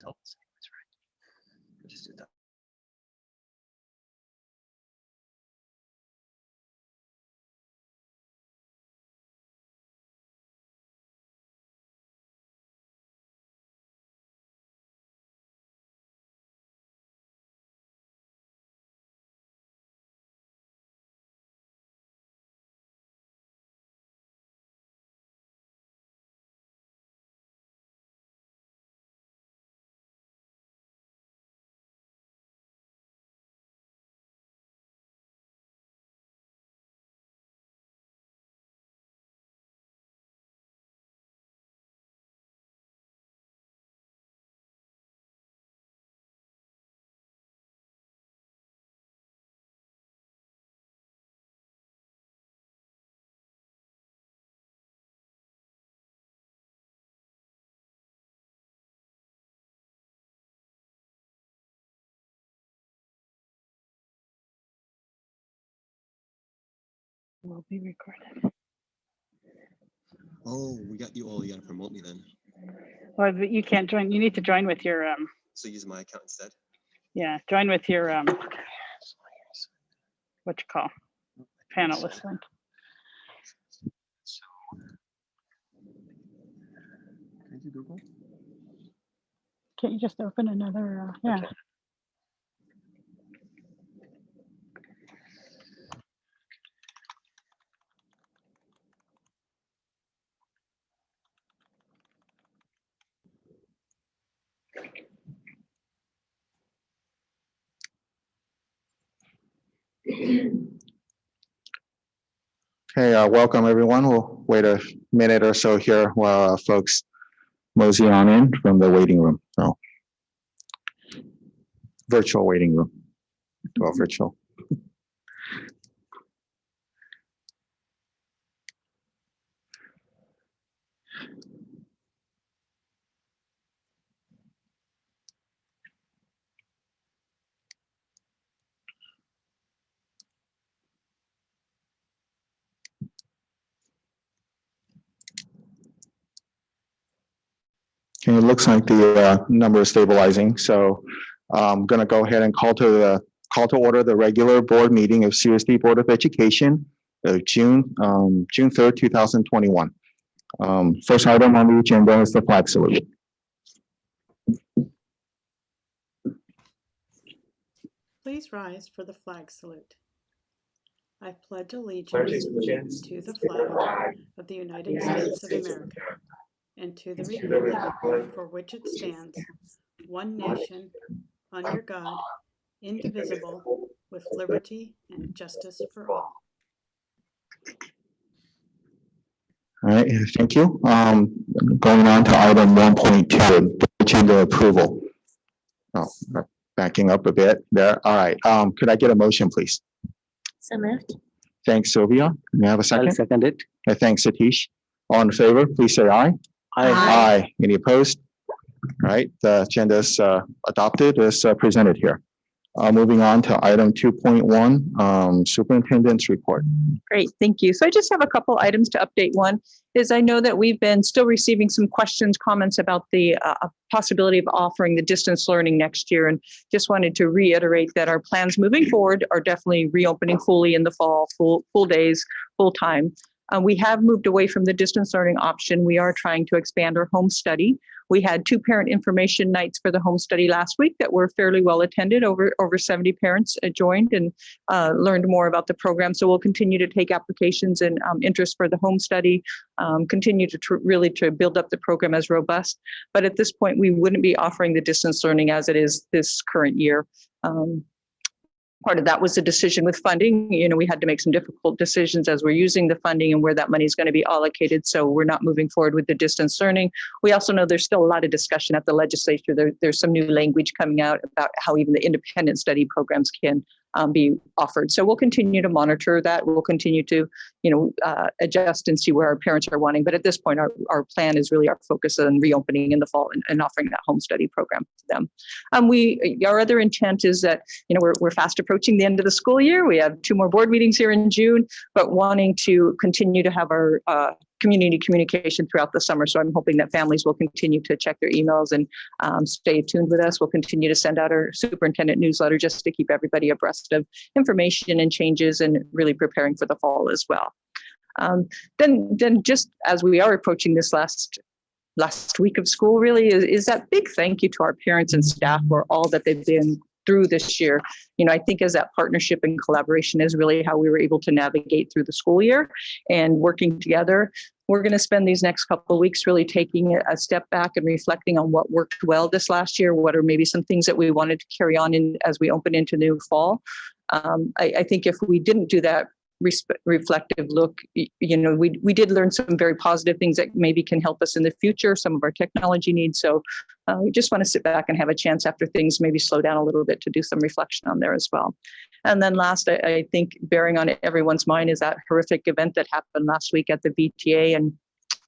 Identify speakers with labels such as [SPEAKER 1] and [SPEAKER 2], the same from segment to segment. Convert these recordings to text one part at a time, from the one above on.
[SPEAKER 1] Oh, that's right. Just do that.
[SPEAKER 2] Will be recorded.
[SPEAKER 1] Oh, we got you all. You got to promote me then.
[SPEAKER 2] Well, but you can't join. You need to join with your
[SPEAKER 1] So use my account instead.
[SPEAKER 2] yeah, join with your what you call panelist link.
[SPEAKER 1] So, can I do Google?
[SPEAKER 2] Can't you just open another? Yeah.
[SPEAKER 1] Okay.
[SPEAKER 3] Okay, welcome everyone. We'll wait a minute or so here while folks mosey on in from the waiting room. So, virtual waiting room. Well, virtual. Okay, it looks like the number is stabilizing. So I'm going to go ahead and call to order the regular board meeting of CUSD Board of Education of June 3rd, 2021. First item on the agenda is the flag salute.
[SPEAKER 4] Please rise for the flag salute. I pledge allegiance to the flag of the United States of America and to the republic for which it stands, one nation, under God, indivisible, with liberty and justice for all.
[SPEAKER 3] All right, thank you. Going on to item 1.2, agenda approval. Oh, backing up a bit there. All right, could I get a motion, please?
[SPEAKER 5] So moved.
[SPEAKER 3] Thanks, Sylvia. May I have a second?
[SPEAKER 1] I'll second it.
[SPEAKER 3] Thanks, Satish. All in favor, please say aye.
[SPEAKER 5] Aye.
[SPEAKER 3] Any opposed? All right, the agenda is adopted as presented here. Moving on to item 2.1, superintendent's report.
[SPEAKER 5] Great, thank you. So I just have a couple items to update. One is I know that we've been still receiving some questions, comments about the possibility of offering the distance learning next year, and just wanted to reiterate that our plans moving forward are definitely reopening fully in the fall, full days, full time. We have moved away from the distance learning option. We are trying to expand our home study. We had 2 parent information nights for the home study last week that were fairly well attended. Over 70 parents joined and learned more about the program. So we'll continue to take applications and interest for the home study, continue to really build up the program as robust. But at this point, we wouldn't be offering the distance learning as it is this current year. Part of that was the decision with funding. You know, we had to make some difficult decisions as we're using the funding and where that money is going to be allocated. So we're not moving forward with the distance learning. We also know there's still a lot of discussion at the legislature. There's some new language coming out about how even the independent study programs can be offered. So we'll continue to monitor that. We'll continue to, adjust and see where our parents are wanting. But at this point, our plan is really our focus on reopening in the fall and offering that home study program to them. Our other intent is that, we're fast approaching the end of the school year. We have 2 more board meetings here in June, but wanting to continue to have our community communication throughout the summer. So I'm hoping that families will continue to check their emails and stay tuned with us. We'll continue to send out our superintendent newsletter just to keep everybody abreast of information and changes and really preparing for the fall as well. Then just as we are approaching this last week of school, really is that big thank you to our parents and staff for all that they've been through this year. I think as that partnership and collaboration is really how we were able to navigate through the school year and working together. We're going to spend these next couple of weeks really taking a step back and reflecting on what worked well this last year. What are maybe some things that we wanted to carry on in as we open into new fall. I think if we didn't do that reflective look, we did learn some very positive things that maybe can help us in the future, some of our technology needs. So we just want to sit back and have a chance after things maybe slow down a little bit to do some reflection on there as well. And then last, I think bearing on everyone's mind is that horrific event that happened last week at the VTA and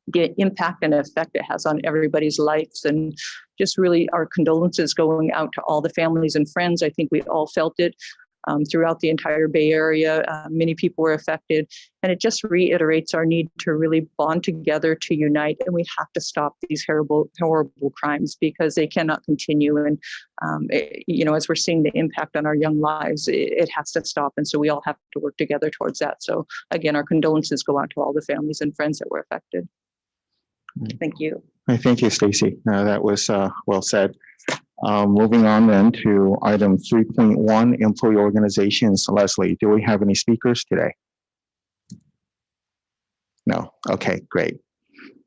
[SPEAKER 5] the impact and effect it has on everybody's lives, and just really our condolences going out to all the families and friends. I think we all felt it. Throughout the entire Bay Area, many people were affected, and it just reiterates our need to really bond together, to unite, and we have to stop these horrible crimes because they cannot continue. And as we're seeing the impact on our young lives, it has to stop, and so we all have to work together towards that. So again, our condolences go out to all the families and friends that were affected. Thank you.
[SPEAKER 3] Thank you, Stacy. That was well said. Moving on then to item 3.1, employee organizations. Leslie, do we have any speakers today? No. Okay, great.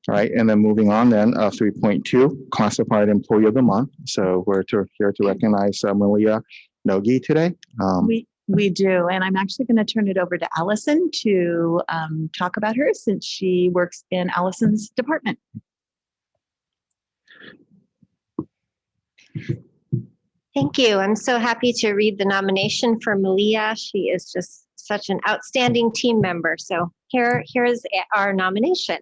[SPEAKER 3] All right, and then moving on then, 3.2, classified employee of the month. So we're here to recognize Malia Nogi today.
[SPEAKER 6] We do, and I'm actually going to turn it over to Allison to talk about her since she works in Allison's department.
[SPEAKER 7] Thank you. I'm so happy to read the nomination for Malia. She is just such an outstanding team member. So here's our nomination.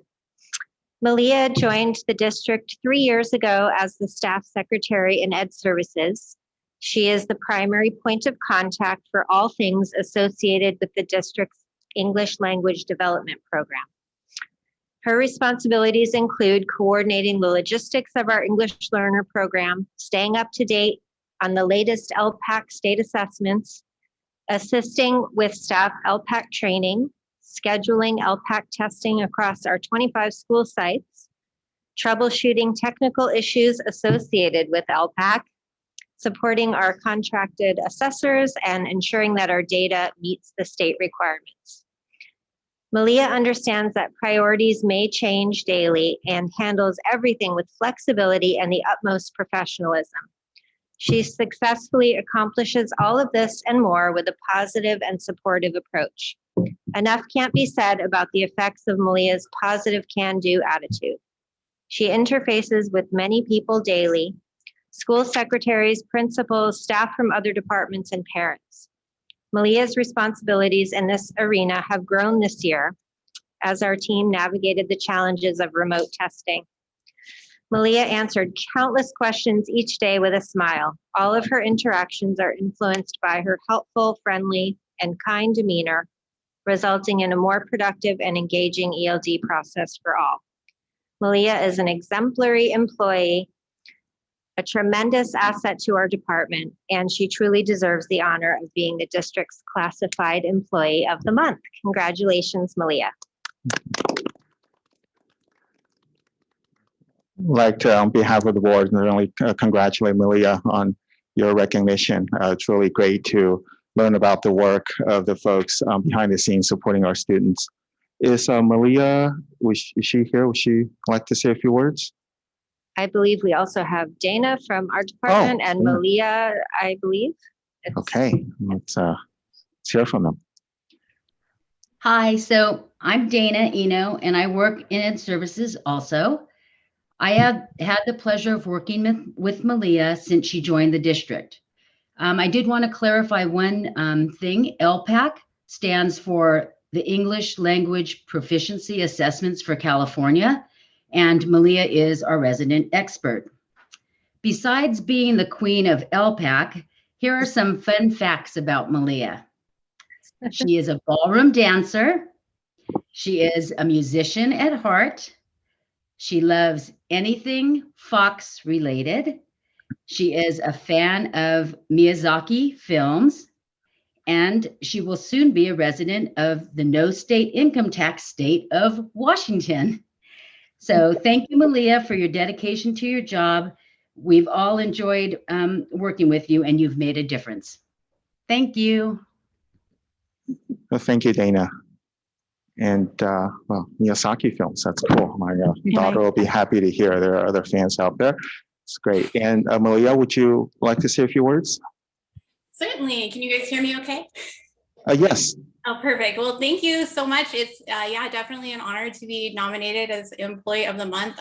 [SPEAKER 7] Malia joined the district 3 years ago as the staff secretary in Ed Services. She is the primary point of contact for all things associated with the district's English language development program. Her responsibilities include coordinating the logistics of our English learner program, staying up to date on the latest LPAC state assessments, assisting with staff LPAC training, scheduling LPAC testing across our 25 school sites, troubleshooting technical issues associated with LPAC, supporting our contracted assessors, and ensuring that our data meets the state requirements. Malia understands that priorities may change daily and handles everything with flexibility and the utmost professionalism. She successfully accomplishes all of this and more with a positive and supportive approach. Enough can't be said about the effects of Malia's positive can-do attitude. She interfaces with many people daily: school secretaries, principals, staff from other departments, and parents. Malia's responsibilities in this arena have grown this year as our team navigated the challenges of remote testing. Malia answered countless questions each day with a smile. All of her interactions are influenced by her helpful, friendly, and kind demeanor, resulting in a more productive and engaging ELD process for all. Malia is an exemplary employee, a tremendous asset to our department, and she truly deserves the honor of being the district's classified employee of the month. Congratulations, Malia.
[SPEAKER 3] I'd like to, on behalf of the board, really congratulate Malia on your recognition. It's really great to learn about the work of the folks behind the scenes supporting our students. Is Malia, is she here? Would she like to say a few words?
[SPEAKER 7] I believe we also have Dana from our department and
[SPEAKER 3] Dana.
[SPEAKER 7] Malia, I believe.
[SPEAKER 3] Okay, let's hear from them.
[SPEAKER 8] Hi, so I'm Dana Eno, and I work in Ed Services also. I have had the pleasure of working with Malia since she joined the district. I did want to clarify one thing. LPAC stands for the English Language Proficiency Assessments for California, and Malia is our resident expert. Besides being the queen of LPAC, here are some fun facts about Malia. She is a ballroom dancer. She is a musician at heart. She loves anything Fox related. She is a fan of Miyazaki films, and she will soon be a resident of the no state income tax state of Washington. So thank you, Malia, for your dedication to your job. We've all enjoyed working with you, and you've made a difference. Thank you.
[SPEAKER 3] Well, thank you, Dana. And well, Miyazaki films, that's cool. My daughter will be happy to hear there are other fans out there. It's great. And Malia, would you like to say a few words?
[SPEAKER 9] Certainly. Can you guys hear me okay?
[SPEAKER 3] Yes.
[SPEAKER 9] Oh, perfect. Well, thank you so much. It's yeah, definitely an honor to be nominated as Employee of the Month.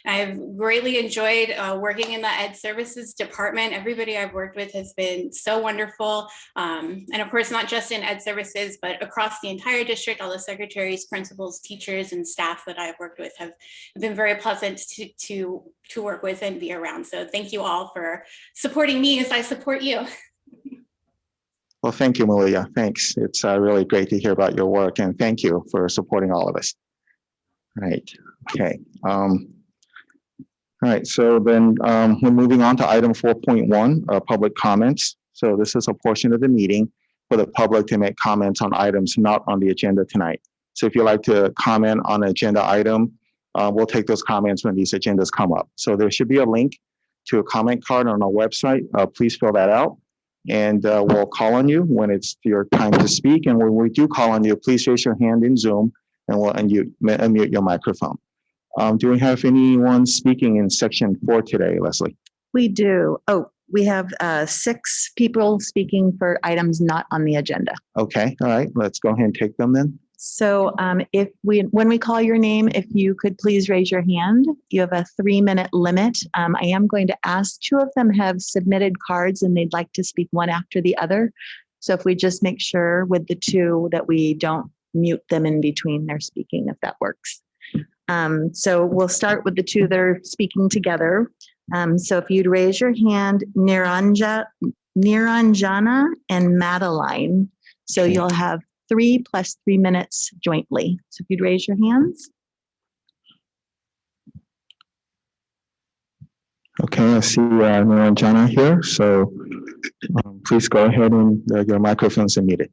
[SPEAKER 9] I've greatly enjoyed working in the Ed Services Department. Everybody I've worked with has been so wonderful. And of course, not just in Ed Services, but across the entire district, all the secretaries, principals, teachers, and staff that I've worked with have been very pleasant to work with and be around. So thank you all for supporting me as I support you.
[SPEAKER 3] Well, thank you, Malia. Thanks. It's really great to hear about your work, and thank you for supporting all of us. Right. Okay. All right. So then we're moving on to item 4.1, public comments. So this is a portion of the meeting for the public to make comments on items not on the agenda tonight. So if you'd like to comment on an agenda item, we'll take those comments when these agendas come up. So there should be a link to a comment card on our website. Please fill that out. And we'll call on you when it's your time to speak. And when we do call on you, please raise your hand in Zoom and we'll unmute your microphone. Do we have anyone speaking in section 4 today, Leslie?
[SPEAKER 6] We do. Oh, we have 6 people speaking for items not on the agenda.
[SPEAKER 3] Okay, all right, let's go ahead and take them then.
[SPEAKER 6] So when we call your name, if you could please raise your hand. You have a 3-minute limit. I am going to ask, 2 of them have submitted cards and they'd like to speak one after the other. So if we just make sure with the 2 that we don't mute them in between their speaking, if that works. So we'll start with the 2 that are speaking together. So if you'd raise your hand, Niranjana and Madeline. So you'll have 3 plus 3 minutes jointly. So if you'd raise your hands.
[SPEAKER 3] Okay, I see Niranjana here. So please go ahead and your microphone's unmuted.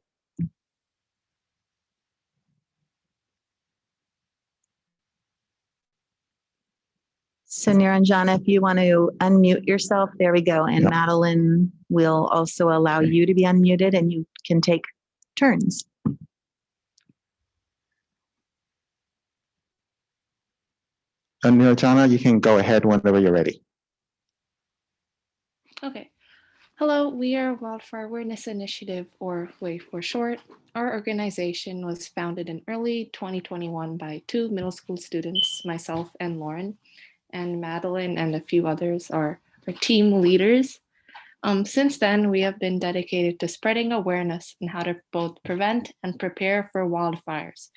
[SPEAKER 6] So Niranjana, if you want to unmute yourself, there we go. And Madeline will also allow you to be unmuted and you can take turns.
[SPEAKER 3] And Niranjana, you can go ahead whenever you're ready.
[SPEAKER 10] Okay. Hello, we are Wildfire Awareness Initiative, or WAVE for short. Our organization was founded in early 2021 by 2 middle school students, myself and Lauren, and Madeline and a few others are our team leaders. Since then, we have been dedicated to spreading awareness on how to both prevent and prepare for wildfires.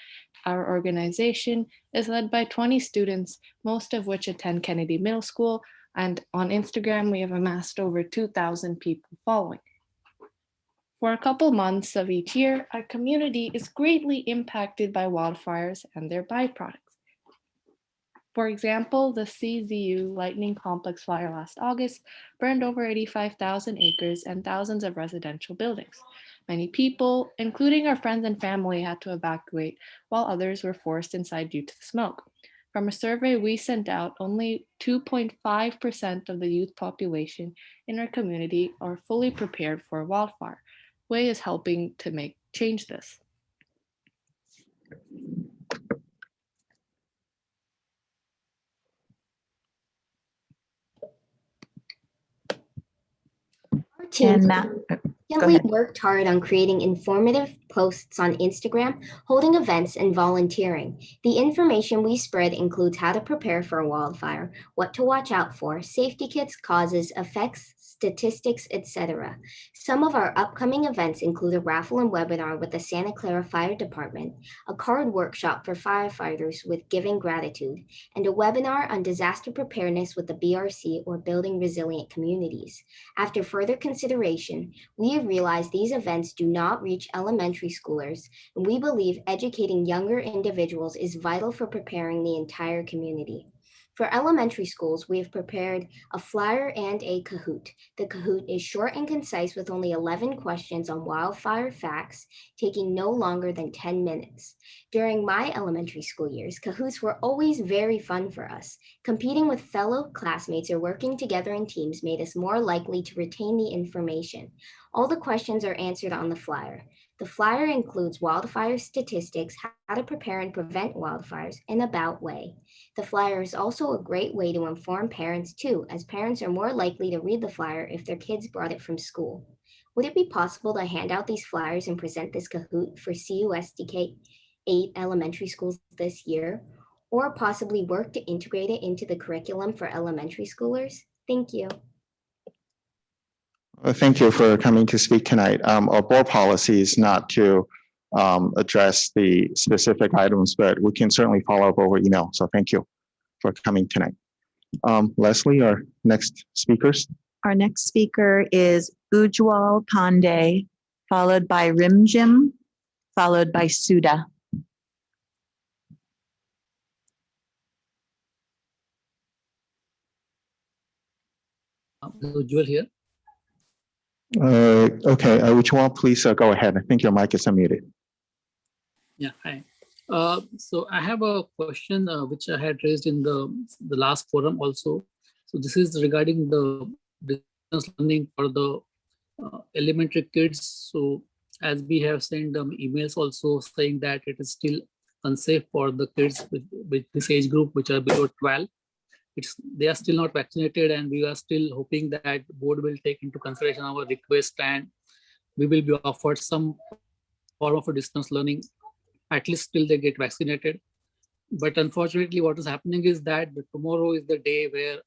[SPEAKER 10] Our organization is led by 20 students, most of which attend Kennedy Middle School, and on Instagram, we have amassed over 2,000 people following. For a couple months of each year, our community is greatly impacted by wildfires and their byproducts. For example, the CZU Lightning Complex fire last August burned over 85,000 acres and thousands of residential buildings. Many people, including our friends and family, had to evacuate, while others were forced inside due to the smoke. From a survey we sent out, only 2.5% of the youth population in our community are fully prepared for a wildfire. WAY is helping to change this.
[SPEAKER 11] Our team
[SPEAKER 6] And Matt,
[SPEAKER 11] recently worked hard on creating informative posts on Instagram, holding events, and volunteering. The information we spread includes how to prepare for a wildfire, what to watch out for, safety kits, causes, effects, statistics, etc. Some of our upcoming events include a raffle and webinar with the Santa Clara Fire Department, a card workshop for firefighters with giving gratitude, and a webinar on disaster preparedness with the BRC, or Building Resilient Communities. After further consideration, we have realized these events do not reach elementary schoolers, and we believe educating younger individuals is vital for preparing the entire community. For elementary schools, we have prepared a flyer and a Kahoot. The Kahoot is short and concise with only 11 questions on wildfire facts, taking no longer than 10 minutes. During my elementary school years, Kahoots were always very fun for us. Competing with fellow classmates or working together in teams made us more likely to retain the information. All the questions are answered on the flyer. The flyer includes wildfire statistics, how to prepare and prevent wildfires, and about way. The flyer is also a great way to inform parents too, as parents are more likely to read the flyer if their kids brought it from school. Would it be possible to hand out these flyers and present this Kahoot for CUSDK 8 elementary schools this year? Or possibly work to integrate it into the curriculum for elementary schoolers? Thank you.
[SPEAKER 3] Thank you for coming to speak tonight. Our board policy is not to address the specific items, but we can certainly follow up over email. So thank you for coming tonight. Leslie, our next speakers.
[SPEAKER 6] Our next speaker is Ujwal Pandey, followed by Rimjim, followed by Suda.
[SPEAKER 12] Ujwal here.
[SPEAKER 3] Okay, Ujwal, please go ahead. I think your mic is unmuted.
[SPEAKER 12] Yeah, hi. So I have a question which I had raised in the last forum also. So this is regarding the distance learning for the elementary kids. So as we have sent them emails also saying that it is still unsafe for the kids with this age group, which are below 12. They are still not vaccinated, and we are still hoping that board will take into consideration our request and we will be offered some form of a distance learning, at least till they get vaccinated. But unfortunately, what is happening is that tomorrow is the day where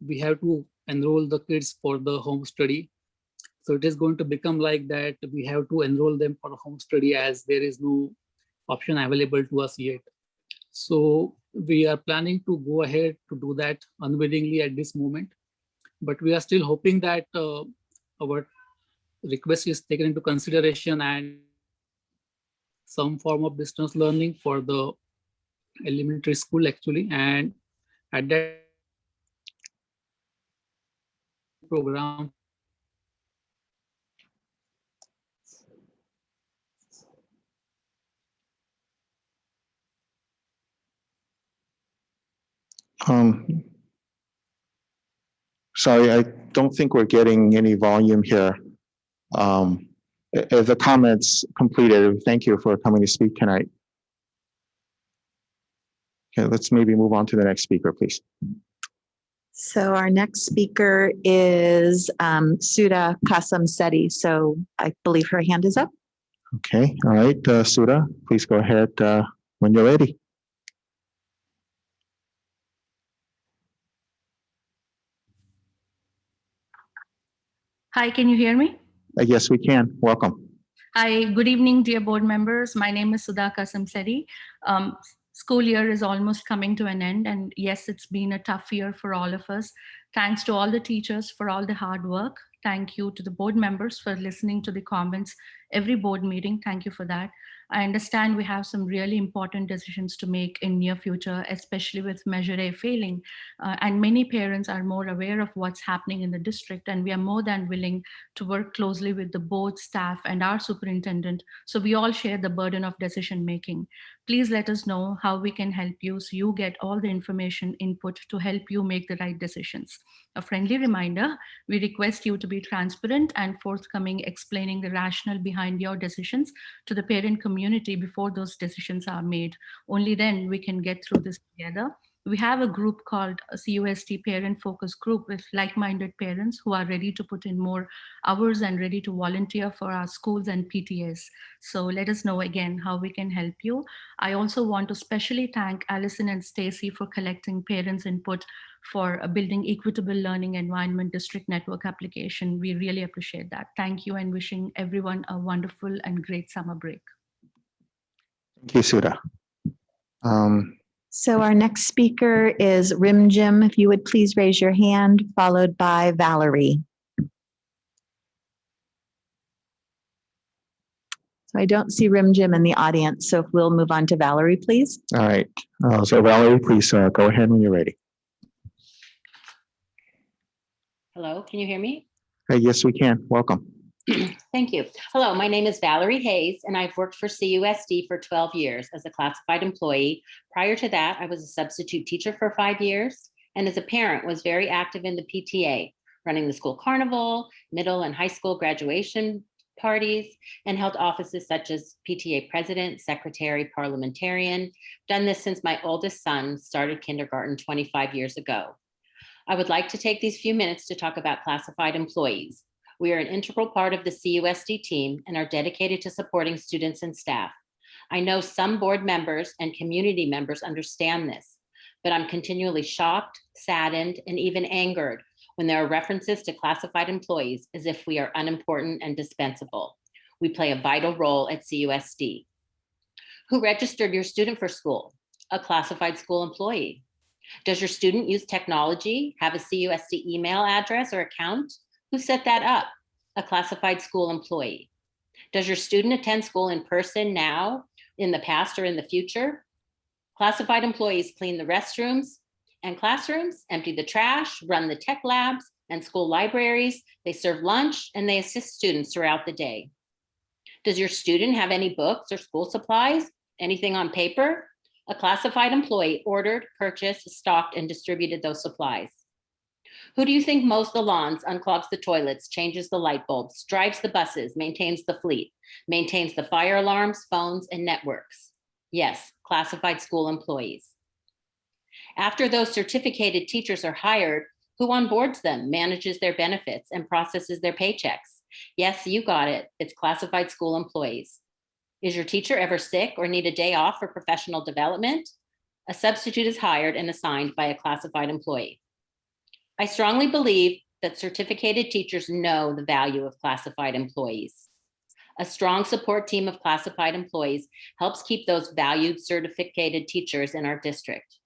[SPEAKER 12] we have to enroll the kids for the home study. So it is going to become like that we have to enroll them for a home study as there is no option available to us yet. So we are planning to go ahead to do that unwillingly at this moment, but we are still hoping that our request is taken into consideration and some form of distance learning for the elementary school actually. And at that program,
[SPEAKER 3] Sorry, I don't think we're getting any volume here. The comments completed. Thank you for coming to speak tonight. Okay, let's maybe move on to the next speaker, please.
[SPEAKER 6] So our next speaker is Suda Kasam Seti. So I believe her hand is up.
[SPEAKER 3] Okay, all right, Suda, please go ahead when you're ready.
[SPEAKER 13] Hi, can you hear me?
[SPEAKER 3] Yes, we can. Welcome.
[SPEAKER 13] Hi, good evening, dear board members. My name is Sudha Kasam Seti. School year is almost coming to an end, and yes, it's been a tough year for all of us. Thanks to all the teachers for all the hard work. Thank you to the board members for listening to the comments every board meeting. Thank you for that. I understand we have some really important decisions to make in near future, especially with Measure A failing. And many parents are more aware of what's happening in the district, and we are more than willing to work closely with the board staff and our superintendent, so we all share the burden of decision making. Please let us know how we can help you so you get all the information input to help you make the right decisions. A friendly reminder, we request you to be transparent and forthcoming explaining the rationale behind your decisions to the parent community before those decisions are made. Only then we can get through this together. We have a group called a CUSD Parent Focus Group with like-minded parents who are ready to put in more hours and ready to volunteer for our schools and PTAs. So let us know again how we can help you. I also want to specially thank Allison and Stacy for collecting parents' input for building equitable learning environment district network application. We really appreciate that. Thank you, and wishing everyone a wonderful and great summer break.
[SPEAKER 3] Thank you, Suda.
[SPEAKER 6] So our next speaker is Rimjim. If you would please raise your hand, followed by Valerie. So I don't see Rim Jim in the audience. So if we'll move on to Valerie, please.
[SPEAKER 3] All right. So Valerie, please go ahead when you're ready.
[SPEAKER 14] Hello, can you hear me?
[SPEAKER 3] Hey, yes, we can. Welcome.
[SPEAKER 14] Thank you. Hello, my name is Valerie Hayes, and I've worked for CUSD for 12 years as a classified employee. Prior to that, I was a substitute teacher for 5 years, and as a parent was very active in the PTA, running the school carnival, middle and high school graduation parties, and held offices such as PTA president, secretary, parliamentarian. Done this since my oldest son started kindergarten 25 years ago. I would like to take these few minutes to talk about classified employees. We are an integral part of the CUSD team and are dedicated to supporting students and staff. I know some board members and community members understand this, but I'm continually shocked, saddened, and even angered when there are references to classified employees as if we are unimportant and dispensable. We play a vital role at CUSD. Who registered your student for school? A classified school employee. Does your student use technology, have a CUSD email address or account? Who set that up? A classified school employee. Does your student attend school in person now, in the past, or in the future? Classified employees clean the restrooms and classrooms, empty the trash, run the tech labs and school libraries. They serve lunch and they assist students throughout the day. Does your student have any books or school supplies? Anything on paper? A classified employee ordered, purchased, stocked, and distributed those supplies. Who do you think mows the lawns, unclogs the toilets, changes the light bulbs, drives the buses, maintains the fleet, maintains the fire alarms, phones, and networks? Yes, classified school employees. After those certificated teachers are hired, who onboards them, manages their benefits, and processes their paychecks? Yes, you got it. It's classified school employees. Is your teacher ever sick or need a day off for professional development? A substitute is hired and assigned by a classified employee. I strongly believe that certificated teachers know the value of classified employees. A strong support team of classified employees helps keep those valued certificated teachers in our district.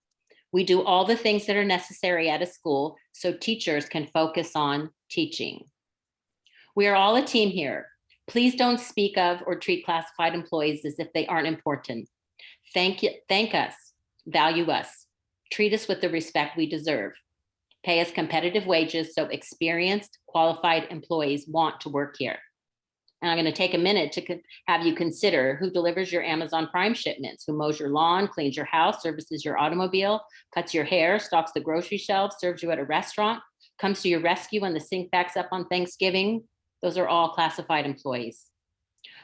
[SPEAKER 14] We do all the things that are necessary at a school so teachers can focus on teaching. We are all a team here. Please don't speak of or treat classified employees as if they aren't important. Thank us, value us, treat us with the respect we deserve. Pay us competitive wages so experienced, qualified employees want to work here. And I'm going to take a minute to have you consider who delivers your Amazon Prime shipments, who mows your lawn, cleans your house, services your automobile, cuts your hair, stocks the grocery shelf, serves you at a restaurant, comes to your rescue when the sink backs up on Thanksgiving. Those are all classified employees.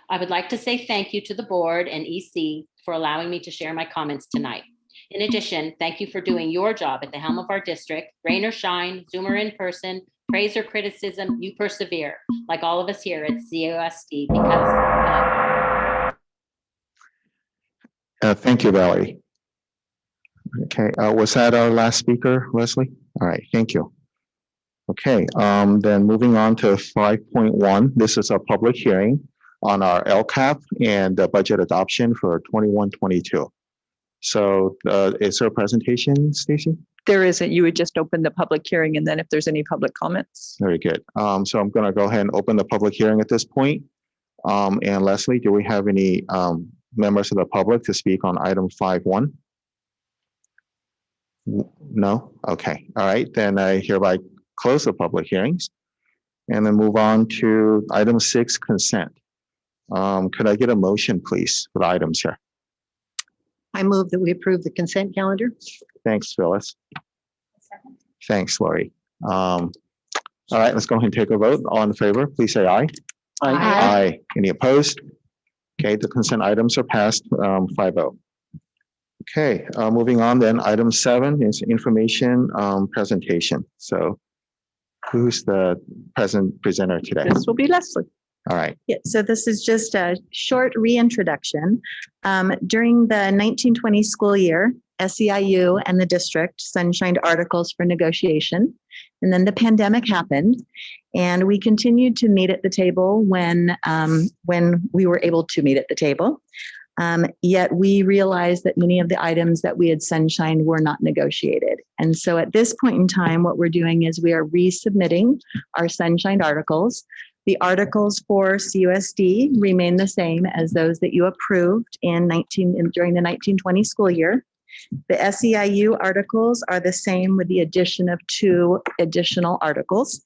[SPEAKER 14] I would like to say thank you to the board and EC for allowing me to share my comments tonight. In addition, thank you for doing your job at the helm of our district. Rain or shine, Zoom or in person, praise or criticism, you persevere, like all of us here at CUSD because
[SPEAKER 3] Thank you, Valerie. Okay, was that our last speaker, Leslie? All right, thank you. Okay, then moving on to 5.1. This is a public hearing on our LCAP and the budget adoption for 21-22. So is there a presentation, Stacy?
[SPEAKER 5] There isn't. You would just open the public hearing, and then if there's any public comments.
[SPEAKER 3] Very good. So I'm going to go ahead and open the public hearing at this point. And Leslie, do we have any members of the public to speak on item 5.1? No? Okay. All right. Then I hereby close the public hearings and then move on to item 6, consent. Could I get a motion, please, for the items here?
[SPEAKER 15] I move that we approve the consent calendar.
[SPEAKER 3] Thanks, Phyllis. Thanks, Lori. All right, let's go ahead and take a vote. All in favor, please say aye.
[SPEAKER 15] Aye.
[SPEAKER 3] Aye. Any opposed? Okay, the consent items are passed 5-0. Okay, moving on then, item 7 is information presentation. So who's the presenter today?
[SPEAKER 5] This will be Leslie.
[SPEAKER 3] All right.
[SPEAKER 6] Yeah, so this is just a short reintroduction. During the 1920 school year, SEIU and the district sunshined articles for negotiation. And then the pandemic happened, and we continued to meet at the table when we were able to meet at the table. Yet we realized that many of the items that we had sunshined were not negotiated. And so at this point in time, what we're doing is we are resubmitting our sunshined articles. The articles for CUSD remain the same as those that you approved during the 1920 school year. The SEIU articles are the same with the addition of 2 additional articles.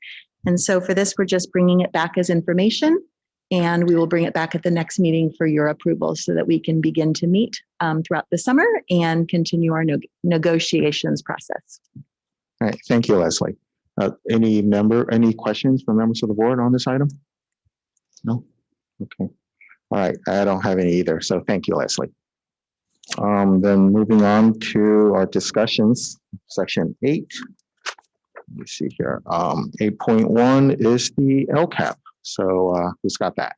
[SPEAKER 6] And so for this, we're just bringing it back as information, and we will bring it back at the next meeting for your approval so that we can begin to meet throughout the summer and continue our negotiations process.
[SPEAKER 3] All right, thank you, Leslie. Any questions from members of the board on this item? No? Okay. All right, I don't have any either, so thank you, Leslie. Then moving on to our discussions, section 8. Let me see here. 8.1 is the LCAP. So who's got that?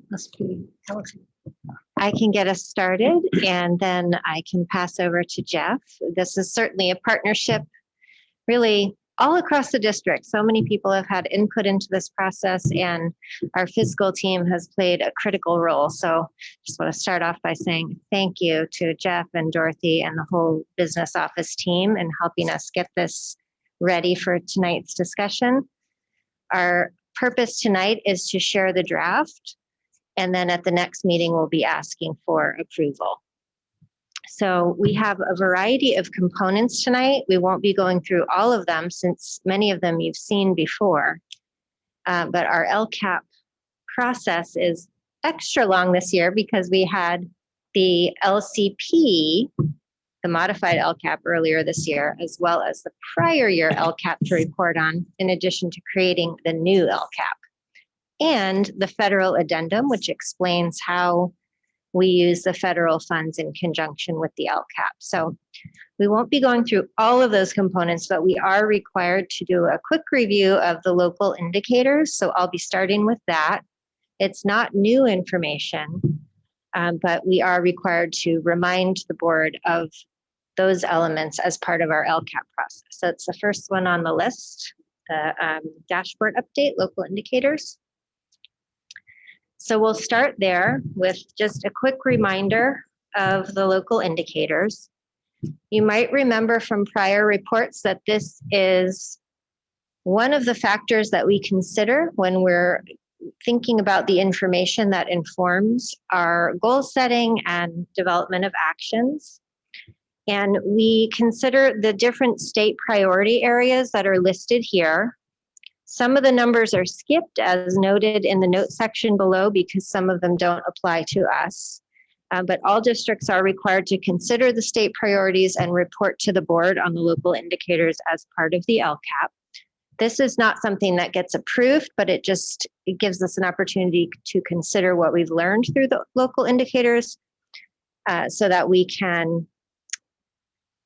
[SPEAKER 15] Must be Allison.
[SPEAKER 7] I can get us started and then I can pass over to Jeff. This is certainly a partnership really all across the district. So many people have had input into this process and our fiscal team has played a critical role. So just want to start off by saying thank you to Jeff and Dorothy and the whole business office team in helping us get this ready for tonight's discussion. Our purpose tonight is to share the draft, and then at the next meeting, we'll be asking for approval. So we have a variety of components tonight. We won't be going through all of them since many of them you've seen before, but our LCAP process is extra long this year because we had the LCP, the modified LCAP earlier this year, as well as the prior year LCAP to report on, in addition to creating the new LCAP. And the federal addendum, which explains how we use the federal funds in conjunction with the LCAP. So we won't be going through all of those components, but we are required to do a quick review of the local indicators. So I'll be starting with that. It's not new information, but we are required to remind the board of those elements as part of our LCAP process. So it's the first one on the list, the dashboard update, local indicators. So we'll start there with just a quick reminder of the local indicators. You might remember from prior reports that this is one of the factors that we consider when we're thinking about the information that informs our goal setting and development of actions. And we consider the different state priority areas that are listed here. Some of the numbers are skipped as noted in the note section below because some of them don't apply to us. But all districts are required to consider the state priorities and report to the board on the local indicators as part of the LCAP. This is not something that gets approved, but it gives us an opportunity to consider what we've learned through the local indicators so that we can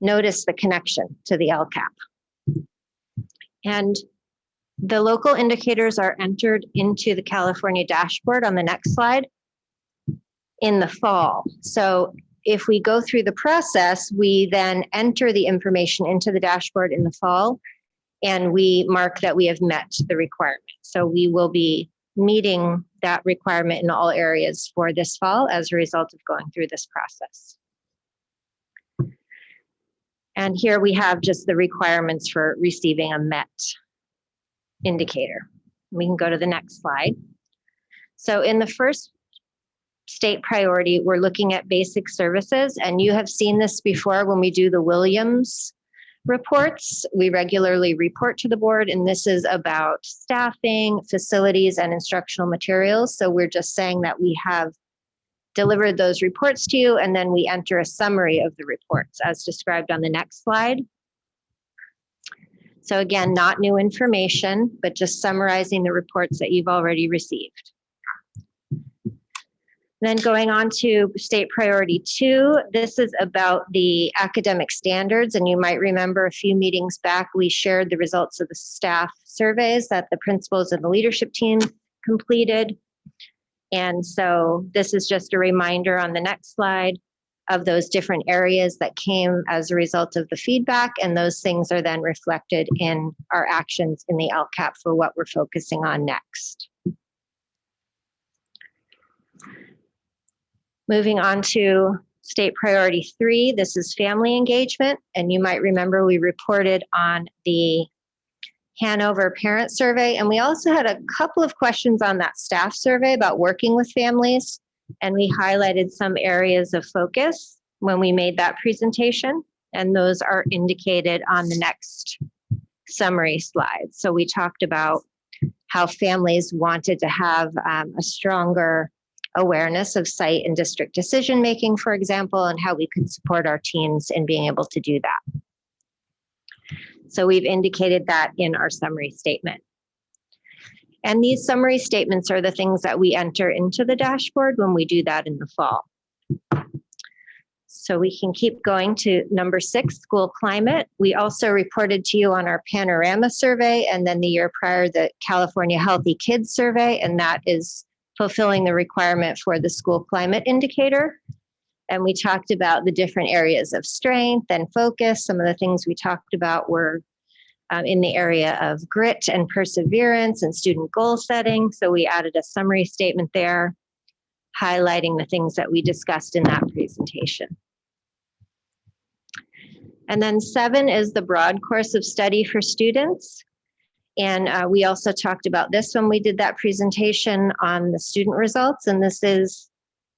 [SPEAKER 7] notice the connection to the LCAP. And the local indicators are entered into the California dashboard on the next slide in the fall. So if we go through the process, we then enter the information into the dashboard in the fall, and we mark that we have met the requirement. So we will be meeting that requirement in all areas for this fall as a result of going through this process. And here we have just the requirements for receiving a MET indicator. We can go to the next slide. So in the first state priority, we're looking at basic services, and you have seen this before when we do the Williams reports. We regularly report to the board, and this is about staffing, facilities, and instructional materials. So we're just saying that we have delivered those reports to you, and then we enter a summary of the reports as described on the next slide. So again, not new information, but just summarizing the reports that you've already received. Then going on to state priority 2, this is about the academic standards. And you might remember a few meetings back, we shared the results of the staff surveys that the principals and the leadership team completed. And so this is just a reminder on the next slide of those different areas that came as a result of the feedback. And those things are then reflected in our actions in the LCAP for what we're focusing on next. Moving on to state priority 3, this is family engagement. And you might remember we reported on the Hanover parent survey. And we also had a couple of questions on that staff survey about working with families. And we highlighted some areas of focus when we made that presentation. And those are indicated on the next summary slide. So we talked about how families wanted to have a stronger awareness of site and district decision-making, for example, and how we could support our teams in being able to do that. So we've indicated that in our summary statement. And these summary statements are the things that we enter into the dashboard when we do that in the fall. So we can keep going to number 6, school climate. We also reported to you on our panorama survey, and then the year prior, the California Healthy Kids survey, and that is fulfilling the requirement for the school climate indicator. And we talked about the different areas of strength and focus. Some of the things we talked about were in the area of grit and perseverance and student goal setting. So we added a summary statement there, highlighting the things that we discussed in that presentation. And then 7 is the broad course of study for students. And we also talked about this when we did that presentation on the student results. And this is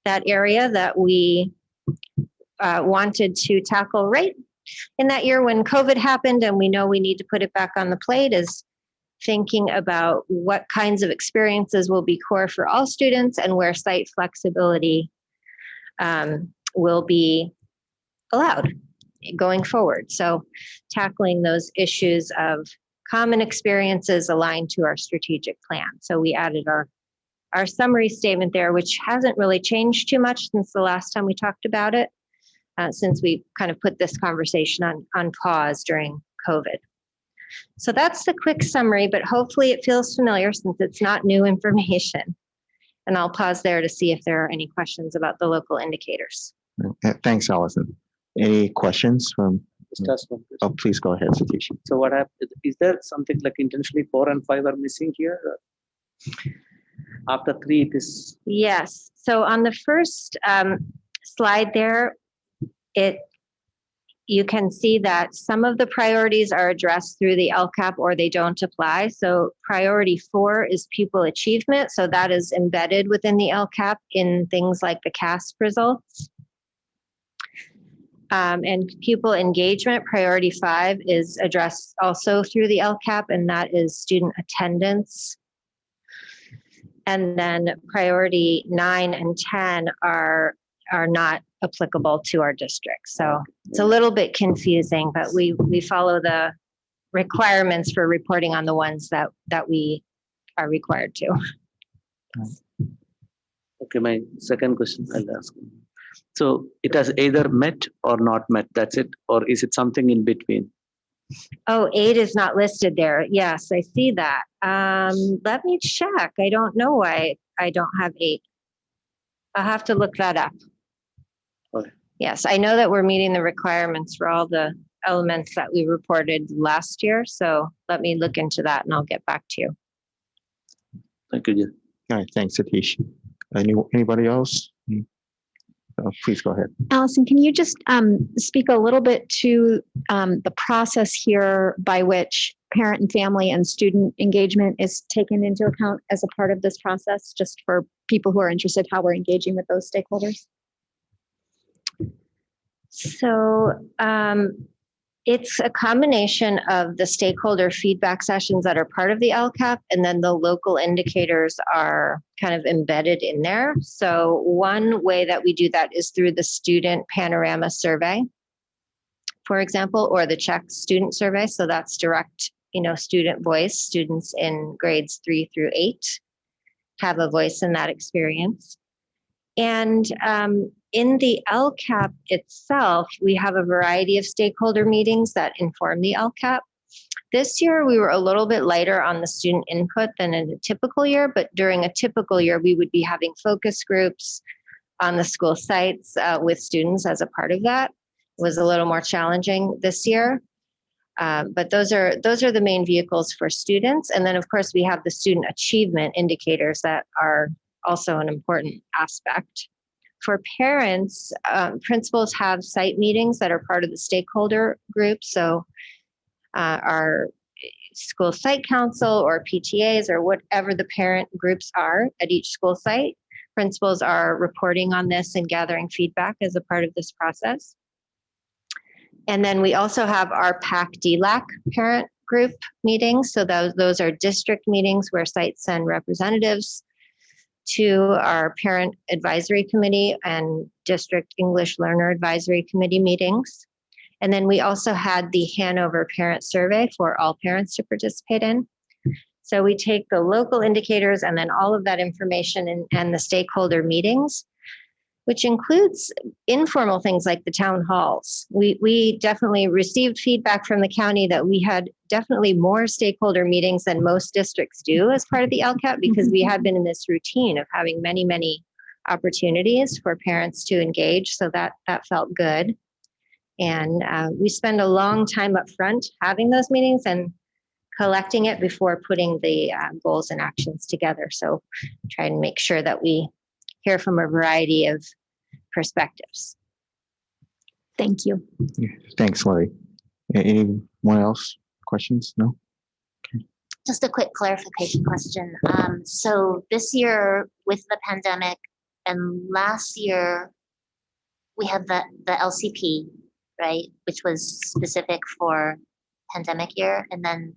[SPEAKER 7] that area that we wanted to tackle right in that year when COVID happened, and we know we need to put it back on the plate, is thinking about what kinds of experiences will be core for all students and where site flexibility will be allowed going forward. So tackling those issues of common experiences aligned to our strategic plan. So we added our summary statement there, which hasn't really changed too much since the last time we talked about it, since we kind of put this conversation on pause during COVID. So that's the quick summary, but hopefully it feels familiar since it's not new information. And I'll pause there to see if there are any questions about the local indicators.
[SPEAKER 3] Thanks, Allison. Any questions from?
[SPEAKER 16] Just ask one question.
[SPEAKER 3] Oh, please go ahead, Satish.
[SPEAKER 16] So what happened? Is there something like intentionally 4 and 5 are missing here? After 3, it is.
[SPEAKER 7] Yes. So on the first slide there, you can see that some of the priorities are addressed through the LCAP or they don't apply. So priority 4 is pupil achievement. So that is embedded within the LCAP in things like the CASP results. And pupil engagement, priority 5, is addressed also through the LCAP, and that is student attendance. And then priority 9 and 10 are not applicable to our district. So it's a little bit confusing, but we follow the requirements for reporting on the ones that we are required to.
[SPEAKER 16] Okay, my second question I'll ask. So it has either met or not met, that's it? Or is it something in between?
[SPEAKER 7] Oh, 8 is not listed there. Yes, I see that. Let me check. I don't know why I don't have 8. I'll have to look that up.
[SPEAKER 16] Okay.
[SPEAKER 7] Yes, I know that we're meeting the requirements for all the elements that we reported last year. So let me look into that and I'll get back to you.
[SPEAKER 16] Thank you, Jill.
[SPEAKER 3] All right, thanks, Satish. Anybody else? Please go ahead.
[SPEAKER 6] Allison, can you just speak a little bit to the process here by which parent and family and student engagement is taken into account as a part of this process, just for people who are interested how we're engaging with those stakeholders?
[SPEAKER 7] So it's a combination of the stakeholder feedback sessions that are part of the LCAP, and then the local indicators are kind of embedded in there. So one way that we do that is through the student panorama survey, for example, or the check student survey. So that's direct, student voice. Students in grades 3 through 8 have a voice in that experience. And in the LCAP itself, we have a variety of stakeholder meetings that inform the LCAP. This year, we were a little bit lighter on the student input than in a typical year, but during a typical year, we would be having focus groups on the school sites with students as a part of that. It was a little more challenging this year. But those are the main vehicles for students. And then, of course, we have the student achievement indicators that are also an important aspect. For parents, principals have site meetings that are part of the stakeholder group. So our school site council or PTAs or whatever the parent groups are at each school site. Principals are reporting on this and gathering feedback as a part of this process. And then we also have our PAC-DLAC parent group meetings. So those are district meetings where sites send representatives to our parent advisory committee and district English learner advisory committee meetings. And then we also had the Hanover parent survey for all parents to participate in. So we take the local indicators and then all of that information and the stakeholder meetings, which includes informal things like the town halls. We definitely received feedback from the county that we had definitely more stakeholder meetings than most districts do as part of the LCAP, because we had been in this routine of having many, many opportunities for parents to engage. So that felt good. And we spend a long time up front having those meetings and collecting it before putting the goals and actions together. So try and make sure that we hear from a variety of perspectives.
[SPEAKER 6] Thank you.
[SPEAKER 3] Thanks, Lori. Anyone else? Questions? No?
[SPEAKER 11] Just a quick clarification question. So this year with the pandemic and last year, we had the LCP, right? Which was specific for pandemic year. And then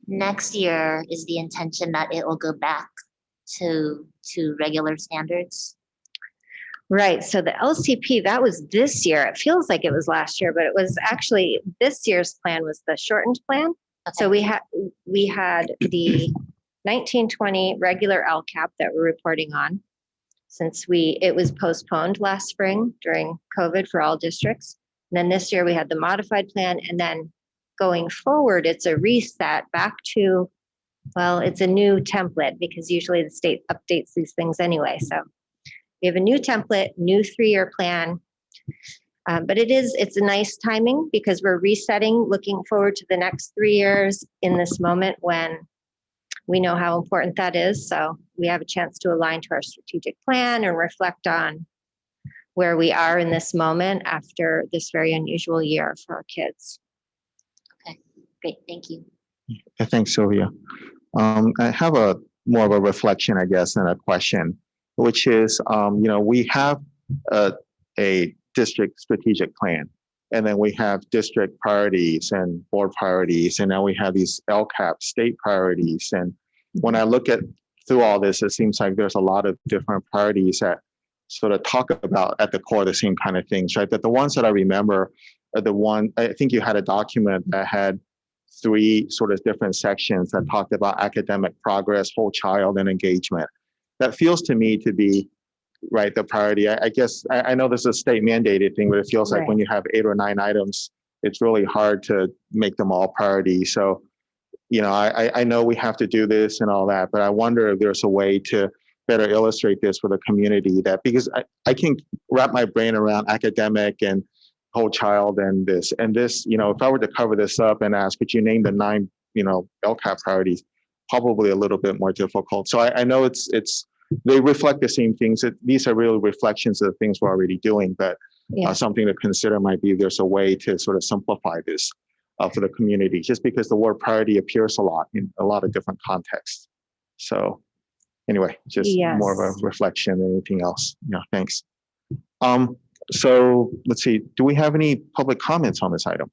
[SPEAKER 11] next year is the intention that it will go back to regular standards.
[SPEAKER 7] Right. So the LCP, that was this year. It feels like it was last year, but it was actually this year's plan was the shortened plan. Okay. So we had the 1920 regular LCAP that we're reporting on since it was postponed last spring during COVID for all districts. And then this year we had the modified plan, and then going forward, it's a reset back to, well, it's a new template because usually the state updates these things anyway. So we have a new template, new 3-year plan, but it's a nice timing because we're resetting, looking forward to the next 3 years in this moment when we know how important that is. So we have a chance to align to our strategic plan and reflect on where we are in this moment after this very unusual year for our kids.
[SPEAKER 11] Okay, great, thank you.
[SPEAKER 3] Thanks, Sylvia. I have more of a reflection, I guess, than a question, which is, we have a district strategic plan, and then we have district priorities and board priorities, and now we have these LCAP state priorities. And when I look through all this, it seems like there's a lot of different priorities that sort of talk about at the core the same kind of things, right? But the ones that I remember are the one, I think you had a document that had 3 sort of different sections that talked about academic progress, whole child, and engagement. That feels to me to be, right, the priority. I guess, I know this is a state mandated thing, but it feels like when you have 8 or 9 items, it's really hard to make them all priority. So, I know we have to do this and all that, but I wonder if there's a way to better illustrate this for the community, that because I can wrap my brain around academic and whole child and this, if I were to cover this up and ask, could you name the 9, LCAP priorities, probably a little bit more difficult. So I know they reflect the same things. These are really reflections of the things we're already doing, but something to consider might be there's a way to sort of simplify this for the community, just because the word priority appears a lot in a lot of different contexts. So anyway, just more of a reflection than anything else. Yeah, thanks. So let's see, do we have any public comments on this item?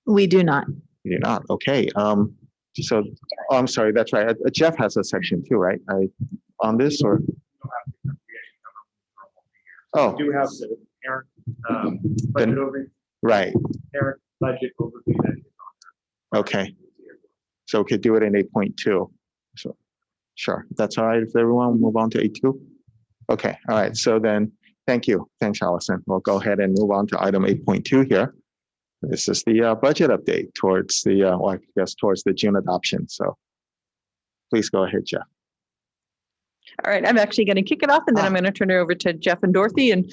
[SPEAKER 6] We do not.
[SPEAKER 3] We do not, okay. I'm sorry, that's right. Jeff has a section too, right? On this or? Oh.
[SPEAKER 17] We do have the parent budget overview.
[SPEAKER 3] Right.
[SPEAKER 17] Parent budget overview.
[SPEAKER 3] Okay. So we could do it in 8.2. So sure, that's all right if everyone will move on to 8.2. Okay, all right. So then, thank you. Thanks, Allison. We'll go ahead and move on to item 8.2 here. This is the budget update towards the June adoption. So please go ahead, Jeff.
[SPEAKER 5] All right, I'm actually going to kick it off, and then I'm going to turn it over to Jeff and Dorothy. And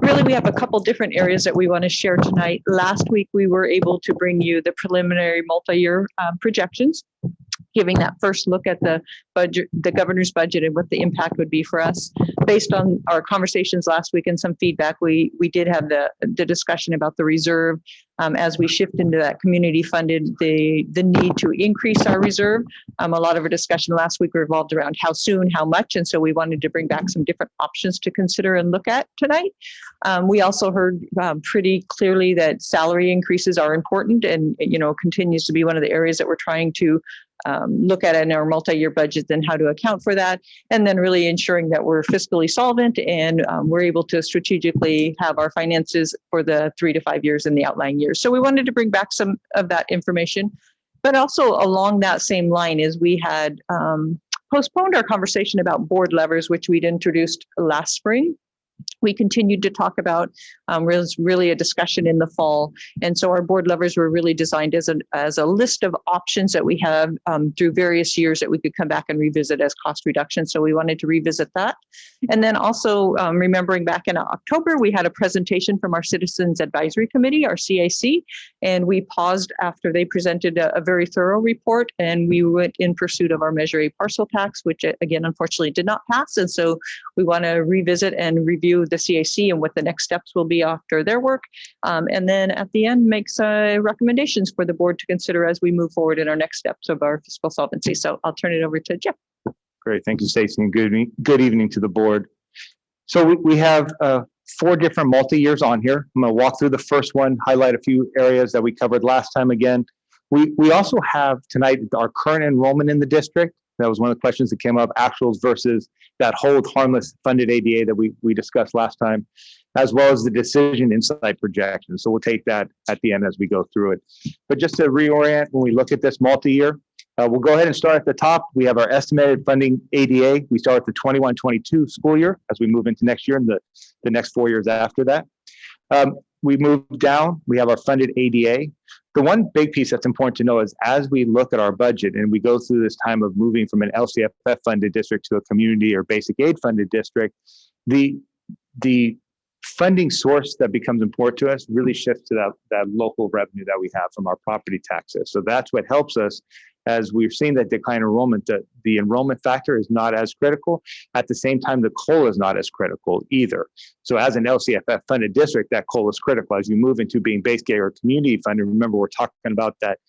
[SPEAKER 5] really, we have a couple different areas that we want to share tonight. Last week, we were able to bring you the preliminary multi-year projections, giving that first look at the budget, the governor's budget, and what the impact would be for us. Based on our conversations last week and some feedback, we did have the discussion about the reserve, as we shift into that community funded, the need to increase our reserve. A lot of our discussion last week revolved around how soon, how much, and so we wanted to bring back some different options to consider and look at tonight. We also heard pretty clearly that salary increases are important, and continues to be one of the areas that we're trying to look at in our multi-year budget and how to account for that, and then really ensuring that we're fiscally solvent and we're able to strategically have our finances for the 3 to 5 years in the outlying years. So we wanted to bring back some of that information, but also along that same line is we had postponed our conversation about board levers, which we'd introduced last spring. We continued to talk about was really a discussion in the fall. And so our board levers were really designed as a list of options that we have through various years that we could come back and revisit as cost reduction. So we wanted to revisit that. And then also remembering back in October, we had a presentation from our Citizens Advisory Committee, our CAC, and we paused after they presented a very thorough report, and we went in pursuit of our Measure A parcel tax, which again, unfortunately did not pass. And so we want to revisit and review the CAC and what the next steps will be after their work. And then at the end makes recommendations for the board to consider as we move forward in our next steps of our fiscal solvency. So I'll turn it over to Jeff.
[SPEAKER 3] Great. Thank you, Stacey, and good evening to the board. So we have 4 different multi-years on here. I'm going to walk through the first one, highlight a few areas that we covered last time again. We also have tonight our current enrollment in the district. That was one of the questions that came up, actuals versus that hold harmless funded ADA that we discussed last time, as well as the decision insight projection. So we'll take that at the end as we go through it. But just to reorient, when we look at this multi-year, we'll go ahead and start at the top. We have our estimated funding ADA. We start at the 21-22 school year as we move into next year and the next 4 years after that. We move down, we have our funded ADA. The one big piece that's important to know is as we look at our budget and we go through this time of moving from an LCFF funded district to a community or basic aid funded district, the funding source that becomes important to us really shifts to that local revenue that we have from our property taxes. So that's what helps us as we've seen that decline in enrollment, that the enrollment factor is not as critical. At the same time, the COLA is not as critical either. So as an LCFF funded district, that COLA is critical. As you move into being base aid or community funded, remember we're talking about that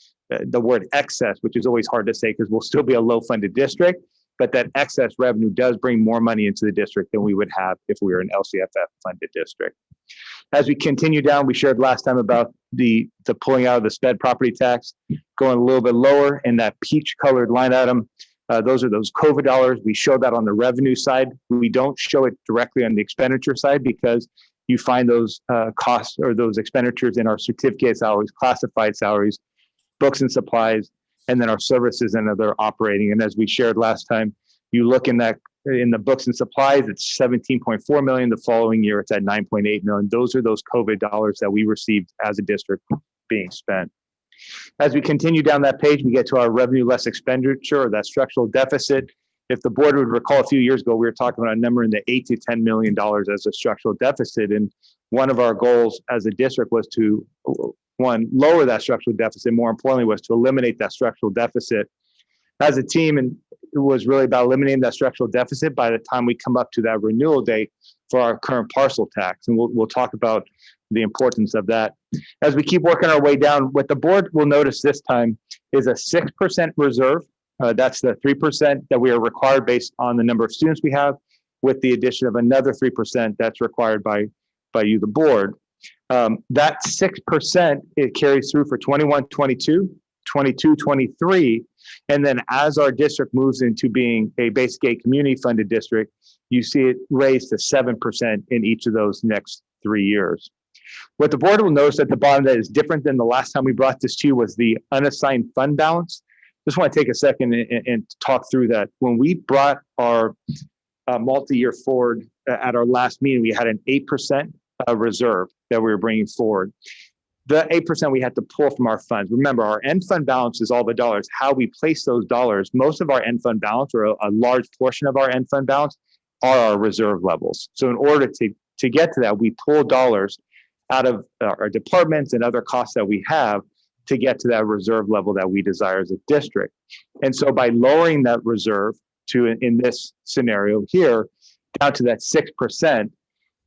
[SPEAKER 3] the word excess, which is always hard to say because we'll still be a low funded district, but that excess revenue does bring more money into the district than we would have if we were an LCFF funded district. As we continue down, we shared last time about the pulling out of the sped property tax, going a little bit lower in that peach colored line item. Those are those COVID dollars. We show that on the revenue side. We don't show it directly on the expenditure side because you find those costs or those expenditures in our certificate salaries, classified salaries, books and supplies, and then our services and other operating. And as we shared last time, you look in the books and supplies, it's 17.4 million. The following year, it's at 9.8 million. Those are those COVID dollars that we received as a district being spent. As we continue down that page, we get to our revenue less expenditure, or that structural deficit. If the board would recall a few years ago, we were talking about a number in the $8 to $10 million as a structural deficit. And one of our goals as a district was to, one, lower that structural deficit. More importantly, was to eliminate that structural deficit as a team. And it was really about eliminating that structural deficit by the time we come up to that renewal date for our current parcel tax. And we'll talk about the importance of that. As we keep working our way down, what the board will notice this time is a 6% reserve. That's the 3% that we are required based on the number of students we have, with the addition of another 3% that's required by you, the board. That 6%, it carries through for 21-22, 22-23. And then as our district moves into being a basic aid community funded district, you see it raised to 7% in each of those next 3 years. What the board will notice at the bottom that is different than the last time we brought this to you was the unassigned fund balance. Just want to take a second and talk through that. When we brought our multi-year forward at our last meeting, we had an 8% reserve that we were bringing forward. The 8% we had to pull from our funds. Remember, our end fund balance is all the dollars. How we place those dollars, most of our end fund balance, or a large portion of our end fund balance, are our reserve levels. So in order to get to that, we pull dollars out of our departments and other costs that we have to get to that reserve level that we desire as a district. And so by lowering that reserve to, in this scenario here, down to that 6%,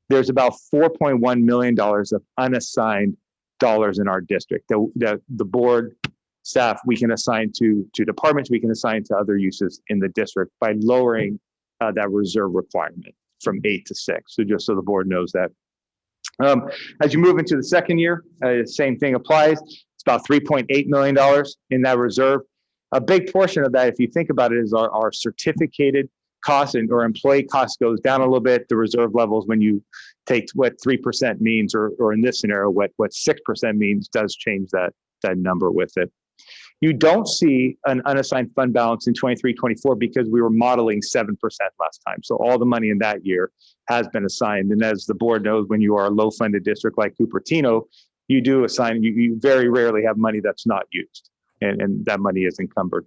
[SPEAKER 3] there's about $4.1 million of unassigned dollars in our district that the board staff, we can assign to departments, we can assign to other uses in the district by lowering that reserve requirement from 8 to 6. So just so the board knows that. As you move into the second year, same thing applies. It's about $3.8 million in that reserve. A big portion of that, if you think about it, is our certificated costs or employee costs goes down a little bit. The reserve levels, when you take what 3% means, or in this scenario, what 6% means, does change that number with it. You don't see an unassigned fund balance in 23-24 because we were modeling 7% last time. So all the money in that year has been assigned. And as the board knows, when you are a low funded district like Cupertino, you do assign, you very rarely have money that's not used, and that money is encumbered.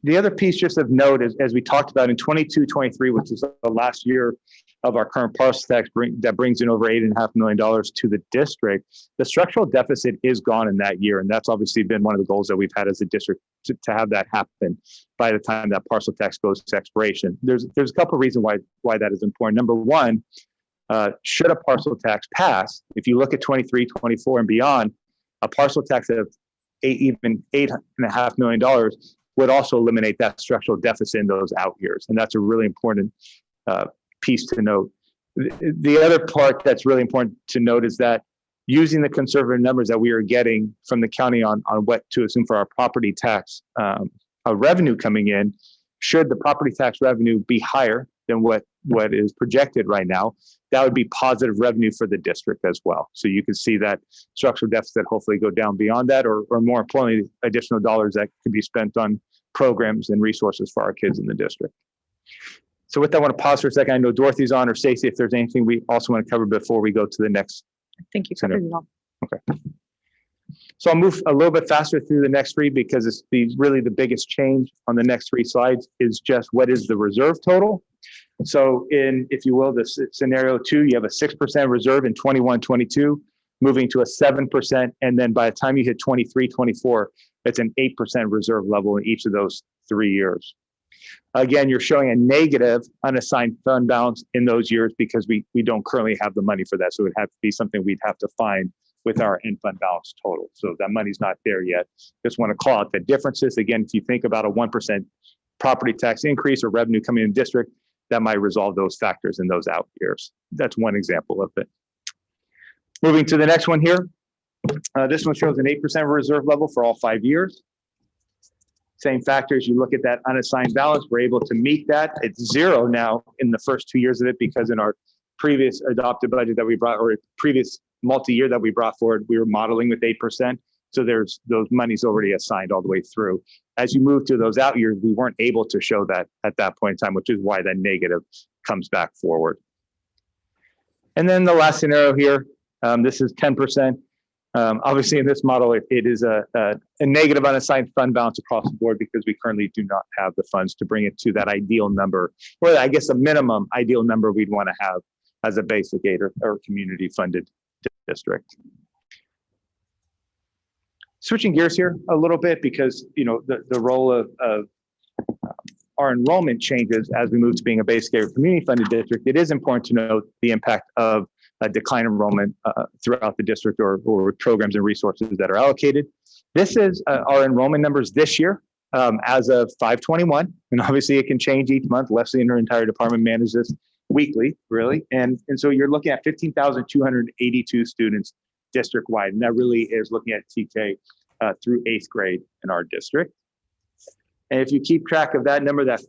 [SPEAKER 3] The other piece just of note is, as we talked about in 22-23, which is the last year of our current parcel tax that brings in over $8.5 million to the district, the structural deficit is gone in that year. And that's obviously been one of the goals that we've had as a district to have that happen by the time that parcel tax goes to expiration. There's a couple of reasons why that is important. Number one, should a parcel tax pass, if you look at 23, 24 and beyond, a parcel tax of even $8.5 million would also eliminate that structural deficit in those out years. And that's a really important piece to note. The other part that's really important to note is that using the conservative numbers that we are getting from the county on what to assume for our property tax revenue coming in, should the property tax revenue be higher than what is projected right now, that would be positive revenue for the district as well. So you can see that structural deficit hopefully go down beyond that, or more importantly, additional dollars that could be spent on programs and resources for our kids in the district. So with that, I want to pause for a second. I know Dorothy's on, or Stacey, if there's anything we also want to cover before we go to the next.
[SPEAKER 5] I think you covered it all.
[SPEAKER 3] Okay. So I'll move a little bit faster through the next three because it's really the biggest change on the next three slides is just what is the reserve total. So if you will, this scenario 2, you have a 6% reserve in 21-22, moving to a 7. And then by the time you hit 23-24, it's an 8% reserve level in each of those 3 years. Again, you're showing a negative unassigned fund balance in those years because we don't currently have the money for that. So it would have to be something we'd have to find with our end fund balance total. So that money's not there yet. Just want to call out the differences. Again, if you think about a 1% property tax increase or revenue coming in district, that might resolve those factors in those out years. That's one example of it. Moving to the next one here. This one shows an 8% reserve level for all 5 years. Same factors, you look at that unassigned balance, we're able to meet that. It's 0 now in the first 2 years of it because in our previous adopted budget that we brought, or previous multi-year that we brought forward, we were modeling with 8%. So there's those monies already assigned all the way through. As you move to those out years, we weren't able to show that at that point in time, which is why that negative comes back forward. And then the last scenario here, this is 10%. Obviously in this model, it is a negative unassigned fund balance across the board because we currently do not have the funds to bring it to that ideal number, or I guess a minimum ideal number we'd want to have as a basic aid or community funded district. Switching gears here a little bit because the role of our enrollment changes as we move to being a basic aid or community funded district. It is important to note the impact of a decline in enrollment throughout the district or programs and resources that are allocated. This is our enrollment numbers this year as of 5/21, and obviously it can change each month. Leslie and her entire department manage this weekly, really, and so you're looking at 15,282 students district-wide, and that really is looking at TK through 8th grade in our district. And if you keep track of that number, that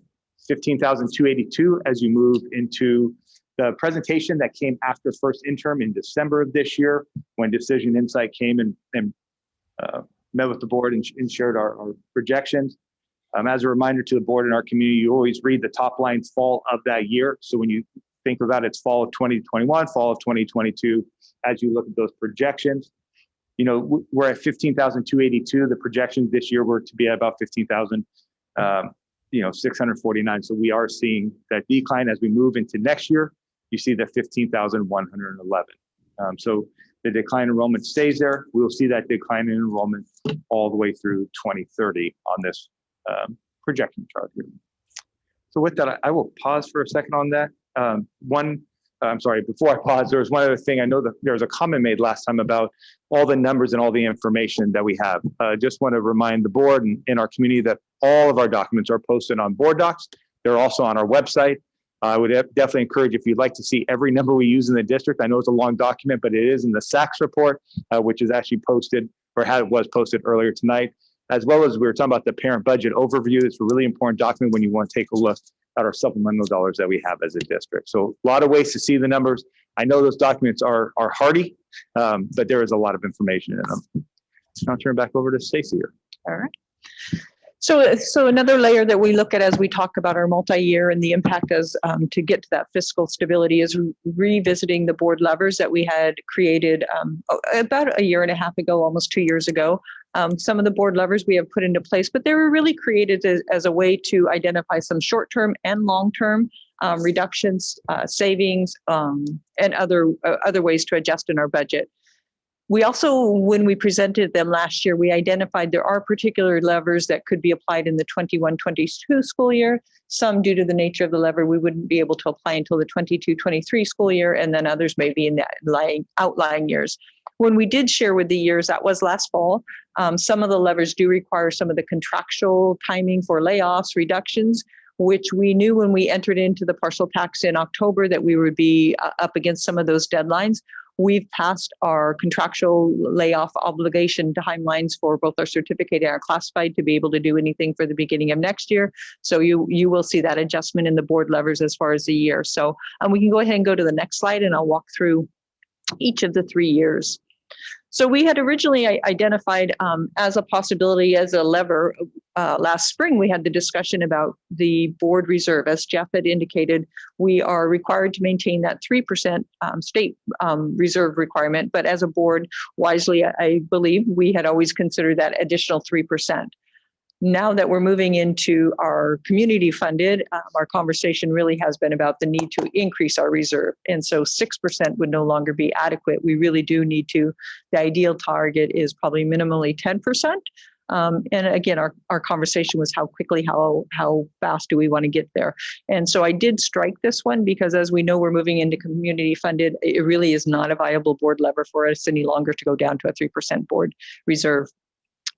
[SPEAKER 3] 15,282, as you move into the presentation that came after first interim in December of this year, when Decision Insight came and met with the board and shared our projections. As a reminder to the board and our community, you always read the top line fall of that year. So when you think about it's fall of 2021, fall of 2022, as you look at those projections, we're at 15,282. The projections this year were to be at about 15,649. So we are seeing that decline as we move into next year. You see the 15,111. So the decline in enrollment stays there. We'll see that decline in enrollment all the way through 2030 on this projection chart here. So with that, I will pause for a second on that. One I'm sorry, before I pause, there was one other thing. I know that there was a comment made last time about all the numbers and all the information that we have. Just want to remind the board and in our community that all of our documents are posted on board docs. They're also on our website. I would definitely encourage, if you'd like to see every number we use in the district, I know it's a long document, but it is in the SACS report, which is actually posted, or was posted earlier tonight, as well as we were talking about the parent budget overview. It's a really important document when you want to take a look at our supplemental dollars that we have as a district. So a lot of ways to see the numbers. I know those documents are hardy, but there is a lot of information in them. Now I'll turn it back over to Stacy here.
[SPEAKER 5] All right. So another layer that we look at as we talk about our multi-year and the impact as to get to that fiscal stability is revisiting the board levers that we had created about a year and a half ago, almost 2 years ago. Some of the board levers we have put into place, but they were really created as a way to identify some short-term and long-term reductions, savings, and other ways to adjust in our budget. We also, when we presented them last year, we identified there are particular levers that could be applied in the 21-22 school year. Some, due to the nature of the lever, we wouldn't be able to apply until the 22-23 school year, and then others may be in the outlying years. When we did share with the years, that was last fall, some of the levers do require some of the contractual timing for layoffs, reductions, which we knew when we entered into the partial tax in October that we would be up against some of those deadlines. We've passed our contractual layoff obligation timelines for both our certificate and our classified to be able to do anything for the beginning of next year. So you will see that adjustment in the board levers as far as the year. So we can go ahead and go to the next slide and I'll walk through each of the 3 years. So we had originally identified as a possibility, as a lever, last spring, we had the discussion about the board reserve. As Jeff had indicated, we are required to maintain that 3% state reserve requirement, but as a board, wisely, I believe, we had always considered that additional 3%. Now that we're moving into our community funded, our conversation really has been about the need to increase our reserve. And so 6% would no longer be adequate. We really do need to, the ideal target is probably minimally 10%. And again, our conversation was how quickly, how fast do we want to get there? And so I did strike this one because as we know, we're moving into community funded. It really is not a viable board lever for us any longer to go down to a 3% board reserve.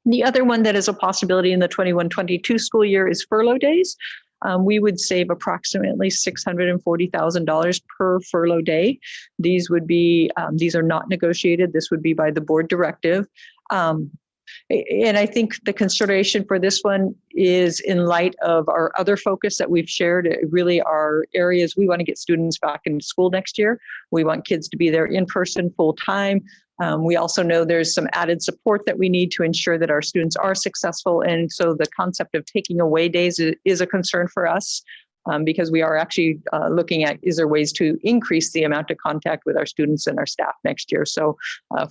[SPEAKER 5] The other one that is a possibility in the 21-22 school year is furlough days. We would save approximately $640,000 per furlough day. These would be, these are not negotiated. This would be by the board directive. And I think the consideration for this one is in light of our other focus that we've shared, really are areas we want to get students back into school next year. We want kids to be there in person full time. We also know there's some added support that we need to ensure that our students are successful. And so the concept of taking away days is a concern for us because we are actually looking at, is there ways to increase the amount of contact with our students and our staff next year? So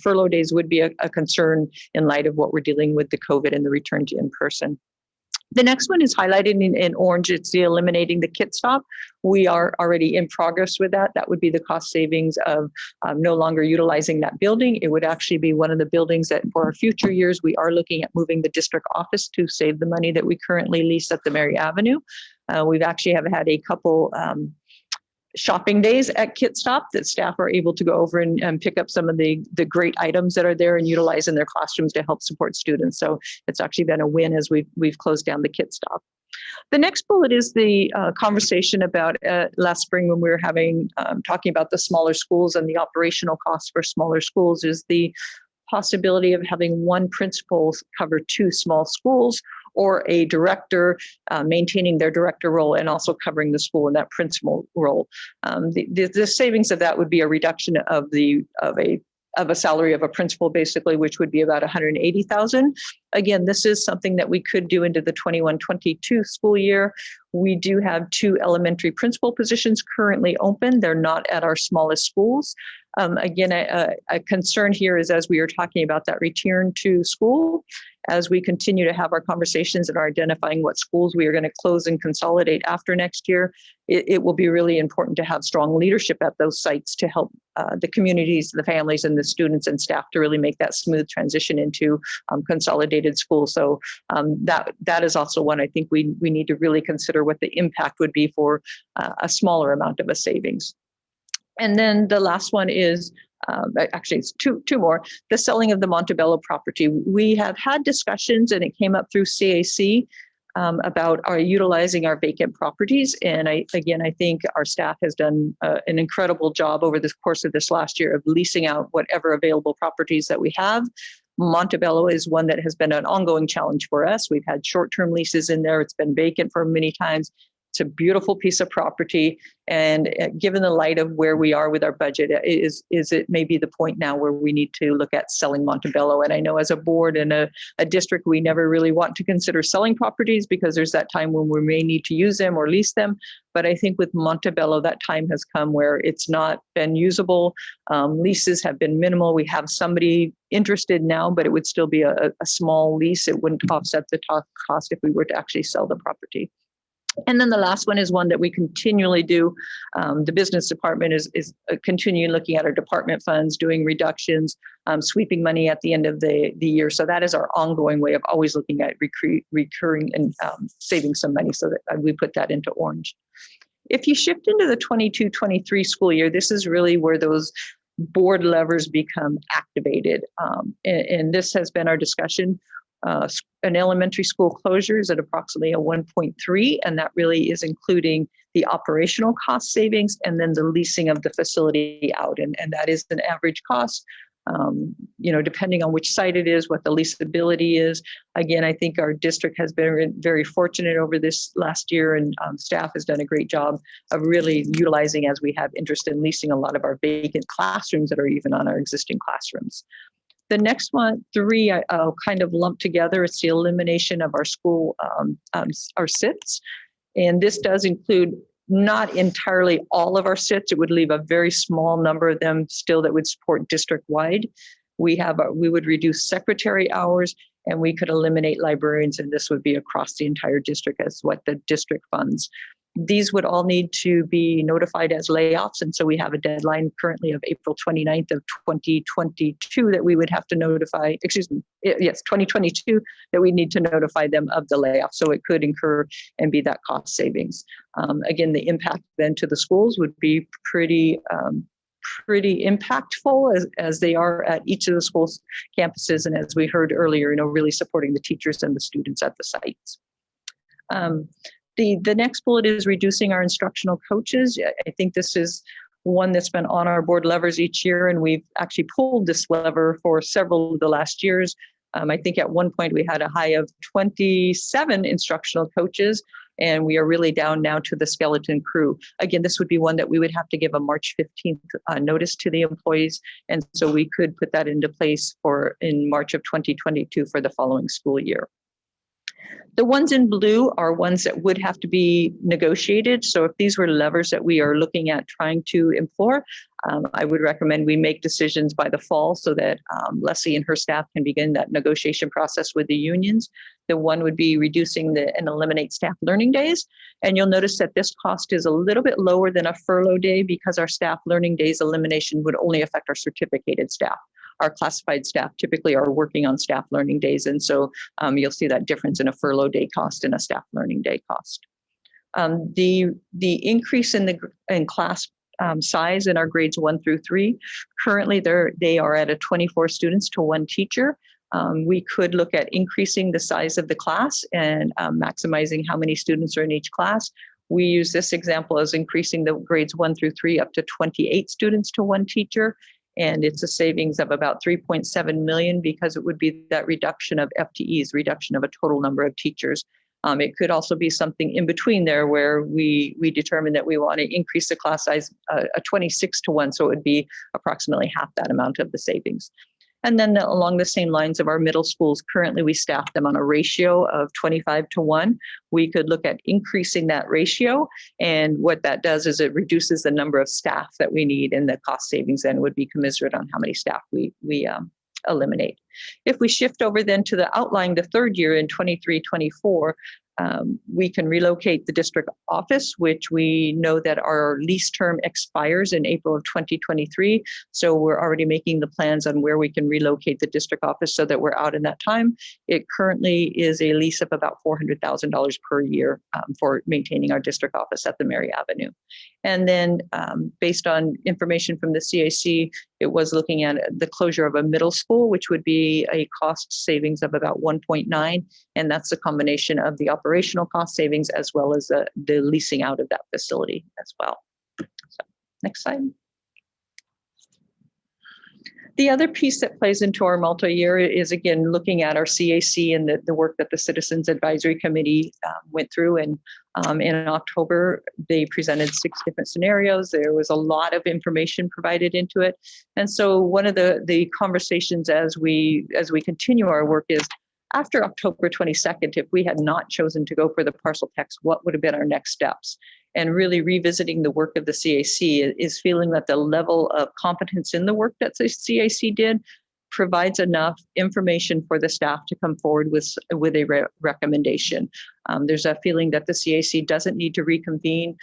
[SPEAKER 5] furlough days would be a concern in light of what we're dealing with the COVID and the return to in-person. The next one is highlighted in orange. It's the eliminating the kit stop. We are already in progress with that. That would be the cost savings of no longer utilizing that building. It would actually be one of the buildings that for our future years, we are looking at moving the district office to save the money that we currently lease at the Mary Avenue. We've actually have had a couple shopping days at Kit Stop that staff are able to go over and pick up some of the great items that are there and utilize in their classrooms to help support students. So it's actually been a win as we've closed down the Kit Stop. The next bullet is the conversation about last spring when we were having talking about the smaller schools and the operational costs for smaller schools is the possibility of having one principal cover 2 small schools or a director maintaining their director role and also covering the school in that principal role. The savings of that would be a reduction of a salary of a principal, basically, which would be about $180,000. Again, this is something that we could do into the 21-22 school year. We do have 2 elementary principal positions currently open. They're not at our smallest schools. Again, a concern here is as we are talking about that return to school, as we continue to have our conversations and are identifying what schools we are going to close and consolidate after next year, it will be really important to have strong leadership at those sites to help the communities, the families, and the students and staff to really make that smooth transition into consolidated schools. So that is also one I think we need to really consider what the impact would be for a smaller amount of a savings. And then the last one is, actually it's two more, the selling of the Montebello property. We have had discussions, and it came up through CAC, about our utilizing our vacant properties. And I think our staff has done an incredible job over the course of this last year of leasing out whatever available properties that we have. Montebello is one that has been an ongoing challenge for us. We've had short-term leases in there. It's been vacant for many times. It's a beautiful piece of property. And given the light of where we are with our budget, is it maybe the point now where we need to look at selling Montebello? And I know as a board and a district, we never really want to consider selling properties because there's that time when we may need to use them or lease them. But I think with Montebello, that time has come where it's not been usable. Leases have been minimal. We have somebody interested now, but it would still be a small lease. It wouldn't offset the cost if we were to actually sell the property. And then the last one is one that we continually do. The business department is continuing looking at our department funds, doing reductions, sweeping money at the end of the year. So that is our ongoing way of always looking at recurring and saving some money, so that we put that into orange. If you shift into the 22-23 school year, this is really where those board levers become activated. And this has been our discussion. An elementary school closure is at approximately a 1.3, and that really is including the operational cost savings and then the leasing of the facility out. And that is an average cost, depending on which site it is, what the leasability is. Again, I think our district has been very fortunate over this last year, and staff has done a great job of really utilizing, as we have interest in leasing, a lot of our vacant classrooms that are even on our existing classrooms. The next one, 3, I'll kind of lump together. It's the elimination of our school, our SITs. And this does include not entirely all of our SITs. It would leave a very small number of them still that would support district-wide. We would reduce secretary hours, and we could eliminate librarians, and this would be across the entire district as what the district funds. These would all need to be notified as layoffs. And so we have a deadline currently of April 29th of 2022 that we would have to notify, 2022, that we need to notify them of the layoff. So it could incur and be that cost savings. Again, the impact then to the schools would be pretty impactful as they are at each of the schools' campuses. And as we heard earlier, really supporting the teachers and the students at the sites. The next bullet is reducing our instructional coaches. I think this is one that's been on our board levers each year, and we've actually pulled this lever for several of the last years. I think at one point we had a high of 27 instructional coaches, and we are really down now to the skeleton crew. Again, this would be one that we would have to give a March 15th notice to the employees, and so we could put that into place in March of 2022 for the following school year. The ones in blue are ones that would have to be negotiated. So if these were levers that we are looking at trying to employ, I would recommend we make decisions by the fall so that Leslie and her staff can begin that negotiation process with the unions. The one would be reducing and eliminate staff learning days. And you'll notice that this cost is a little bit lower than a furlough day because our staff learning days elimination would only affect our certificated staff. Our classified staff typically are working on staff learning days. And so you'll see that difference in a furlough day cost and a staff learning day cost. The increase in class size in our grades 1 through 3, currently they are at a 24 students to 1 teacher. We could look at increasing the size of the class and maximizing how many students are in each class. We use this example as increasing the grades 1 through 3 up to 28 students to 1 teacher. And it's a savings of about 3.7 million because it would be that reduction of FTEs, reduction of a total number of teachers. It could also be something in between there where we determine that we want to increase the class size a 26 to 1. So it would be approximately half that amount of the savings. And then along the same lines of our middle schools, currently we staff them on a ratio of 25 to 1. We could look at increasing that ratio. And what that does is it reduces the number of staff that we need, and the cost savings then would be commensurate on how many staff we eliminate. If we shift over then to the outlying the third year in 23-24, We can relocate the district office, which we know that our lease term expires in April of 2023. So we're already making the plans on where we can relocate the district office so that we're out in that time. It currently is a lease of about $400,000 per year for maintaining our district office at the Mary Avenue. And then based on information from the CAC, it was looking at the closure of a middle school, which would be a cost savings of about 1.9. And that's a combination of the operational cost savings as well as the leasing out of that facility as well. So, next slide. The other piece that plays into our multi-year is, again, looking at our CAC and the work that the Citizens Advisory Committee went through. And in October, they presented 6 different scenarios. There was a lot of information provided into it. And so one of the conversations as we continue our work is, after October 22nd, if we had not chosen to go for the parcel text, what would have been our next steps? And really revisiting the work of the CAC is feeling that the level of competence in the work that the CAC did provides enough information for the staff to come forward with a recommendation. There's a feeling that the CAC doesn't need to reconvene.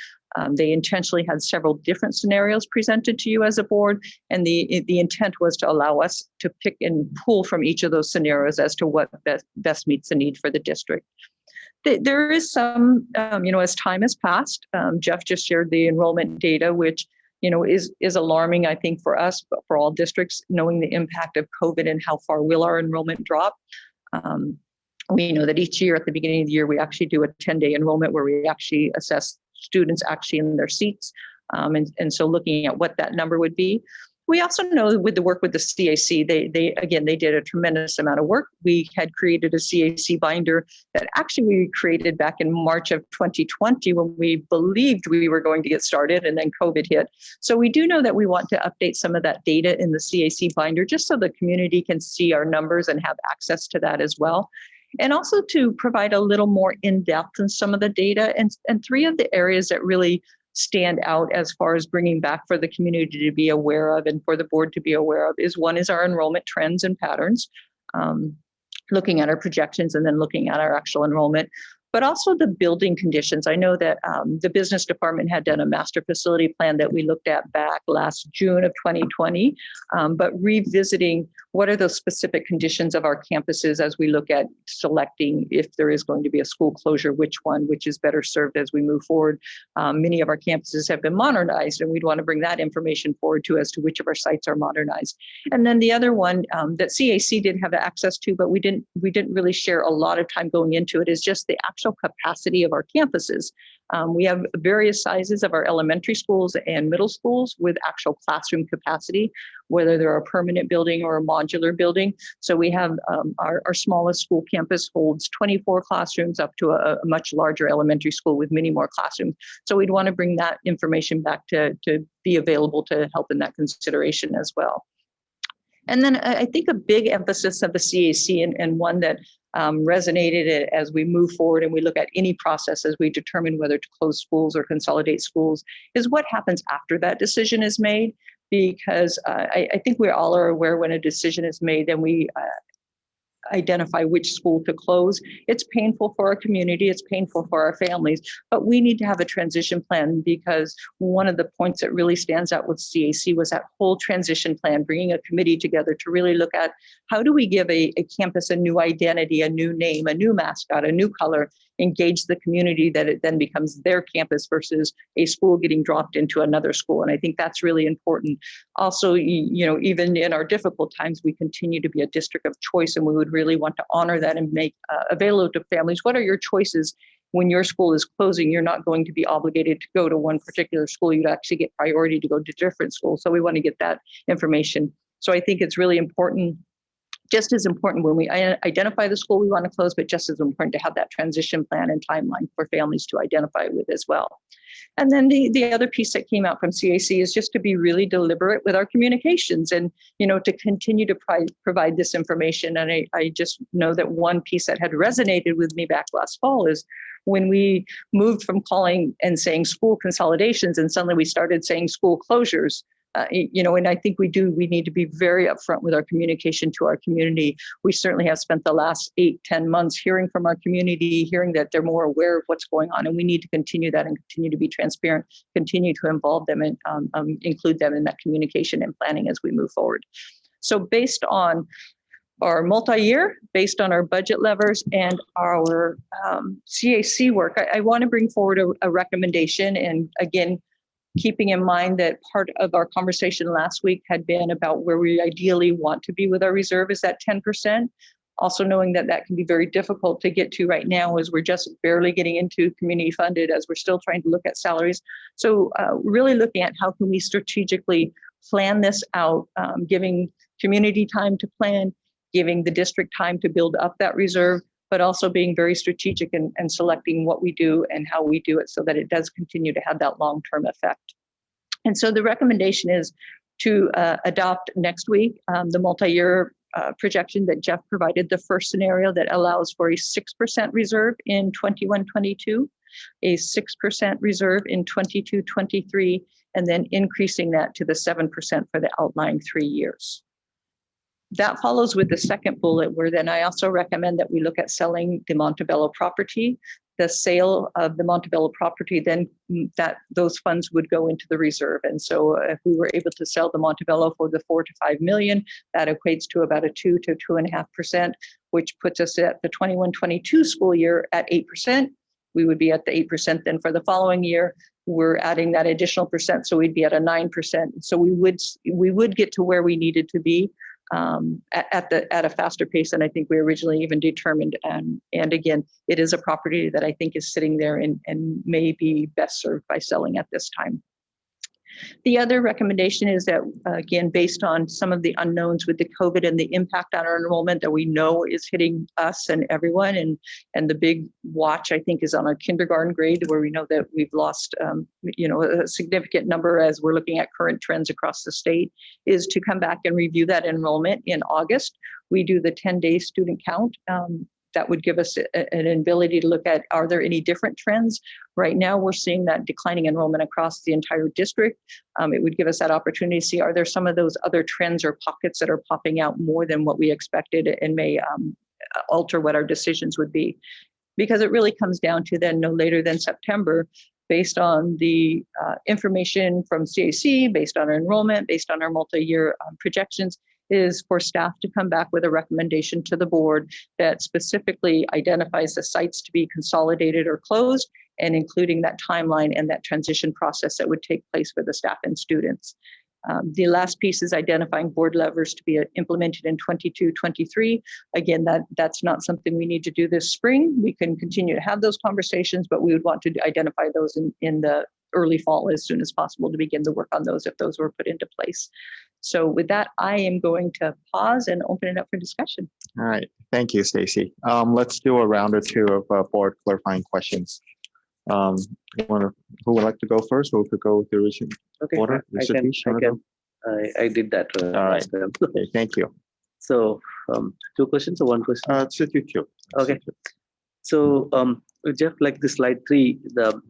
[SPEAKER 5] They intentionally had several different scenarios presented to you as a board, and the intent was to allow us to pick and pull from each of those scenarios as to what best meets the need for the district. There is some, as time has passed, Jeff just shared the enrollment data, which is alarming, I think, for us, but for all districts, knowing the impact of COVID and how far will our enrollment drop. We know that each year at the beginning of the year, we actually do a 10-day enrollment where we actually assess students actually in their seats. And so looking at what that number would be. We also know with the work with the CAC, they did a tremendous amount of work. We had created a CAC binder that actually we created back in March of 2020 when we believed we were going to get started, and then COVID hit. So we do know that we want to update some of that data in the CAC binder just so the community can see our numbers and have access to that as well. And also to provide a little more in-depth in some of the data. And 3 of the areas that really stand out as far as bringing back for the community to be aware of and for the board to be aware of is, one is our enrollment trends and patterns, looking at our projections and then looking at our actual enrollment, but also the building conditions. I know that the business department had done a master facility plan that we looked at back last June of 2020, but revisiting what are those specific conditions of our campuses as we look at selecting if there is going to be a school closure, which is better served as we move forward. Many of our campuses have been modernized, and we'd want to bring that information forward too as to which of our sites are modernized. And then the other one that CAC did have access to, but we didn't really share a lot of time going into it, is just the actual capacity of our campuses. We have various sizes of our elementary schools and middle schools with actual classroom capacity, whether they're a permanent building or a modular building. So we have our smallest school campus holds 24 classrooms up to a much larger elementary school with many more classrooms. So we'd want to bring that information back to be available to help in that consideration as well. And then I think a big emphasis of the CAC and one that resonated as we move forward and we look at any process as we determine whether to close schools or consolidate schools is what happens after that decision is made. Because I think we all are aware when a decision is made, then we identify which school to close. It's painful for our community, it's painful for our families, but we need to have a transition plan, because one of the points that really stands out with CAC was that whole transition plan, bringing a committee together to really look at how do we give a campus a new identity, a new name, a new mascot, a new color, engage the community, that it then becomes their campus versus a school getting dropped into another school. And I think that's really important. Also, even in our difficult times, we continue to be a district of choice, and we would really want to honor that and make available to families. What are your choices when your school is closing? You're not going to be obligated to go to one particular school. You'd actually get priority to go to different schools. So we want to get that information. So I think it's really important, just as important when we identify the school we want to close, but just as important to have that transition plan and timeline for families to identify with as well. And then the other piece that came out from CAC is just to be really deliberate with our communications and, to continue to provide this information. And I just know that one piece that had resonated with me back last fall is when we moved from calling and saying school consolidations and suddenly we started saying school closures. and I think we need to be very upfront with our communication to our community. We certainly have spent the last 8-10 months hearing from our community, hearing that they're more aware of what's going on, and we need to continue that and continue to be transparent, continue to involve them and include them in that communication and planning as we move forward. So based on our multi-year, based on our budget levers and our CAC work, I want to bring forward a recommendation. And again, keeping in mind that part of our conversation last week had been about where we ideally want to be with our reserve is at 10%. Also knowing that that can be very difficult to get to right now as we're just barely getting into community funded, as we're still trying to look at salaries. So really looking at how can we strategically plan this out, giving community time to plan, giving the district time to build up that reserve, but also being very strategic and selecting what we do and how we do it so that it does continue to have that long-term effect. And so the recommendation is to adopt next week the multi-year projection that Jeff provided, the first scenario that allows for a 6% reserve in 21-22, a 6% reserve in 22-23, and then increasing that to the 7% for the outlying 3 years. That follows with the second bullet, where then I also recommend that we look at selling the Montebello property. The sale of the Montebello property, then those funds would go into the reserve. And so if we were able to sell the Montebello for the 4 to 5 million, that equates to about a 2 to 2.5%, which puts us at the 21-22 school year at 8%. We would be at the 8%. Then for the following year, we're adding that additional percent, so we'd be at a 9%. So we would get to where we needed to be at a faster pace than I think we originally even determined. And again, it is a property that I think is sitting there and may be best served by selling at this time. The other recommendation is that, again, based on some of the unknowns with the COVID and the impact on our enrollment that we know is hitting us and everyone, and the big watch, I think, is on our kindergarten grade, where we know that we've lost, a significant number as we're looking at current trends across the state, is to come back and review that enrollment in August. We do the 10-day student count. That would give us an ability to look at, are there any different trends? Right now, we're seeing that declining enrollment across the entire district. It would give us that opportunity to see, are there some of those other trends or pockets that are popping out more than what we expected and may alter what our decisions would be? Because it really comes down to then no later than September, based on the information from CAC, based on our enrollment, based on our multi-year projections, is for staff to come back with a recommendation to the board that specifically identifies the sites to be consolidated or closed, and including that timeline and that transition process that would take place for the staff and students. The last piece is identifying board levers to be implemented in 22-23. Again, that's not something we need to do this spring. We can continue to have those conversations, but we would want to identify those in the early fall as soon as possible to begin the work on those if those were put into place. So with that, I am going to pause and open it up for discussion.
[SPEAKER 3] All right, thank you, Stacy. Let's do a round or two of board clarifying questions. Who would like to go first, or we could go with the original order?
[SPEAKER 16] I did that.
[SPEAKER 3] All right, okay, thank you.
[SPEAKER 16] So 2 questions or 1 question?
[SPEAKER 3] It's a two.
[SPEAKER 16] Okay. So Jeff, like the slide 3, the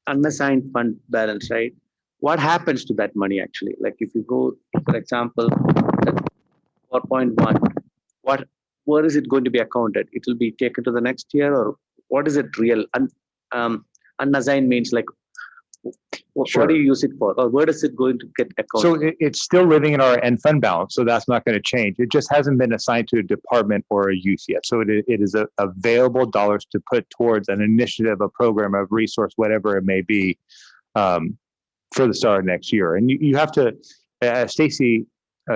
[SPEAKER 16] unassigned fund balance, right? What happens to that money actually? Like if you go, for example, 4.1, where is it going to be accounted? It will be taken to the next year, or what is it real? Unassigned means like,
[SPEAKER 18] Sure.
[SPEAKER 16] what do you use it for? Or where is it going to get accounted?
[SPEAKER 18] So it's still living in our end fund balance, so that's not going to change. It just hasn't been assigned to a department or a use yet. So it is available dollars to put towards an initiative, a program, a resource, whatever it may be, for the start of next year. And you have to, as Stacy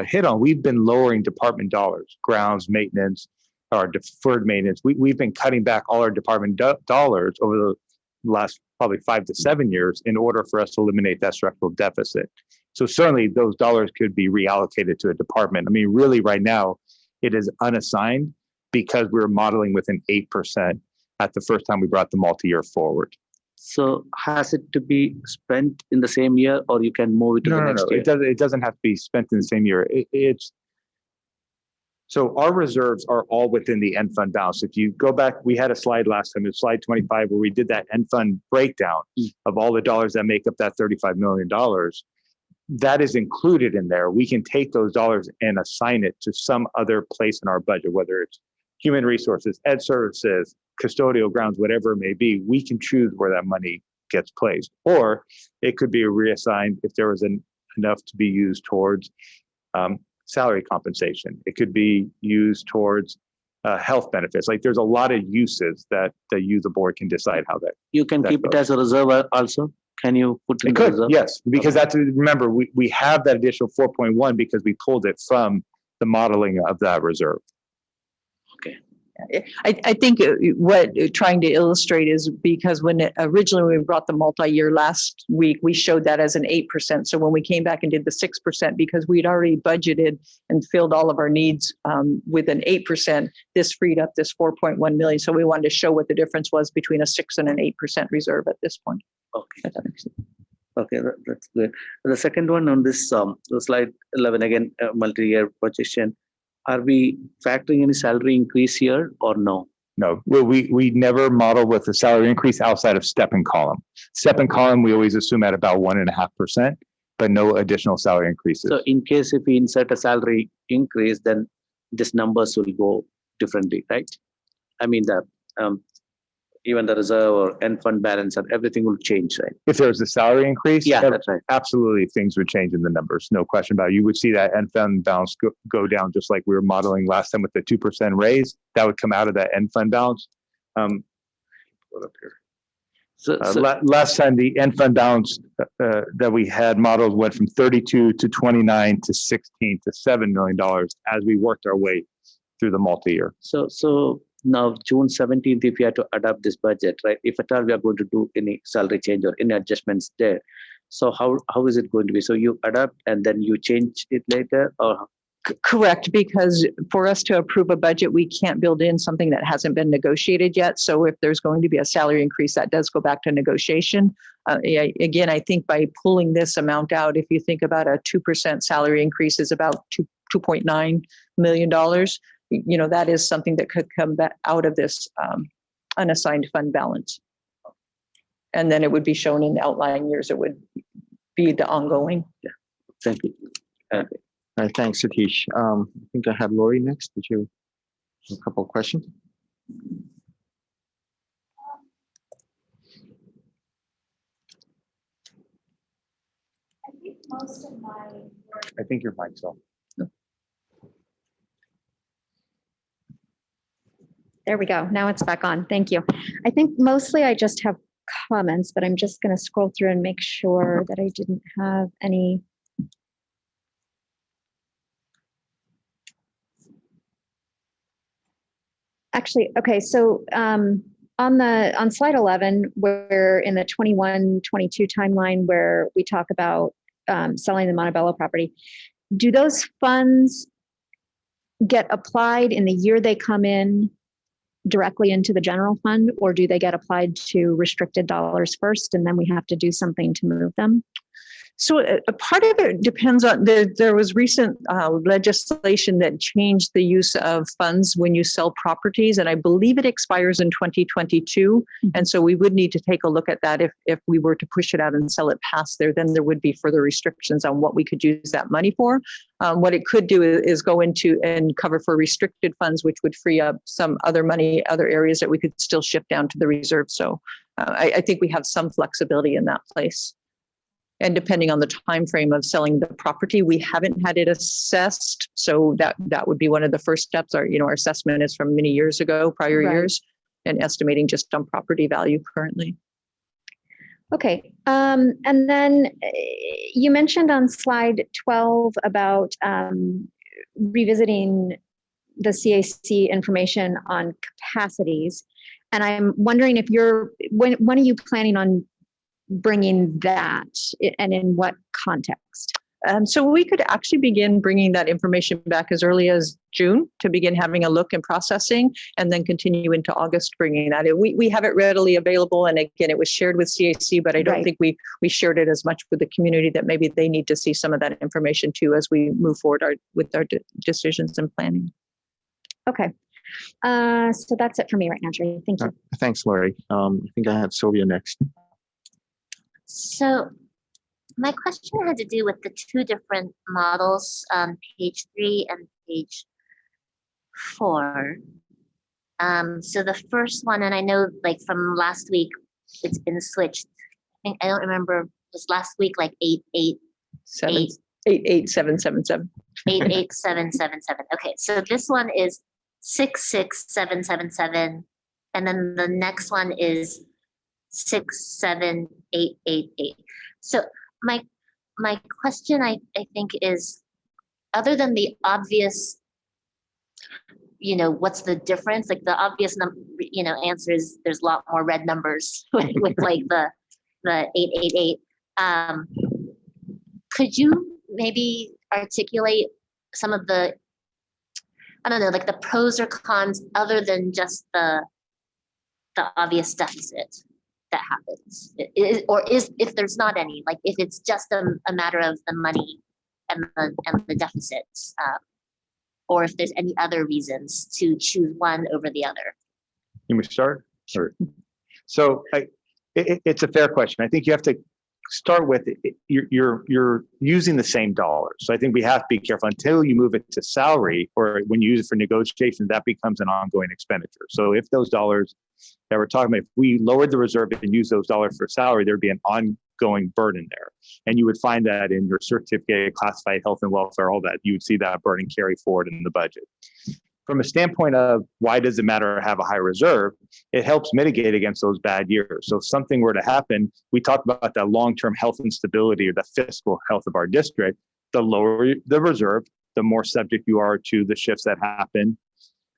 [SPEAKER 18] hit on, we've been lowering department dollars, grounds maintenance, our deferred maintenance. We've been cutting back all our department dollars over the last probably 5 to 7 years in order for us to eliminate that structural deficit. So certainly those dollars could be reallocated to a department. I mean, really right now it is unassigned because we're modeling with an 8% at the first time we brought the multi-year forward.
[SPEAKER 16] So has it to be spent in the same year, or you can move it to the next year?
[SPEAKER 18] It doesn't have to be spent in the same year. So our reserves are all within the end fund balance. If you go back, we had a slide last time, it's slide 25, where we did that end fund breakdown of all the dollars that make up that $35 million. that is included in there. We can take those dollars and assign it to some other place in our budget, whether it's human resources, ed services, custodial grounds, whatever it may be. We can choose where that money gets placed, or it could be reassigned if there was enough to be used towards salary compensation. It could be used towards health benefits. Like there's a lot of uses that you, the board, can decide how that.
[SPEAKER 16] You can
[SPEAKER 18] that
[SPEAKER 16] keep it
[SPEAKER 18] goes.
[SPEAKER 16] as a reserve also? Can you put in
[SPEAKER 18] It
[SPEAKER 16] the
[SPEAKER 18] could,
[SPEAKER 16] reserve?
[SPEAKER 18] yes, because that's, remember, we have that additional 4.1 because we pulled it from the modeling of that reserve.
[SPEAKER 5] I think what trying to illustrate is because originally we brought the multi-year last week, we showed that as an 8%. So when we came back and did the 6%, because we'd already budgeted and filled all of our needs with an 8%, this freed up this 4.1 million. So we wanted to show what the difference was between a 6 and an 8% reserve at this point.
[SPEAKER 16] Okay. Okay, that's good. The second one on this slide 11, again, multi-year projection. Are we factoring any salary increase here or no?
[SPEAKER 18] No, we never model with a salary increase outside of step and column. Step and column, we always assume at about 1.5%, but no additional salary increases.
[SPEAKER 16] So in case if we insert a salary increase, then these numbers will go differently, right? I mean that even the reserve or end fund balance and everything will change, right?
[SPEAKER 18] If there was a salary increase,
[SPEAKER 16] yeah, that's right.
[SPEAKER 18] Absolutely, things would change in the numbers. No question about it. You would see that end fund balance go down, just like we were modeling last time with the 2% raise. That would come out of that end fund balance. Put up here. So last time the end fund balance that we had modeled went from 32 to 29 to 16 to $7 million as we worked our way through the multi-year.
[SPEAKER 16] So now June 17th, if you had to adopt this budget, right? If at all we are going to do any salary change or any adjustments there, so how is it going to be? So you adapt and then you change it later, or?
[SPEAKER 5] Correct, because for us to approve a budget, we can't build in something that hasn't been negotiated yet. So if there's going to be a salary increase, that does go back to negotiation. Again, I think by pulling this amount out, if you think about a 2% salary increase is about $2.9 million. That is something that could come back out of this unassigned fund balance. And then it would be shown in the outlying years. It would be the ongoing.
[SPEAKER 16] Yeah. Thank you.
[SPEAKER 3] All right, thanks, Satish. I think I had Lori next. Did you have a couple of questions?
[SPEAKER 19] I think most of my work.
[SPEAKER 18] I think your mic's off.
[SPEAKER 19] There we go. Now it's back on. Thank you. I think mostly I just have comments, but I'm just going to scroll through and make sure that I didn't have any. Actually, okay. So on slide 11, where in the 21-22 timeline where we talk about selling the Montebello property, do those funds get applied in the year they come in directly into the general fund, or do they get applied to restricted dollars first and then we have to do something to move them?
[SPEAKER 5] So a part of it depends on, there was recent legislation that changed the use of funds when you sell properties, and I believe it expires in 2022. And so we would need to take a look at that if we were to push it out and sell it past there, then there would be further restrictions on what we could use that money for. What it could do is go into and cover for restricted funds, which would free up some other money, other areas that we could still shift down to the reserve. So I think we have some flexibility in that place. And depending on the time frame of selling the property, we haven't had it assessed. So that would be one of the first steps. Our assessment is from many years ago, prior years, and estimating just on property value currently.
[SPEAKER 19] Okay. And then you mentioned on slide 12 about revisiting the CAC information on capacities. And I'm wondering if when are you planning on bringing that, and in what context?
[SPEAKER 5] So we could actually begin bringing that information back as early as June to begin having a look and processing, and then continue into August bringing that in. We have it readily available, and again, it was shared with CAC, but I don't think we shared it as much with the community that maybe they need to see some of that information too as we move forward with our decisions and planning.
[SPEAKER 19] Okay. So that's it for me right now, Jerry. Thank you.
[SPEAKER 3] Thanks, Lori. I think I had Sylvia next.
[SPEAKER 11] So My question had to do with the two different models, page 3 and page 4. So the first one, and I know like from last week, it's been switched. I don't remember, was last week like
[SPEAKER 5] 88777.
[SPEAKER 11] 88777. Okay, so this one is 66777, and then the next one is 67888. So my question I think is, other than the obvious, what's the difference? Like the obvious answer is there's a lot more red numbers with like the 888. Could you maybe articulate some of the, I don't know, like the pros or cons other than just the obvious deficit that happens? If there's not any, like if it's just a matter of the money and the deficits, or if there's any other reasons to choose one over the other.
[SPEAKER 18] You may start. Sure. So it's a fair question. I think you have to start with you're using the same dollars. So I think we have to be careful until you move it to salary, or when you use it for negotiations, that becomes an ongoing expenditure. So if those dollars that we're talking about, if we lowered the reserve and used those dollars for salary, there'd be an ongoing burden there. And you would find that in your certificate, classified health and welfare, all that, you would see that burden carry forward in the budget. From a standpoint of why does it matter to have a high reserve, it helps mitigate against those bad years. So if something were to happen, we talked about that long-term health and stability or the fiscal health of our district, the lower the reserve, the more subject you are to the shifts that happen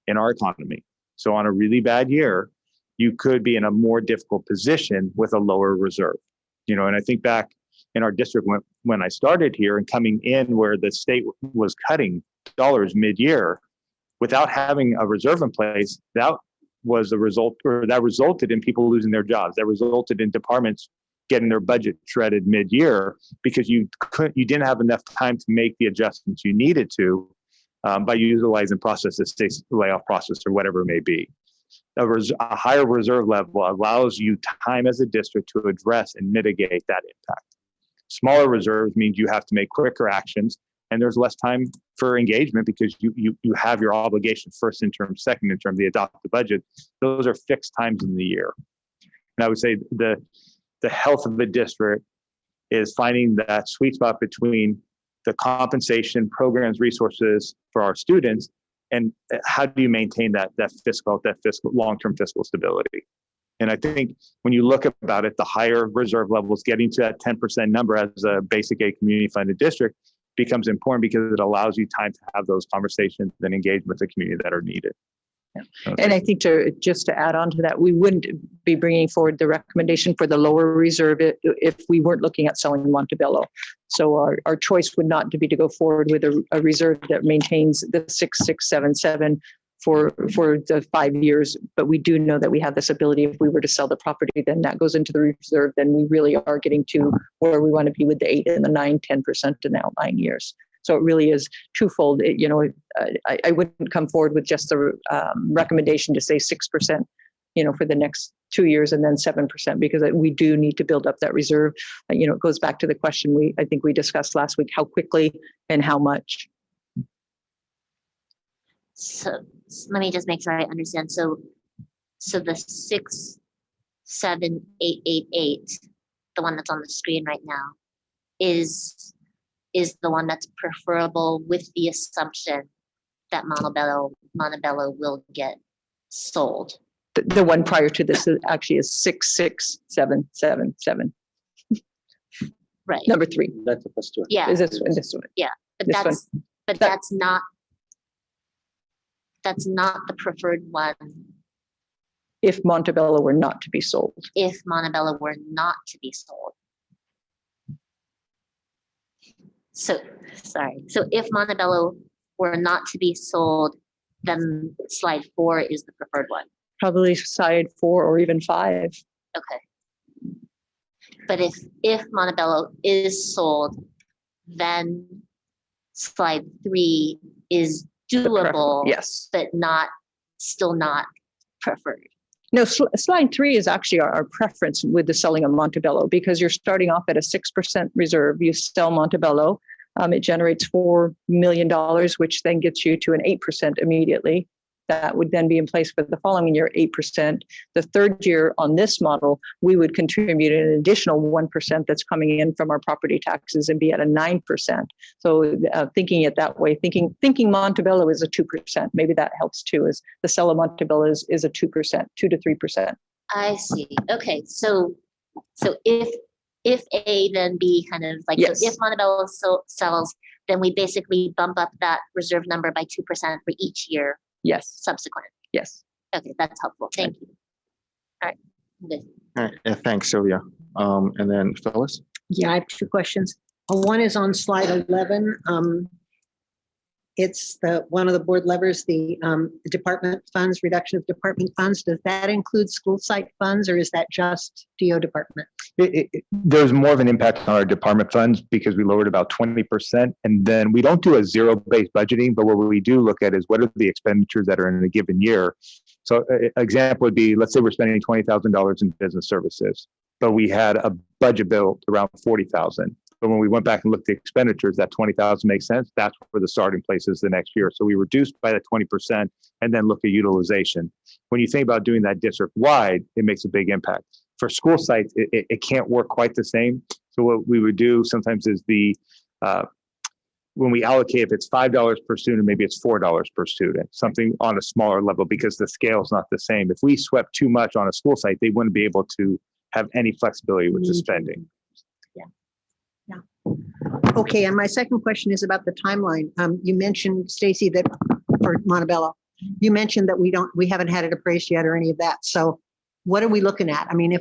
[SPEAKER 18] in our economy. So on a really bad year, you could be in a more difficult position with a lower reserve. And I think back in our district when I started here and coming in where the state was cutting dollars mid-year, without having a reserve in place, that was a result, or that resulted in people losing their jobs. That resulted in departments getting their budget shredded mid-year because you didn't have enough time to make the adjustments you needed to by utilizing processes, say layoff process or whatever it may be. A higher reserve level allows you time as a district to address and mitigate that impact. Smaller reserves means you have to make quicker actions, and there's less time for engagement because you have your obligation first in terms, second in terms of the adopted budget. Those are fixed times in the year. And I would say the health of the district is finding that sweet spot between the compensation, programs, resources for our students, and how do you maintain that fiscal long-term fiscal stability. And I think when you look about it, the higher reserve levels, getting to that 10% number as a basic aid community funded district becomes important because it allows you time to have those conversations and engage with the community that are needed. Okay.
[SPEAKER 5] And I think just to add on to that, we wouldn't be bringing forward the recommendation for the lower reserve if we weren't looking at selling Montebello. So our choice would not be to go forward with a reserve that maintains the 6677 for the 5 years. But we do know that we have this ability, if we were to sell the property, then that goes into the reserve. Then we really are getting to where we want to be with the 8 and the 9-10% in the outlying years. So it really is twofold. I wouldn't come forward with just the recommendation to say 6%, for the next 2 years and then 7%, because we do need to build up that reserve. It goes back to the question I think we discussed last week: how quickly and how much.
[SPEAKER 11] So let me just make sure I understand. So the 67888, the one that's on the screen right now, is the one that's preferable with the assumption that Montebello will get sold.
[SPEAKER 5] The one prior to this actually is 66777.
[SPEAKER 11] Right.
[SPEAKER 5] Number 3.
[SPEAKER 16] That's the first one.
[SPEAKER 11] Yeah.
[SPEAKER 5] Is this one? This one.
[SPEAKER 11] Yeah, but that's not the preferred one.
[SPEAKER 5] If Montebello were not to be sold.
[SPEAKER 11] If Montebello were not to be sold. So if Montebello were not to be sold, then slide 4 is the preferred one.
[SPEAKER 5] Probably slide 4 or even 5.
[SPEAKER 11] Okay. But if Montebello is sold, then slide 3 is doable,
[SPEAKER 5] yes,
[SPEAKER 11] but still not preferred.
[SPEAKER 5] No, slide 3 is actually our preference with the selling of Montebello, because you're starting off at a 6% reserve. You sell Montebello, it generates $4 million, which then gets you to an 8% immediately. That would then be in place for the following year, 8%. The third year on this model, we would contribute an additional 1% that's coming in from our property taxes and be at a 9%. So thinking it that way, thinking Montebello is a 2%, maybe that helps too, is the sell of Montebello is a 2%, 2 to 3%.
[SPEAKER 20] I see. Okay, so if A, then B kind of like,
[SPEAKER 5] Yes.
[SPEAKER 20] so if Montebello sells, then we basically bump up that reserve number by 2% for each year.
[SPEAKER 5] Yes.
[SPEAKER 20] Subsequent.
[SPEAKER 5] Yes.
[SPEAKER 20] Okay, that's helpful. Thank you. All right. I'm good.
[SPEAKER 3] All right, yeah, thanks, Sylvia. And then Phyllis?
[SPEAKER 15] Yeah, I have 2 questions. One is on slide 11. It's one of the board levers, the department funds, reduction of department funds. Does that include school site funds, or is that just DO department?
[SPEAKER 18] There's more of an impact on our department funds because we lowered about 20%. And then we don't do a zero-based budgeting, but what we do look at is what are the expenditures that are in a given year. So an example would be, let's say we're spending $20,000 in business services, but we had a budget built around $40,000. But when we went back and looked at expenditures, that $20,000 makes sense. That's where the starting place is the next year. So we reduced by that 20% and then look at utilization. When you think about doing that district-wide, it makes a big impact. For school sites, it can't work quite the same. So what we would do sometimes is when we allocate, if it's $5 per student, maybe it's $4 per student, something on a smaller level because the scale is not the same. If we swept too much on a school site, they wouldn't be able to have any flexibility with the spending.
[SPEAKER 15] Okay, and my second question is about the timeline. You mentioned, Stacy, that for Montebello, you mentioned that we haven't had it appraised yet or any of that. So what are we looking at? I mean,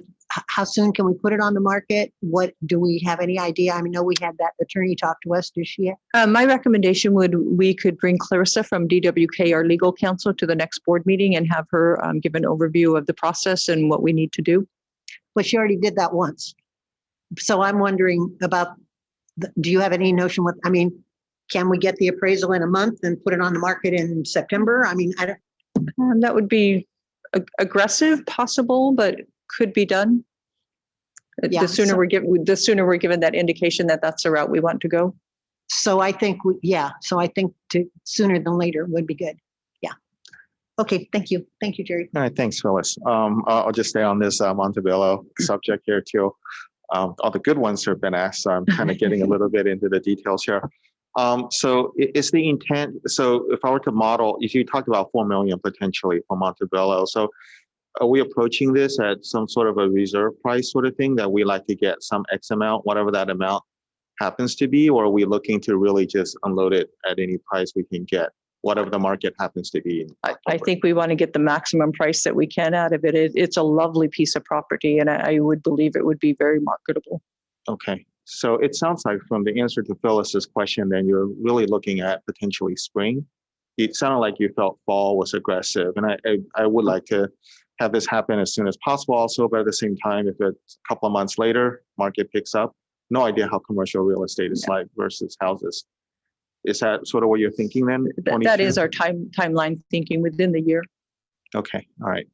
[SPEAKER 15] how soon can we put it on the market? What do we have any idea? I mean, know we had that attorney talk to us. Does she?
[SPEAKER 5] My recommendation we could bring Clarissa from DWK, our legal counsel, to the next board meeting and have her give an overview of the process and what we need to do.
[SPEAKER 15] Well, she already did that once. So I'm wondering about, do you have any notion what, I mean, can we get the appraisal in a month and put it on the market in September? I mean, I don't.
[SPEAKER 5] That would be aggressive, possible, but could be done.
[SPEAKER 15] Yeah,
[SPEAKER 5] the sooner we're given that indication that that's the route we want to go.
[SPEAKER 15] So I think, sooner than later would be good. Yeah. Okay, thank you. Thank you, Jerry.
[SPEAKER 3] All right, thanks, Phyllis. I'll just stay on this Montebello subject here too. All the good ones have been asked, so I'm kind of getting a little bit into the details here. So is the intent, so if I were to model, if you talked about 4 million potentially for Montebello, so are we approaching this at some sort of a reserve price sort of thing that we like to get some X amount, whatever that amount happens to be, or are we looking to really just unload it at any price we can get, whatever the market happens to be?
[SPEAKER 5] I think we want to get the maximum price that we can out of it. It's a lovely piece of property, and I would believe it would be very marketable. Okay.
[SPEAKER 3] So it sounds like from the answer to Phyllis's question, then you're really looking at potentially spring. It sounded like you felt fall was aggressive, and I would like to have this happen as soon as possible also, but at the same time, if it's a couple of months later, market picks up, no idea how commercial real estate is like versus houses. Is that sort of what you're thinking then?
[SPEAKER 5] That is our timeline thinking within the year.
[SPEAKER 3] Okay, all right.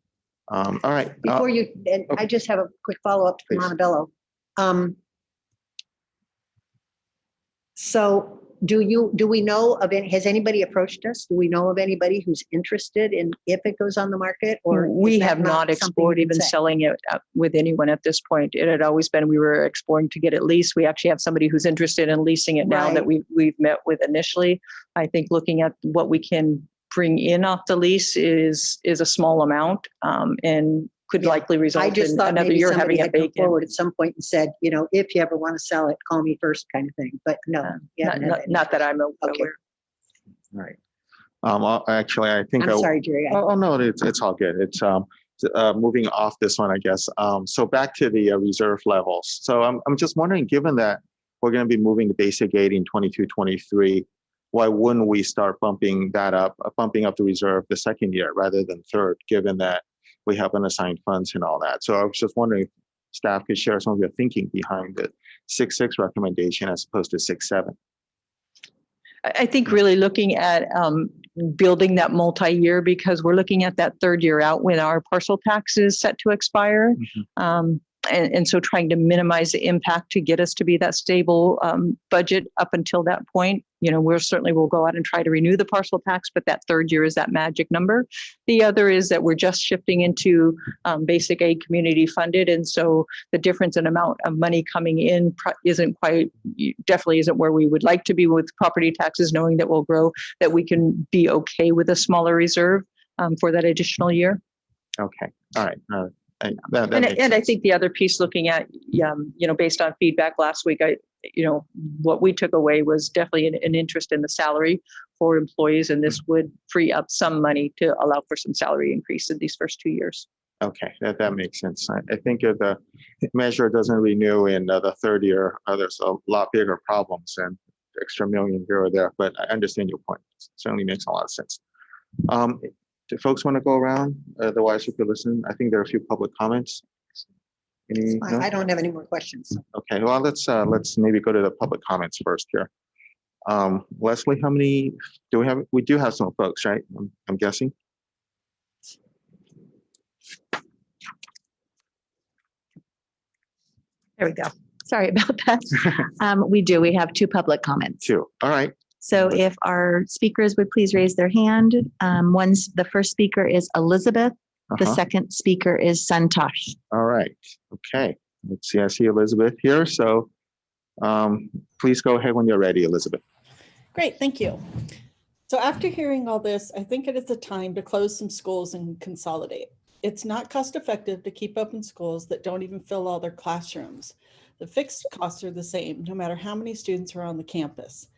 [SPEAKER 3] All right.
[SPEAKER 15] Before you, and I just have a quick follow-up to Montebello. So do we know of any, has anybody approached us? Do we know of anybody who's interested in if it goes on the market, or?
[SPEAKER 5] We have not explored even selling it with anyone at this point. It had always been, we were exploring to get it leased. We actually have somebody who's interested in leasing it now that we've met with initially. I think looking at what we can bring in off the lease is a small amount, and could likely result in another year having it vacant.
[SPEAKER 15] Forward at some point and said, if you ever want to sell it, call me first, kind of thing. But no,
[SPEAKER 5] not that I'm aware.
[SPEAKER 3] All right. Well, actually, I think
[SPEAKER 15] I'm sorry, Jerry.
[SPEAKER 3] Oh no, it's all good. It's moving off this one, I guess. So back to the reserve levels. So I'm just wondering, given that we're going to be moving to basic aid in 22-23, why wouldn't we start bumping up the reserve the second year rather than third, given that we have unassigned funds and all that? So I was just wondering if staff could share some of your thinking behind the 6.6 recommendation as opposed to 6.7.
[SPEAKER 5] I think really looking at building that multi-year because we're looking at that third year out when our parcel tax is set to expire. And so trying to minimize the impact to get us to be that stable budget up until that point. You know, we're certainly will go out and try to renew the parcel tax, but that third year is that magic number. The other is that we're just shifting into basic aid community funded. And so the difference in amount of money coming in definitely isn't where we would like to be with property taxes, knowing that we'll grow, that we can be okay with a smaller reserve for that additional year.
[SPEAKER 3] Okay, all right. And
[SPEAKER 5] I think the other piece looking at, based on feedback last week, what we took away was definitely an interest in the salary for employees. And this would free up some money to allow for some salary increase in these first 2 years.
[SPEAKER 3] Okay, that makes sense. I think if the measure doesn't renew in the third year, there's a lot bigger problems and extra million here or there, but I understand your point. It certainly makes a lot of sense. Do folks want to go around? Otherwise, you could listen. I think there are a few public comments. No?
[SPEAKER 15] I don't have any more questions.
[SPEAKER 3] Okay, well, let's maybe go to the public comments first here. Leslie, how many do we have? We do have some folks, right? I'm guessing.
[SPEAKER 6] There we go. Sorry about that. We do. We have 2 public comments.
[SPEAKER 3] 2. All right.
[SPEAKER 6] So if our speakers would please raise their hand. The first speaker is Elizabeth. The second speaker is Santosh.
[SPEAKER 3] All right. Okay. Let's see. I see Elizabeth here. So please go ahead when you're ready, Elizabeth.
[SPEAKER 21] Great. Thank you. So after hearing all this, I think it is the time to close some schools and consolidate. It's not cost effective to keep open schools that don't even fill all their classrooms. The fixed costs are the same, no matter how many students are on the campus.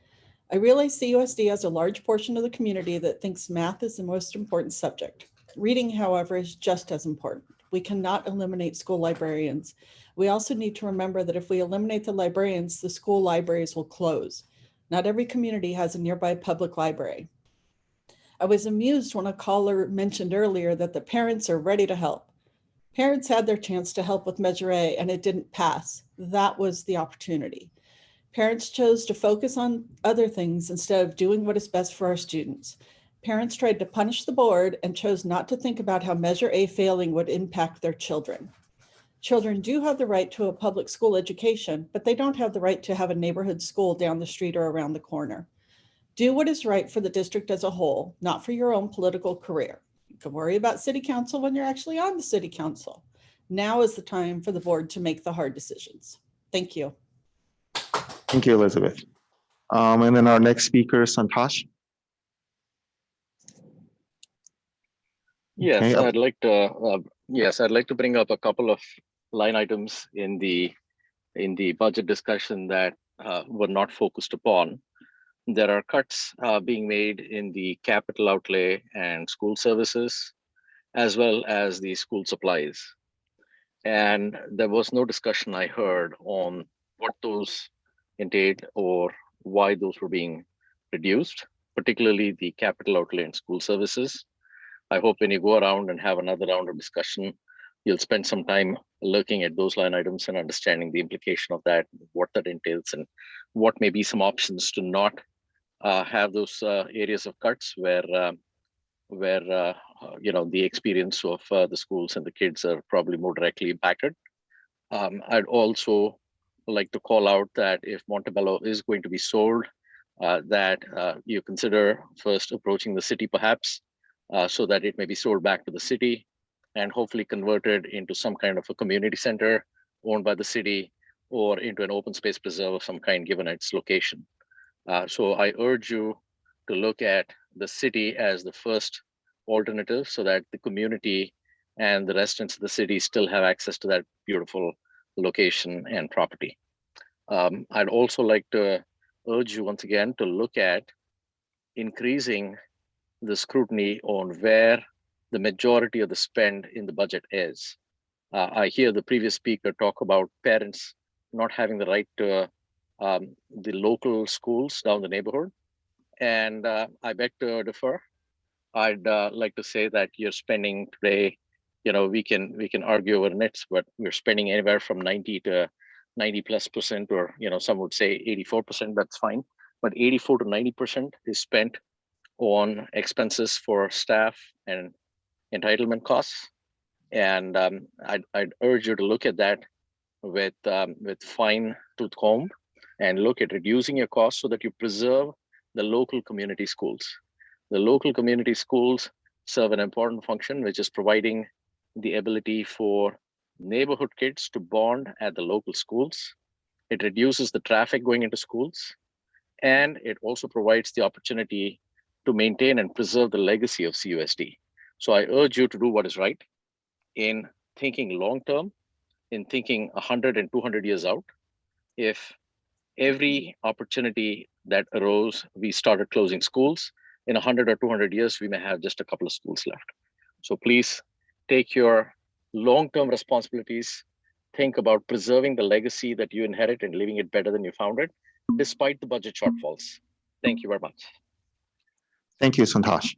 [SPEAKER 21] I realize CUSD has a large portion of the community that thinks math is the most important subject. Reading, however, is just as important. We cannot eliminate school librarians. We also need to remember that if we eliminate the librarians, the school libraries will close. Not every community has a nearby public library. I was amused when a caller mentioned earlier that the parents are ready to help. Parents had their chance to help with Measure A and it didn't pass. That was the opportunity. Parents chose to focus on other things instead of doing what is best for our students. Parents tried to punish the board and chose not to think about how Measure A failing would impact their children. Children do have the right to a public school education, but they don't have the right to have a neighborhood school down the street or around the corner. Do what is right for the district as a whole, not for your own political career. You can worry about city council when you're actually on the city council. Now is the time for the board to make the hard decisions. Thank you.
[SPEAKER 3] Thank you, Elizabeth. And then our next speaker is Santosh.
[SPEAKER 22] Yes,
[SPEAKER 3] Okay.
[SPEAKER 22] I'd like to bring up a couple of line items in the budget discussion that were not focused upon. There are cuts being made in the capital outlay and school services, as well as the school supplies. And there was no discussion I heard on what those entailed or why those were being reduced, particularly the capital outlay and school services. I hope when you go around and have another round of discussion, you'll spend some time looking at those line items and understanding the implication of that, what that entails, and what may be some options to not have those areas of cuts where the experience of the schools and the kids are probably more directly impacted. I'd also like to call out that if Montebello is going to be sold, that you consider first approaching the city perhaps, so that it may be sold back to the city and hopefully converted into some kind of a community center owned by the city or into an open space preserve of some kind given its location. So I urge you to look at the city as the first alternative so that the community and the residents of the city still have access to that beautiful location and property. I'd also like to urge you once again to look at increasing the scrutiny on where the majority of the spend in the budget is. I hear the previous speaker talk about parents not having the right to the local schools down the neighborhood. And I beg to differ. I'd like to say that you're spending today, we can argue over nits, but we're spending anywhere from 90 to 90+%, or some would say 84%, that's fine. But 84 to 90% is spent on expenses for staff and entitlement costs. And I'd urge you to look at that with fine tooth comb and look at reducing your costs so that you preserve the local community schools. The local community schools serve an important function, which is providing the ability for neighborhood kids to bond at the local schools. It reduces the traffic going into schools, and it also provides the opportunity to maintain and preserve the legacy of CUSD. So I urge you to do what is right in thinking long-term, in thinking 100 and 200 years out. If every opportunity that arose, we started closing schools, in 100 or 200 years, we may have just a couple of schools left. So please take your long-term responsibilities, think about preserving the legacy that you inherit and leaving it better than you found it, despite the budget shortfalls. Thank you very much.
[SPEAKER 3] Thank you, Santosh.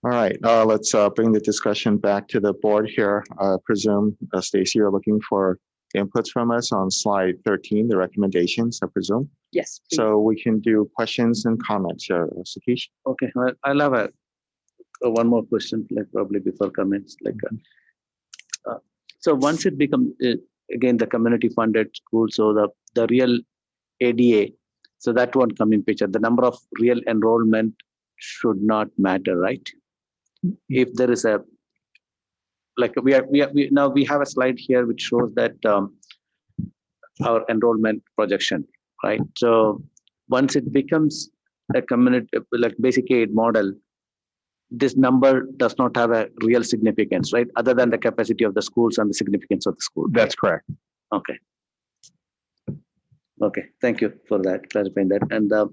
[SPEAKER 3] All right, let's bring the discussion back to the board here. I presume, Stacy, you're looking for inputs from us on slide 13, the recommendations, I presume.
[SPEAKER 5] Yes. Please.
[SPEAKER 3] So we can do questions and comments. Satish?
[SPEAKER 16] Okay, well, I'll have one more question, like probably before comments. Like, so once it becomes again the community funded school, so the real ADA, so that won't come in picture. The number of real enrollment should not matter, right? If there is a like we now we have a slide here which shows that our enrollment projection, right? So once it becomes a community like basic aid model, this number does not have a real significance, right? Other than the capacity of the schools and the significance of the school.
[SPEAKER 18] That's correct.
[SPEAKER 16] Okay. Okay, thank you for that, clarifying that. And the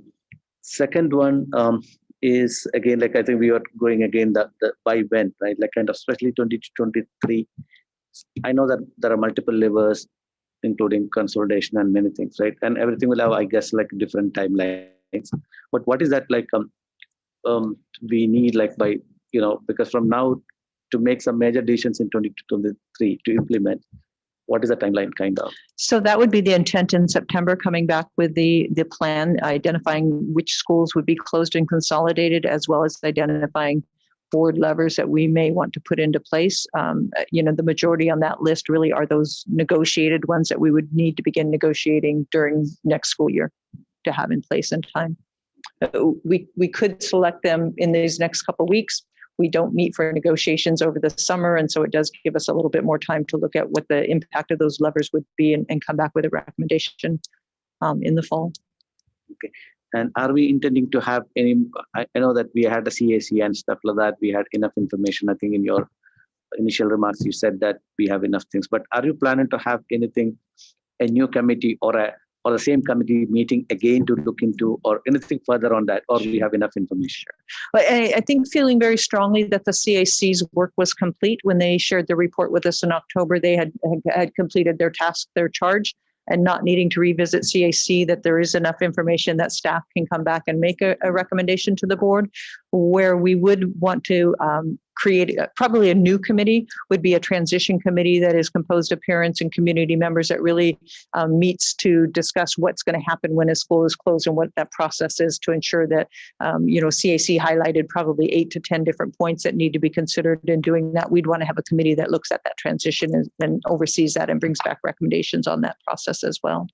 [SPEAKER 16] second one is again, like I think we are going again the by when, right? Like kind of especially 2023. I know that there are multiple levers, including consolidation and many things, right? And everything will have, I guess, like different timelines. But what is that like? We need like by because from now to make some major decisions in 2023 to implement. What is the timeline kind of?
[SPEAKER 5] So that would be the intent in September, coming back with the plan, identifying which schools would be closed and consolidated, as well as identifying board levers that we may want to put into place. The majority on that list really are those negotiated ones that we would need to begin negotiating during next school year to have in place in time. We could select them in these next couple of weeks. We don't meet for negotiations over the summer, and so it does give us a little bit more time to look at what the impact of those levers would be and come back with a recommendation in the fall.
[SPEAKER 16] Okay. And are we intending to have any, I know that we had a CAC and stuff like that. We had enough information. I think in your initial remarks, you said that we have enough things, but are you planning to have anything, a new committee or the same committee meeting again to look into or anything further on that, or we have enough information?
[SPEAKER 5] But I think feeling very strongly that the CAC's work was complete when they shared the report with us in October. They had completed their task, their charge, and not needing to revisit CAC, that there is enough information that staff can come back and make a recommendation to the board. Where we would want to create probably a new committee would be a transition committee that is composed of parents and community members that really meets to discuss what's going to happen when a school is closed and what that process is to ensure that, CAC highlighted probably 8 to 10 different points that need to be considered in doing that. We'd want to have a committee that looks at that transition and oversees that and brings back recommendations on that process as well.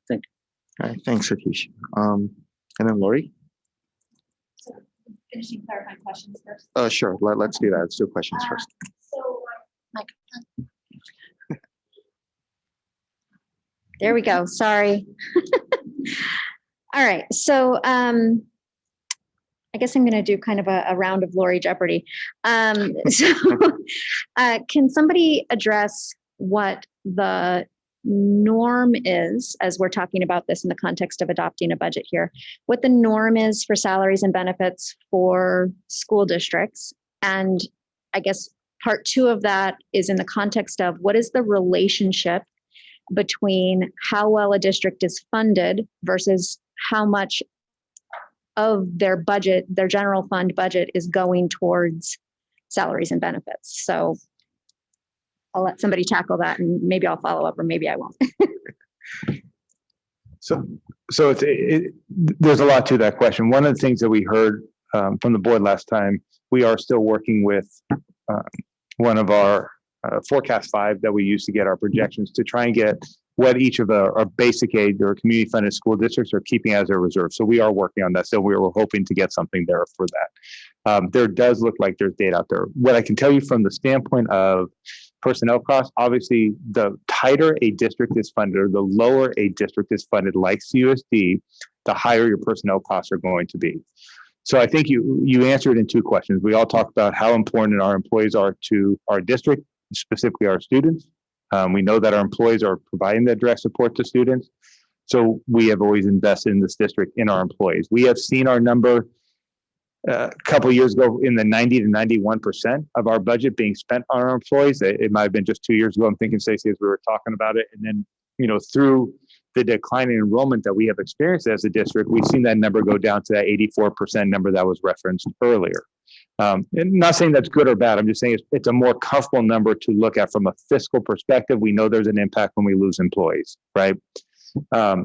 [SPEAKER 16] Thank you.
[SPEAKER 3] All right, thanks, Satish. And then Lori?
[SPEAKER 19] Finishing clarifying questions first.
[SPEAKER 3] Sure, let's do that. Let's do questions first.
[SPEAKER 19] There we go. Sorry. All right. So I guess I'm going to do kind of a round of Lori Jeopardy. Can somebody address what the norm is, as we're talking about this in the context of adopting a budget here, what the norm is for salaries and benefits for school districts? And I guess part 2 of that is in the context of what is the relationship between how well a district is funded versus how much of their budget, their general fund budget, is going towards salaries and benefits. So I'll let somebody tackle that, and maybe I'll follow up, or maybe I won't.
[SPEAKER 18] So there's a lot to that question. One of the things that we heard from the board last time, we are still working with one of our forecast 5 that we use to get our projections to try and get what each of our basic aid or community funded school districts are keeping as a reserve. So we are working on that. So we were hoping to get something there for that. There does look like there's data out there. What I can tell you from the standpoint of personnel costs, obviously the tighter a district is funded or the lower a district is funded like CUSD, the higher your personnel costs are going to be. So I think you answered in 2 questions. We all talked about how important our employees are to our district, specifically our students. We know that our employees are providing that direct support to students. So we have always invested in this district in our employees. We have seen our number a couple of years ago in the 90 to 91% of our budget being spent on our employees. It might have been just 2 years ago. I'm thinking, Stacey, as we were talking about it. And then, through the decline in enrollment that we have experienced as a district, we've seen that number go down to that 84% number that was referenced earlier. And not saying that's good or bad. I'm just saying it's a more comfortable number to look at from a fiscal perspective. We know there's an impact when we lose employees, right? I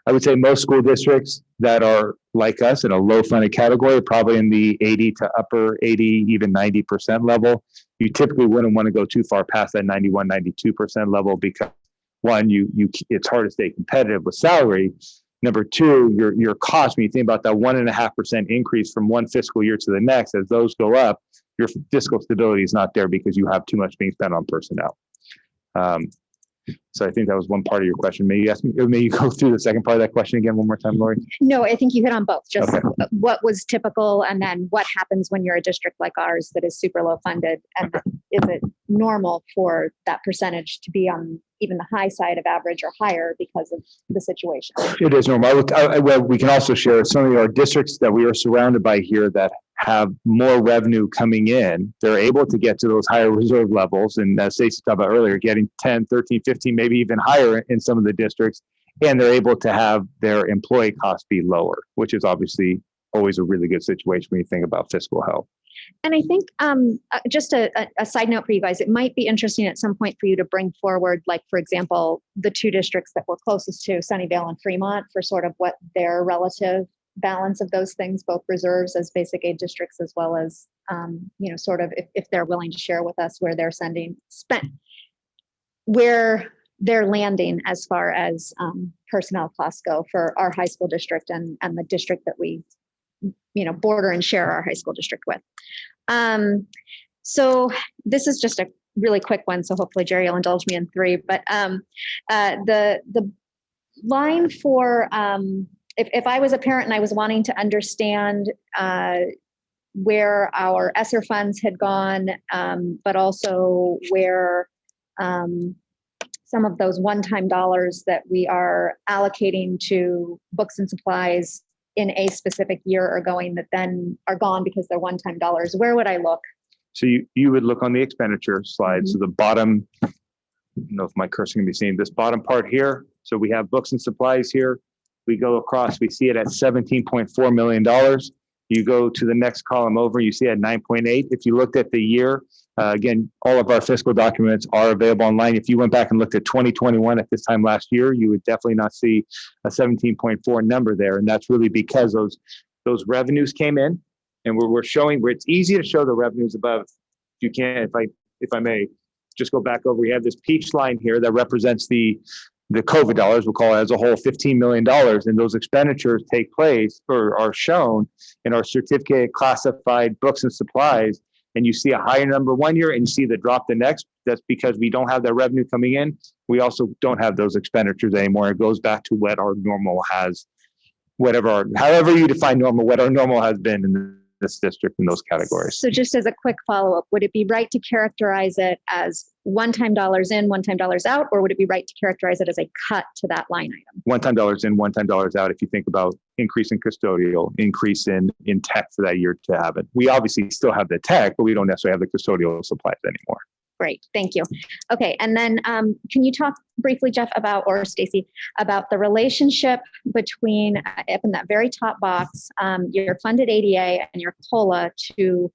[SPEAKER 18] would say most school districts that are like us in a low funded category, probably in the 80 to upper 80, even 90% level. You typically wouldn't want to go too far past that 91, 92% level because one, it's hard to stay competitive with salary. Number 2, your cost, when you think about that 1.5% increase from one fiscal year to the next, as those go up, your fiscal stability is not there because you have too much being spent on personnel. So I think that was one part of your question. May you go through the second part of that question again one more time, Lori?
[SPEAKER 19] No, I think you hit on both. Just
[SPEAKER 18] Okay.
[SPEAKER 19] what was typical and then what happens when you're a district like ours that is super low funded. And is it normal for that percentage to be on even the high side of average or higher because of the situation?
[SPEAKER 18] It is normal. Well, we can also share some of our districts that we are surrounded by here that have more revenue coming in. They're able to get to those higher reserve levels. And as Stacey talked about earlier, getting 10, 13, 15, maybe even higher in some of the districts. And they're able to have their employee costs be lower, which is obviously always a really good situation when you think about fiscal health.
[SPEAKER 19] And I think just a side note for you guys, it might be interesting at some point for you to bring forward, like, for example, the 2 districts that we're closest to, Sunnyvale and Fremont, for sort of what their relative balance of those things, both reserves as basic aid districts, as well as, sort of if they're willing to share with us where they're where they're landing as far as personnel costs go for our high school district and the district that we border and share our high school district with. So this is just a really quick one. So hopefully Jerry will indulge me in 3, but the line for, if I was a parent and I was wanting to understand where our ESSER funds had gone, but also where some of those one-time dollars that we are allocating to books and supplies in a specific year are going that then are gone because they're one-time dollars, where would I look?
[SPEAKER 18] So you would look on the expenditure slide. So the bottom, I don't know if my cursor can be seen, this bottom part here. So we have books and supplies here. We go across, we see it at $17.4 million. You go to the next column over, you see at 9.8. If you looked at the year, again, all of our fiscal documents are available online. If you went back and looked at 2021 at this time last year, you would definitely not see a 17.4 number there. And that's really because those revenues came in, and we're showing where it's easy to show the revenues above. If you can, if I may, just go back over. We have this peach line here that represents the COVID dollars, we'll call it as a whole $15 million. And those expenditures take place or are shown in our certificate classified books and supplies. And you see a higher number one year and you see the drop the next. That's because we don't have that revenue coming in. We also don't have those expenditures anymore. It goes back to what our normal has, however you define normal, what our normal has been in this district in those categories.
[SPEAKER 19] So just as a quick follow-up, would it be right to characterize it as one-time dollars in, one-time dollars out, or would it be right to characterize it as a cut to that line item?
[SPEAKER 18] One-time dollars in, one-time dollars out. If you think about increase in custodial, increase in tech for that year to have it. We obviously still have the tech, but we don't necessarily have the custodial supplies anymore.
[SPEAKER 19] Great, thank you. Okay, and then can you talk briefly, Jeff, or Stacey, about the relationship between, up in that very top box, your funded ADA and your COLA to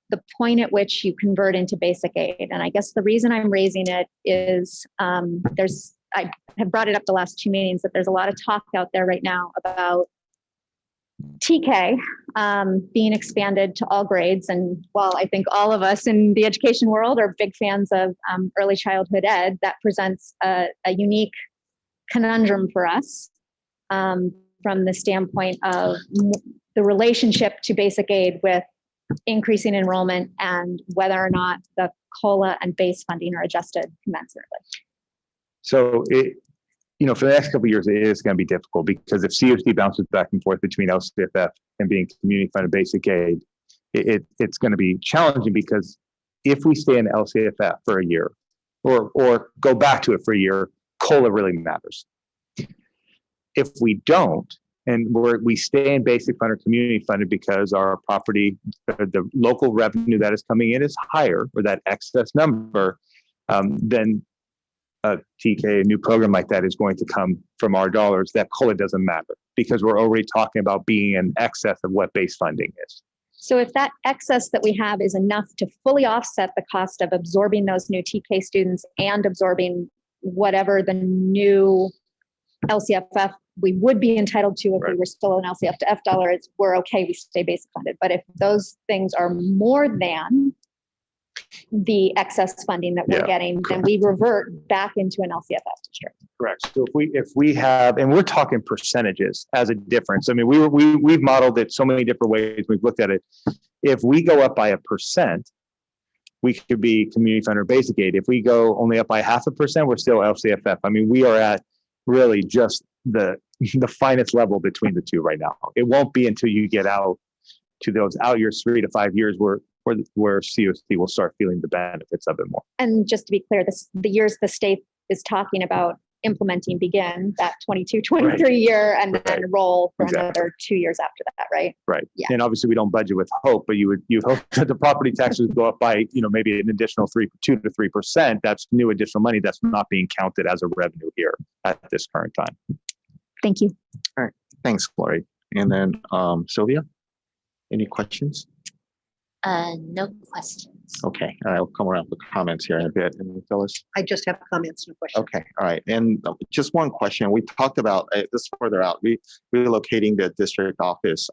[SPEAKER 19] the point at which you convert into basic aid? And I guess the reason I'm raising it is I have brought it up the last 2 meetings that there's a lot of talk out there right now about TK being expanded to all grades. And while I think all of us in the education world are big fans of early childhood ed, that presents a unique conundrum for us from the standpoint of the relationship to basic aid with increasing enrollment and whether or not the COLA and base funding are adjusted commensurately.
[SPEAKER 18] So for the next couple of years, it is going to be difficult because if CUSD bounces back and forth between LCFF and being community funded basic aid, it's going to be challenging because if we stay in LCFF for a year or go back to it for a year, COLA really matters. If we don't, and we stay in basic funded, community funded because our property, the local revenue that is coming in is higher, or that excess number, then a TK, a new program like that is going to come from our dollars. That COLA doesn't matter because we're already talking about being in excess of what base funding is.
[SPEAKER 19] So if that excess that we have is enough to fully offset the cost of absorbing those new TK students and absorbing whatever the new LCFF we would be entitled to if we were still an LCFF dollars, we're okay, we stay basic funded. But if those things are more than the excess funding that we're getting, then we revert back into an LCFF district.
[SPEAKER 18] Correct. So if we have, and we're talking percentages as a difference. I mean, we've modeled it so many different ways. We've looked at it. If we go up by 1%, we could be community funded or basic aid. If we go only up by 0.5%, we're still LCFF. I mean, we are at really just the finest level between the two right now. It won't be until you get out to those out years, 3 to 5 years, where CUSD will start feeling the benefits of it more.
[SPEAKER 19] And just to be clear, the years the state is talking about implementing begin that 22, 23 year and then roll for another 2 years after that, right?
[SPEAKER 18] Right.
[SPEAKER 19] Yeah.
[SPEAKER 18] And obviously we don't budget with hope, but you hope that the property taxes go up by, maybe an additional 2 to 3%. That's new additional money that's not being counted as a revenue here at this current time.
[SPEAKER 19] Thank you.
[SPEAKER 3] All right. Thanks, Lori. And then Sylvia, any questions?
[SPEAKER 20] No questions.
[SPEAKER 3] Okay. All right. I'll come around with comments here in a bit. And Phyllis?
[SPEAKER 15] I just have comments and questions.
[SPEAKER 3] Okay. All right. And just one question. We talked about this further out, relocating the district office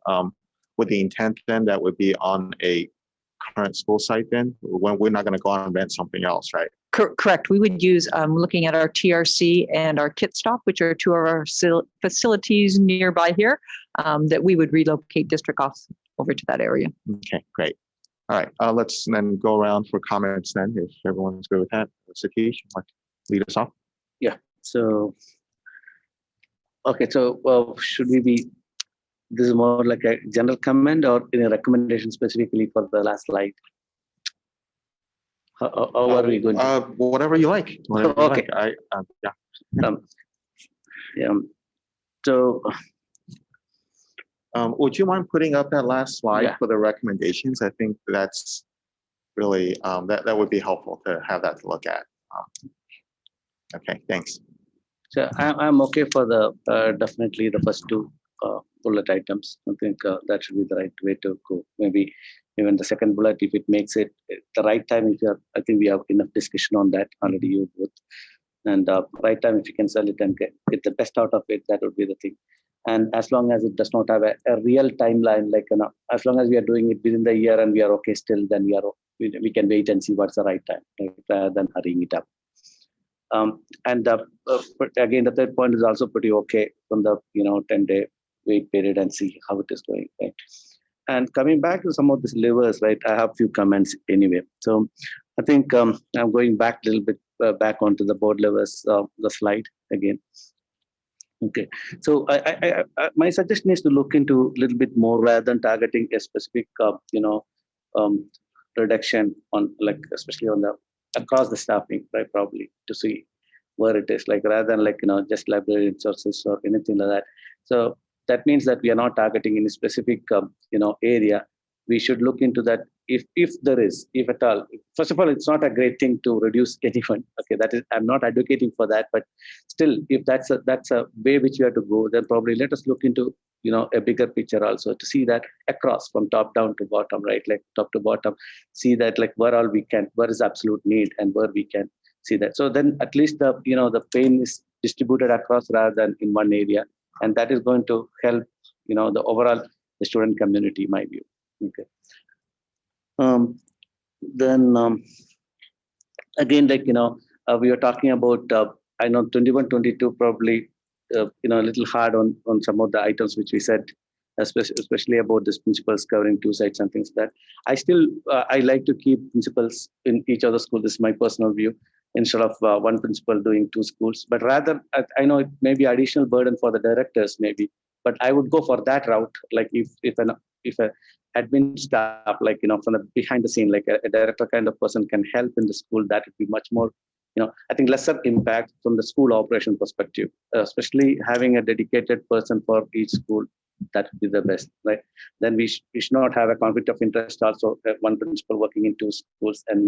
[SPEAKER 3] with the intent then that would be on a current school site then, when we're not going to go on and rent something else, right?
[SPEAKER 5] Correct. We would use, looking at our TRC and our Kit Stop, which are two of our facilities nearby here, that we would relocate district office over to that area.
[SPEAKER 3] Okay, great. All right, let's then go around for comments then, if everyone's good with that. Satish, you want to lead us off?
[SPEAKER 16] Yeah, so, okay, so should we be, this is more like a general comment or in a recommendation specifically for the last slide? How are we going to?
[SPEAKER 3] Whatever you like. Whatever you
[SPEAKER 16] okay.
[SPEAKER 3] Like.
[SPEAKER 16] Yeah. So,
[SPEAKER 3] would you mind putting up that last slide for the recommendations? I think that's really, that would be helpful to have that to look at. Okay, thanks.
[SPEAKER 16] So I'm okay for the definitely the first two bullet items. I think that should be the right way to go. Maybe even the second bullet, if it makes it the right time, I think we have enough discussion on that already, you both. And right time, if you can sell it and get the best out of it, that would be the thing. And as long as it does not have a real timeline, like as long as we are doing it within the year and we are okay still, then we can wait and see what's the right time, right, rather than hurrying it up. But again, the third point is also pretty okay from the 10-day wait period and see how it is going, right? And coming back to some of these levers, right, I have a few comments anyway. So I think I'm going back a little bit back onto the board levers, the slide again. Okay, so my suggestion is to look into a little bit more rather than targeting a specific, reduction on, like, especially on the across the staffing, right? Probably to see where it is, like rather than just library resources or anything like that. So that means that we are not targeting any specific, area. We should look into that if there is, if at all. First of all, it's not a great thing to reduce anyone. Okay, that is, I'm not advocating for that, but still, if that's a way which we have to go, then probably let us look into a bigger picture also to see that across from top down to bottom, right? Like top to bottom, see that like where all we can, where is absolute need and where we can see that. So then at least the pain is distributed across rather than in one area, and that is going to help the overall the student community, my view. Okay. Then again, like, we were talking about, I know 21, 22 probably, a little hard on some of the items which we said, especially about this principals covering two sites and things like that. I still, I like to keep principals in each other school. This is my personal view, instead of one principal doing two schools. But rather, I know it may be additional burden for the directors maybe, but I would go for that route. Like if a admin staff, like, from the behind the scene, like a director kind of person can help in the school, that would be much more, I think lesser impact from the school operation perspective, especially having a dedicated person for each school. That would be the best, right? Then we should not have a conflict of interest also, one principal working in two schools, and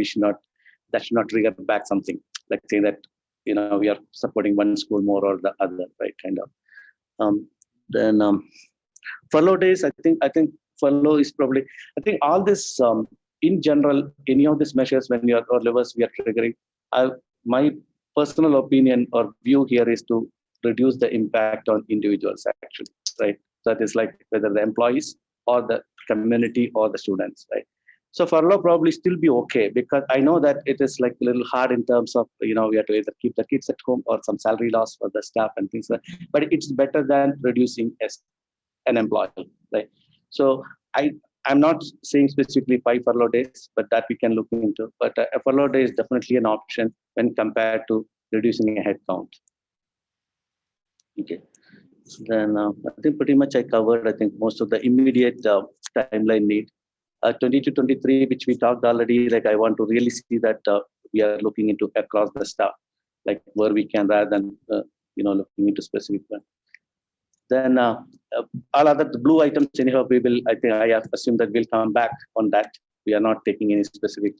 [SPEAKER 16] that should not trigger back something like saying that, we are supporting one school more or the other, right? Kind of. Then furlough days, I think furlough is probably, I think all this, in general, any of these measures when we are, or levers we are triggering, my personal opinion or view here is to reduce the impact on individuals actually, right? That is like whether the employees or the community or the students, right? So furlough probably still be okay, because I know that it is like a little hard in terms of, we have to either keep the kids at home or some salary loss for the staff and things like that. But it's better than reducing as an employee, right? So I'm not saying specifically 5 furlough days, but that we can look into. But a furlough day is definitely an option when compared to reducing a headcount. Okay. Then I think pretty much I covered, I think, most of the immediate timeline need. 22-23, which we talked already, like I want to really see that we are looking into across the stuff, like where we can, rather than, looking into specific one. Then all other the blue items, anyhow, I assume that we'll come back on that. We are not taking any specific.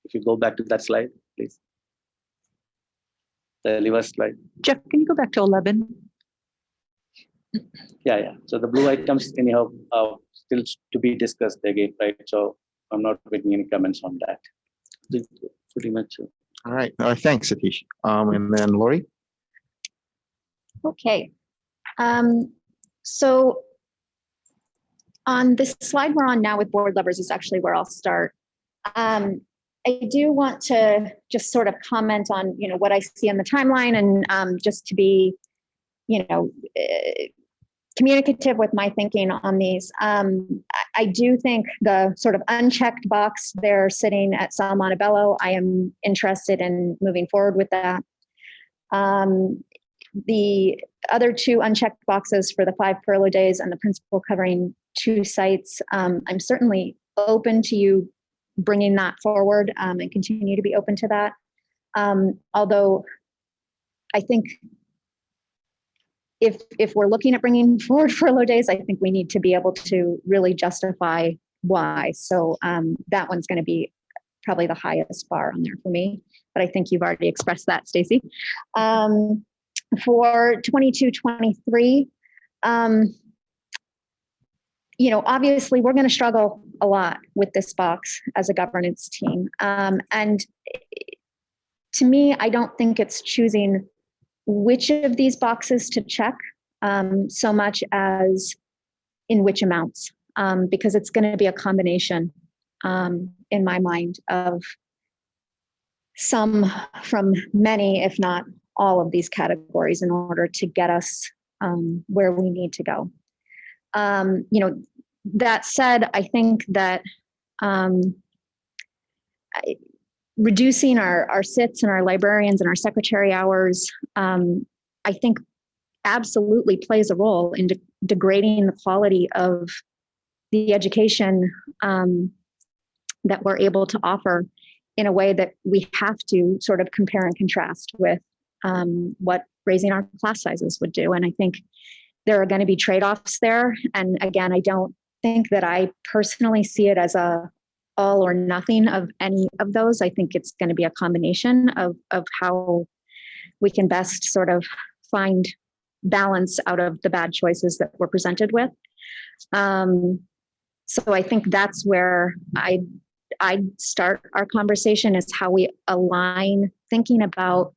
[SPEAKER 16] If you go back to that slide, please. The reverse slide.
[SPEAKER 5] Jeff, can you go back to 11?
[SPEAKER 16] Yeah. So the blue items, anyhow, still to be discussed again, right? So I'm not making any comments on that. Pretty much.
[SPEAKER 3] All right. Thanks, Satish. And then Lori.
[SPEAKER 19] Okay. So on this slide we're on now with board levers is actually where I'll start. I do want to just sort of comment on, what I see on the timeline, and just to be, communicative with my thinking on these. I do think the sort of unchecked box there sitting at Sal Montebello, I am interested in moving forward with that. The other 2 unchecked boxes for the 5 furlough days and the principal covering 2 sites, I'm certainly open to you bringing that forward, and continue to be open to that. Although I think if we're looking at bringing forward furlough days, I think we need to be able to really justify why. So that one's going to be probably the highest bar on there for me. But I think you've already expressed that, Stacy. For 22-23, obviously we're going to struggle a lot with this box as a governance team. And to me, I don't think it's choosing which of these boxes to check so much as in which amounts, because it's going to be a combination in my mind of some from many, if not all of these categories in order to get us where we need to go. That said, I think that reducing our SITs and our librarians and our secretary hours, I think absolutely plays a role in degrading the quality of the education that we're able to offer in a way that we have to sort of compare and contrast with what raising our class sizes would do. And I think there are going to be trade-offs there. And again, I don't think that I personally see it as a all or nothing of any of those. I think it's going to be a combination of how we can best sort of find balance out of the bad choices that we're presented with. So I think that's where I'd start our conversation, is how we align thinking about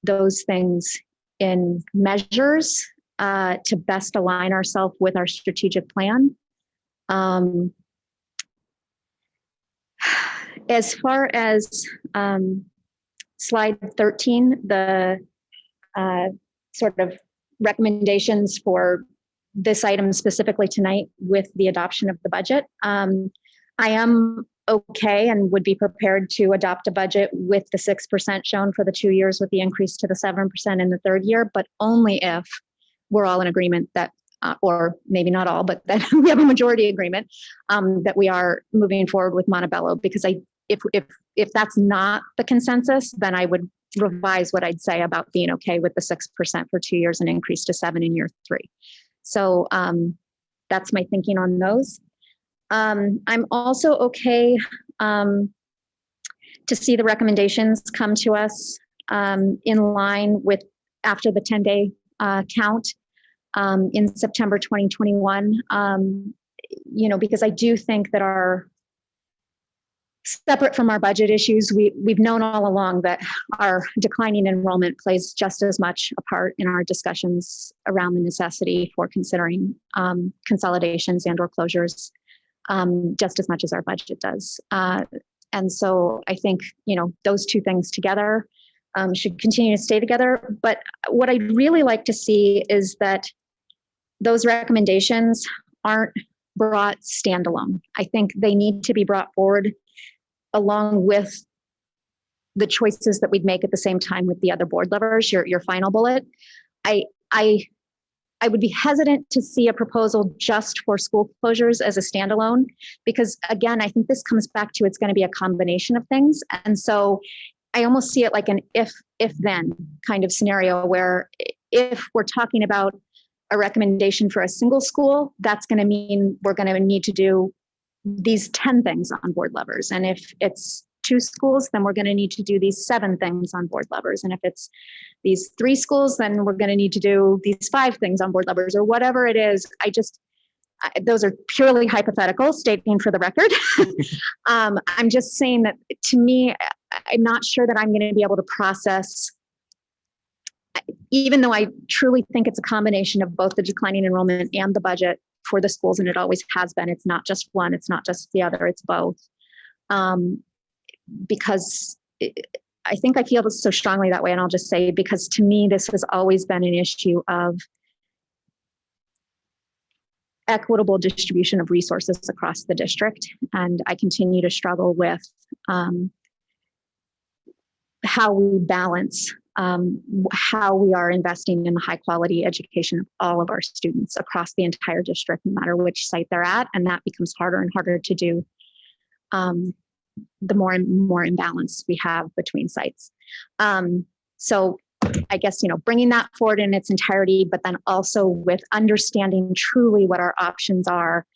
[SPEAKER 19] those things in measures to best align ourselves with our strategic plan, Um, as far as slide 13, the sort of recommendations for this item specifically tonight with the adoption of the budget, I am okay and would be prepared to adopt a budget with the 6% shown for the 2 years with the increase to the 7% in the third year, but only if we're all in agreement that, or maybe not all, but that we have a majority agreement that we are moving forward with Montebello. Because if that's not the consensus, then I would revise what I'd say about being okay with the 6% for 2 years and increase to 7% in year 3. So that's my thinking on those. I'm also okay to see the recommendations come to us in line with after the 10-day count in September 2021. Because I do think that separate from our budget issues, we've known all along that our declining enrollment plays just as much a part in our discussions around the necessity for considering consolidations and or closures just as much as our budget does. And so I think, those two things together should continue to stay together. But what I'd really like to see is that those recommendations aren't brought standalone. I think they need to be brought forward along with the choices that we'd make at the same time with the other board levers, your final bullet. I would be hesitant to see a proposal just for school closures as a standalone, because again, I think this comes back to it's going to be a combination of things. And so I almost see it like an if then kind of scenario where if we're talking about a recommendation for a single school, that's going to mean we're going to need to do these 10 things on board levers. And if it's 2 schools, then we're going to need to do these 7 things on board levers. And if it's these 3 schools, then we're going to need to do these 5 things on board levers, or whatever it is. Those are purely hypothetical, stating for the record. I'm just saying that to me, I'm not sure that I'm going to be able to process, even though I truly think it's a combination of both the declining enrollment and the budget for the schools, and it always has been. It's not just one, it's not just the other, it's both. Because I think I feel so strongly that way, and I'll just say, because to me, this has always been an issue of equitable distribution of resources across the district. And I continue to struggle with how we balance how we are investing in the high quality education of all of our students across the entire district, no matter which site they're at. And that becomes harder and harder to do the more and more imbalance we have between sites. So I guess, bringing that forward in its entirety, but then also with understanding truly what our options are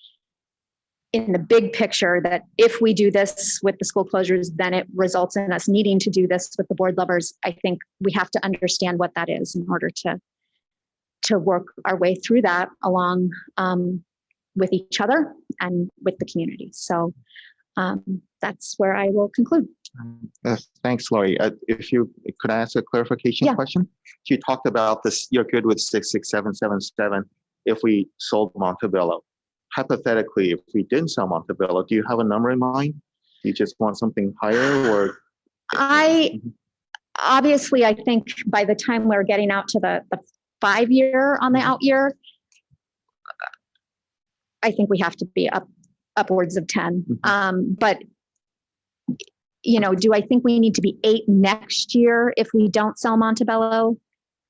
[SPEAKER 19] in the big picture, that if we do this with the school closures, then it results in us needing to do this with the board levers. I think we have to understand what that is in order to work our way through that along with each other and with the community. So that's where I will conclude.
[SPEAKER 3] Thanks, Lori. If you could I ask a clarification question? You talked about this, you're good with 66777 if we sold Montebello. Hypothetically, if we didn't sell Montebello, do you have a number in mind? Do you just want something higher, or?
[SPEAKER 19] Obviously, I think by the time we're getting out to the 5-year on the out year, I think we have to be upwards of 10. But do I think we need to be 8 next year if we don't sell Montebello?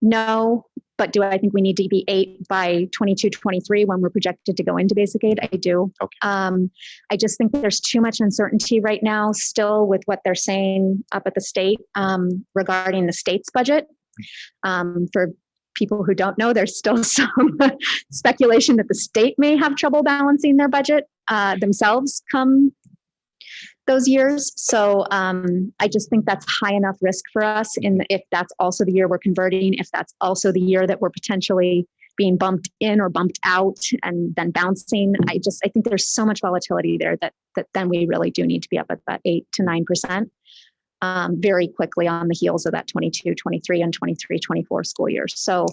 [SPEAKER 19] No. But do I think we need to be 8 by 22, 23 when we're projected to go into basic aid? I do. Okay. I just think there's too much uncertainty right now still with what they're saying up at the state regarding the state's budget. For people who don't know, there's still some speculation that the state may have trouble balancing their budget themselves come those years. So I just think that's high enough risk for us if that's also the year we're converting, if that's also the year that we're potentially being bumped in or bumped out and then bouncing. I think there's so much volatility there that then we really do need to be up at that 8 to 9% very quickly on the heels of that 22, 23 and 23, 24 school years. So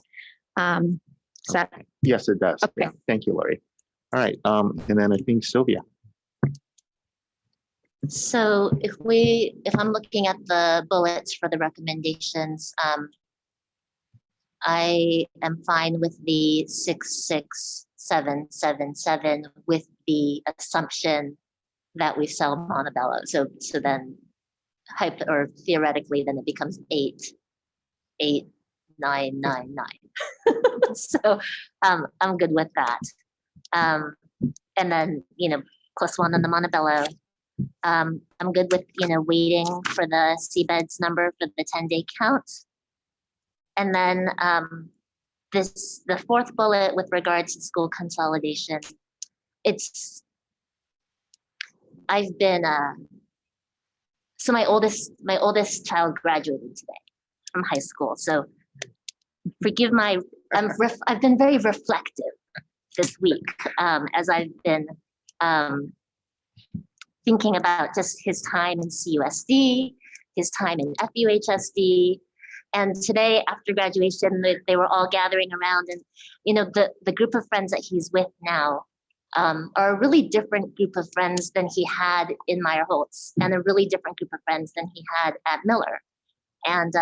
[SPEAKER 19] is that?
[SPEAKER 3] Yes, it does.
[SPEAKER 19] Okay.
[SPEAKER 3] Yeah. Thank you, Lori. All right, and then I think Sylvia.
[SPEAKER 20] So if I'm looking at the bullets for the recommendations, I am fine with the 66777 with the assumption that we sell Montebello. So then theoretically, then it becomes 88999. So I'm good with that. And then, +1 on the Montebello. I'm good with, waiting for the seabeds number for the 10-day count. And then the fourth bullet with regards to school consolidation, I've been, so my oldest child graduated today from high school. So forgive I've been very reflective this week as I've been thinking about just his time in CUSD, his time in FUHSD. And today after graduation, they were all gathering around, and the group of friends that he's with now are a really different group of friends than he had in Meyer Holtz, and a really different group of friends than he had at Miller. And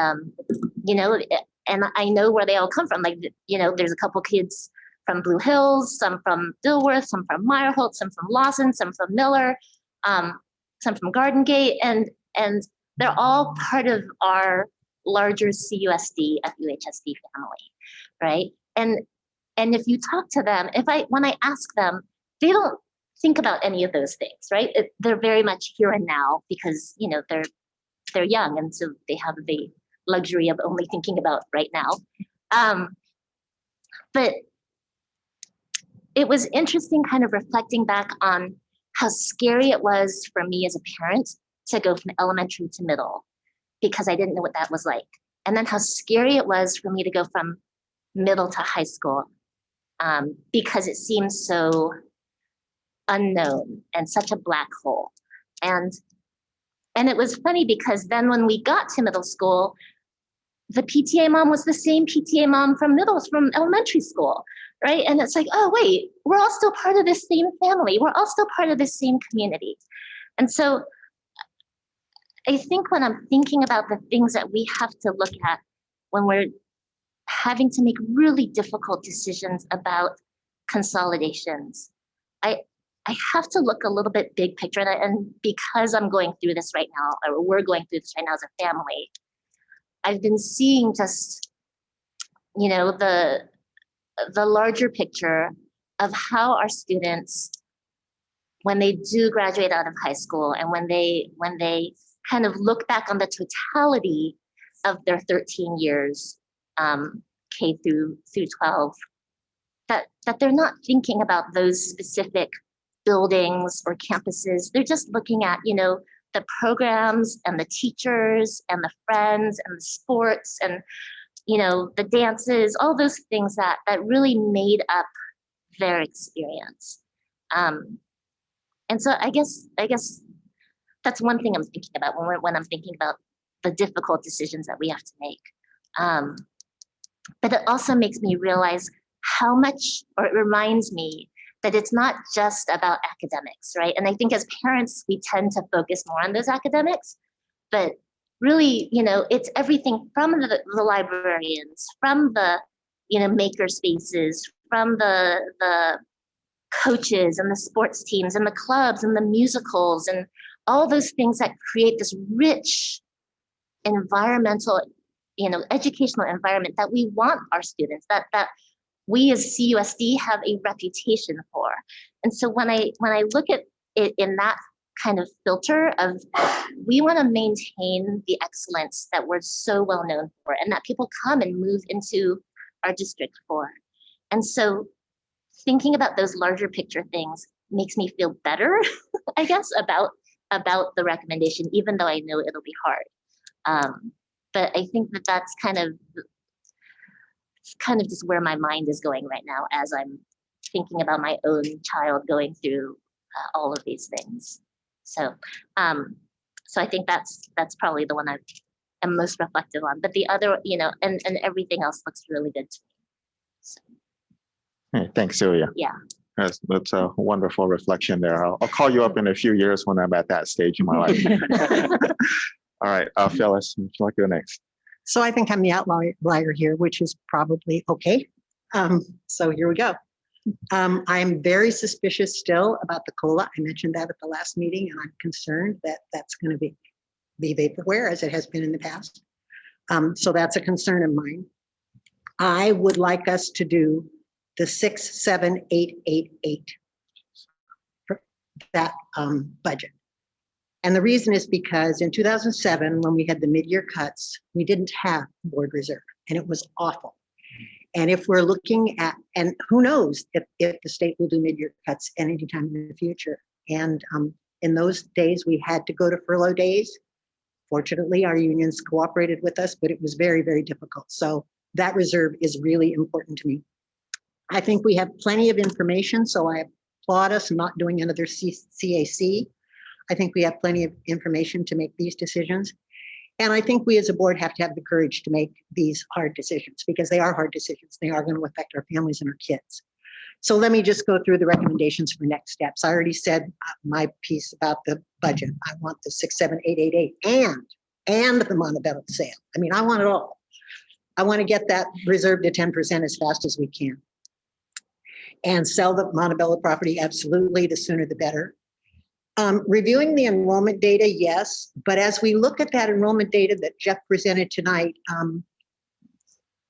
[SPEAKER 20] and I know where they all come from. There's a couple kids from Blue Hills, some from Dilworth, some from Meyer Holtz, some from Lawson, some from Miller, some from Garden Gate, and they're all part of our larger CUSD FUHSD family, right? And if you talk to them, when I ask them, they don't think about any of those things, right? They're very much here and now because they're young, and so they have the luxury of only thinking about right now. But it was interesting kind of reflecting back on how scary it was for me as a parent to go from elementary to middle, because I didn't know what that was like. And then how scary it was for me to go from middle to high school, because it seems so unknown and such a black hole. And it was funny because then when we got to middle school, the PTA mom was the same PTA mom from elementary school, right? And it's like, oh, wait, we're all still part of this same family. We're all still part of this same community. And so I think when I'm thinking about the things that we have to look at when we're having to make really difficult decisions about consolidations, I have to look a little bit big picture. And because I'm going through this right now, or we're going through this right now as a family, I've been seeing just, the larger picture of how our students, when they do graduate out of high school, and when they kind of look back on the totality of their 13 years, K through 12, that they're not thinking about those specific buildings or campuses. They're just looking at, the programs and the teachers and the friends and the sports and, the dances, all those things that really made up their experience. And so I guess that's one thing I'm thinking about when I'm thinking about the difficult decisions that we have to make. But it also makes me realize how much, or it reminds me that it's not just about academics, right? And I think as parents, we tend to focus more on those academics, but really, it's everything from the librarians, from the, maker spaces, from the coaches and the sports teams and the clubs and the musicals and all those things that create this rich environmental, educational environment that we want our students, that we as CUSD have a reputation for. And so when I look at it in that kind of filter of, we want to maintain the excellence that we're so well known for and that people come and move into our district for. And so thinking about those larger picture things makes me feel better, I guess, about the recommendation, even though I know it'll be hard. But I think that's kind of just where my mind is going right now as I'm thinking about my own child going through all of these things. So, so I think that's probably the one I am most reflective on. But the other, and everything else looks really good to me. So,
[SPEAKER 3] All right, thanks, Sylvia.
[SPEAKER 20] yeah.
[SPEAKER 3] That's a wonderful reflection there. I'll call you up in a few years when I'm at that stage in my life. All right, Phyllis, would you like to go next?
[SPEAKER 15] So I think I'm the outlier here, which is probably okay. So here we go. I'm very suspicious still about the COLA. I mentioned that at the last meeting, and I'm concerned that that's going to be vaporware as it has been in the past. So that's a concern of mine. I would like us to do the 67888 for that budget. And the reason is because in 2007, when we had the mid-year cuts, we didn't have board reserve, and it was awful. And if we're looking at, and who knows if the state will do mid-year cuts at any time in the future. And in those days, we had to go to furlough days. Fortunately, our unions cooperated with us, but it was very, very difficult. So that reserve is really important to me. I think we have plenty of information, so I applaud us not doing another CAC. I think we have plenty of information to make these decisions. And I think we as a board have to have the courage to make these hard decisions, because they are hard decisions. They are going to affect our families and our kids. So let me just go through the recommendations for next steps. I already said my piece about the budget. I want the 67888 and the Montebello sale. I mean, I want it all. I want to get that reserve to 10% as fast as we can. And sell the Montebello property, absolutely, the sooner the better. Reviewing the enrollment data, yes, but as we look at that enrollment data that Jeff presented tonight,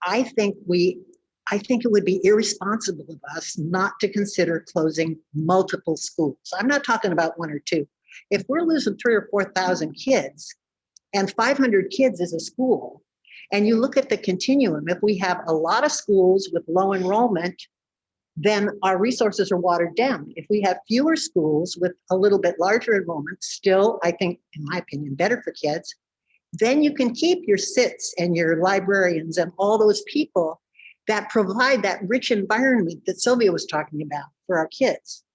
[SPEAKER 15] I think it would be irresponsible of us not to consider closing multiple schools. I'm not talking about one or two. If we're losing 3,000 or 4,000 kids and 500 kids is a school, and you look at the continuum, if we have a lot of schools with low enrollment, then our resources are watered down. If we have fewer schools with a little bit larger enrollment, still, I think, in my opinion, better for kids, then you can keep your SITs and your librarians and all those people that provide that rich environment that Sylvia was talking about for our kids.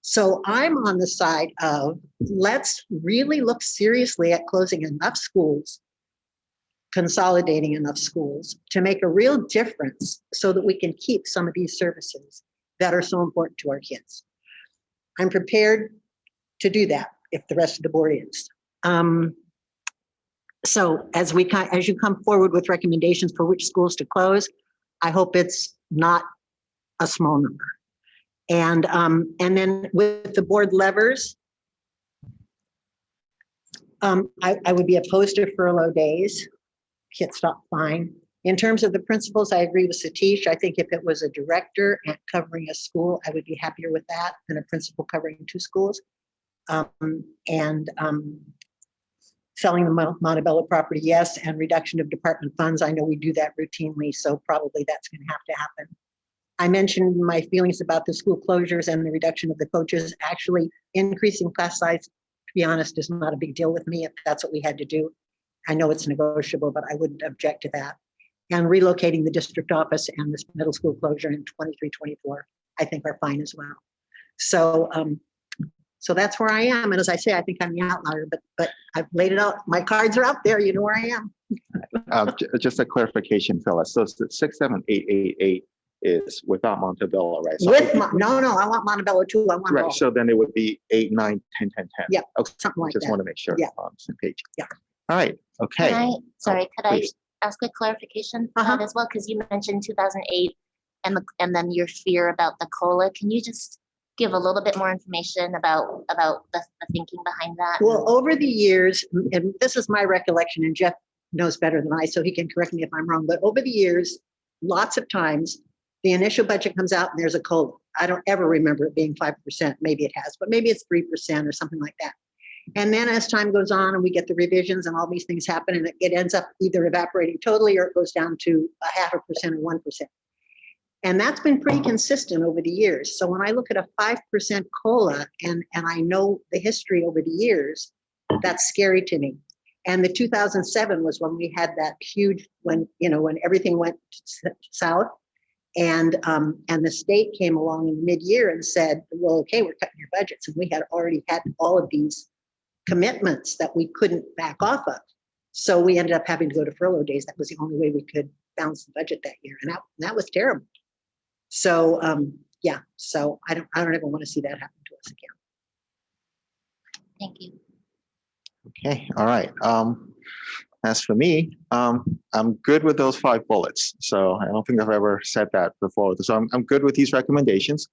[SPEAKER 15] So I'm on the side of, let's really look seriously at closing enough schools, consolidating enough schools to make a real difference so that we can keep some of these services that are so important to our kids. I'm prepared to do that if the rest of the board is. So as you come forward with recommendations for which schools to close, I hope it's not a small number. And then with the board levers, I would be opposed to furlough days. Kit stop fine. In terms of the principals, I agree with Satish. I think if it was a director and covering a school, I would be happier with that than a principal covering two schools. Selling the Montebello property, yes, and reduction of department funds. I know we do that routinely, so probably that's going to have to happen. I mentioned my feelings about the school closures and the reduction of the coaches. Actually, increasing class size, to be honest, is not a big deal with me if that's what we had to do. I know it's negotiable, but I wouldn't object to that. And relocating the district office and this middle school closure in 23-24, I think are fine as well. So, so that's where I am. And as I say, I think I'm the outlier, but I've laid it out. My cards are out there. You know where I am.
[SPEAKER 3] Just a clarification, Phyllis. So the 67888 is without Montebello, right? So
[SPEAKER 15] No, I want Montebello too. I want
[SPEAKER 3] right.
[SPEAKER 15] all.
[SPEAKER 3] So then it would be 8, 9, 10, 10, 10.
[SPEAKER 15] Yeah,
[SPEAKER 3] okay.
[SPEAKER 15] something like
[SPEAKER 3] Just
[SPEAKER 15] that.
[SPEAKER 3] want to make sure
[SPEAKER 15] Yeah.
[SPEAKER 3] on the same page.
[SPEAKER 15] Yeah.
[SPEAKER 3] All right. Okay.
[SPEAKER 20] Could
[SPEAKER 3] please.
[SPEAKER 20] I ask a clarification on that as well? Because you mentioned 2008 and then your fear about the COLA. Can you just give a little bit more information about the thinking behind that?
[SPEAKER 15] Well, over the years, and this is my recollection, and Jeff knows better than I, so he can correct me if I'm wrong, but over the years, lots of times, the initial budget comes out and there's a COLA. I don't ever remember it being 5%. Maybe it has, but maybe it's 3% or something like that. And then as time goes on and we get the revisions and all these things happen, and it ends up either evaporating totally or it goes down to 0.5% or 1%. And that's been pretty consistent over the years. So when I look at a 5% COLA and I know the history over the years, that's scary to me. And the 2007 was when we had that huge, when everything went south, and the state came along in mid-year and said, well, okay, we're cutting your budgets. And we had already had all of these commitments that we couldn't back off of. So we ended up having to go to furlough days. That was the only way we could balance the budget that year. And that was terrible. So yeah, so I don't ever want to see that happen to us again.
[SPEAKER 20] Thank you.
[SPEAKER 3] Okay, all right. As for me, I'm good with those 5 bullets. So I don't think I've ever said that before. So I'm good with these recommendations.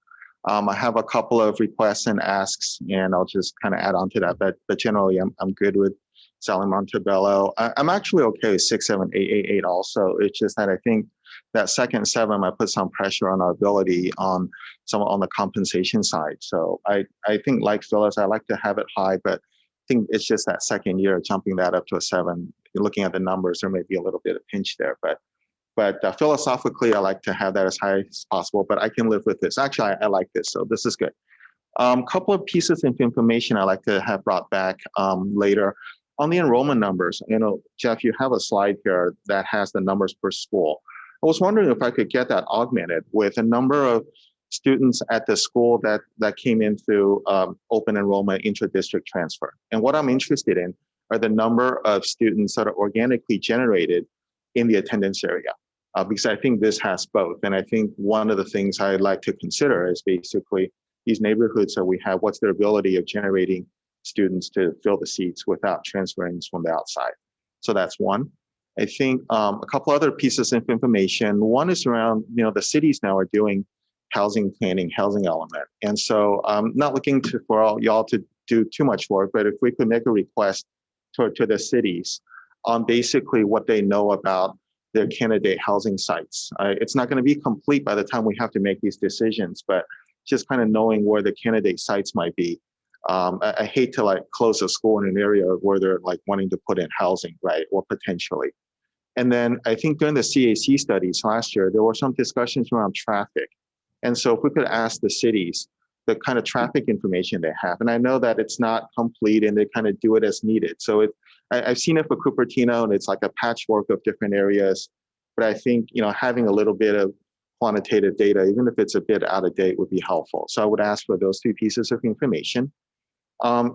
[SPEAKER 3] I have a couple of requests and asks, and I'll just kind of add on to that. But generally, I'm good with Sally Montebello. I'm actually okay with 6, 7, 8, 8, 8 also. It's just that I think that second 7 might put some pressure on our ability on the compensation side. So I think like Phyllis, I like to have it high, but I think it's just that second year jumping that up to a 7. You're looking at the numbers, there may be a little bit of pinch there, but philosophically, I like to have that as high as possible. But I can live with this. Actually, I like this, so this is good. Couple of pieces of information I like to have brought back later on the enrollment numbers. You know, Jeff, you have a slide here that has the numbers per school. I was wondering if I could get that augmented with a number of students at the school that came in through open enrollment intra-district transfer. And what I'm interested in are the number of students that are organically generated in the attendance area, because I think this has both. And I think one of the things I'd like to consider is basically these neighborhoods that we have, what's their ability of generating students to fill the seats without transferring from the outside. So that's one. I think a couple other pieces of information. One is around, you know, the cities now are doing housing planning, housing element. And so I'm not looking for all y'all to do too much work, but if we could make a request to the cities on basically what they know about their candidate housing sites. It's not going to be complete by the time we have to make these decisions, but just kind of knowing where the candidate sites might be. I hate to like close a school in an area where they're like wanting to put in housing, right? Or potentially. And then I think during the CAC studies last year, there were some discussions around traffic. And so if we could ask the cities the kind of traffic information they have, and I know that it's not complete and they kind of do it as needed. So I've seen it for Cupertino and it's like a patchwork of different areas, but I think, you know, having a little bit of quantitative data, even if it's a bit out of date, would be helpful. So I would ask for those 2 pieces of information.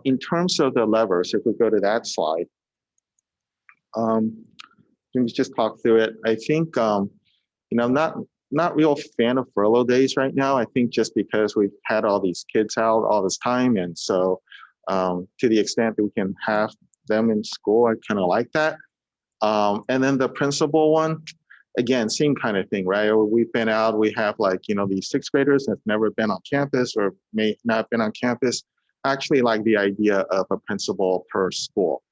[SPEAKER 3] In terms of the levers, if we go to that slide, let me just talk through it. I think, you know, I'm not real fan of furlough days right now. I think just because we've had all these kids out all this time. And so to the extent that we can have them in school, I kind of like that. And then the principal one, again, same kind of thing, right? We've been out, we have like, you know, these 6th graders that have never been on campus or may not have been on campus. I actually like the idea of a principal per school.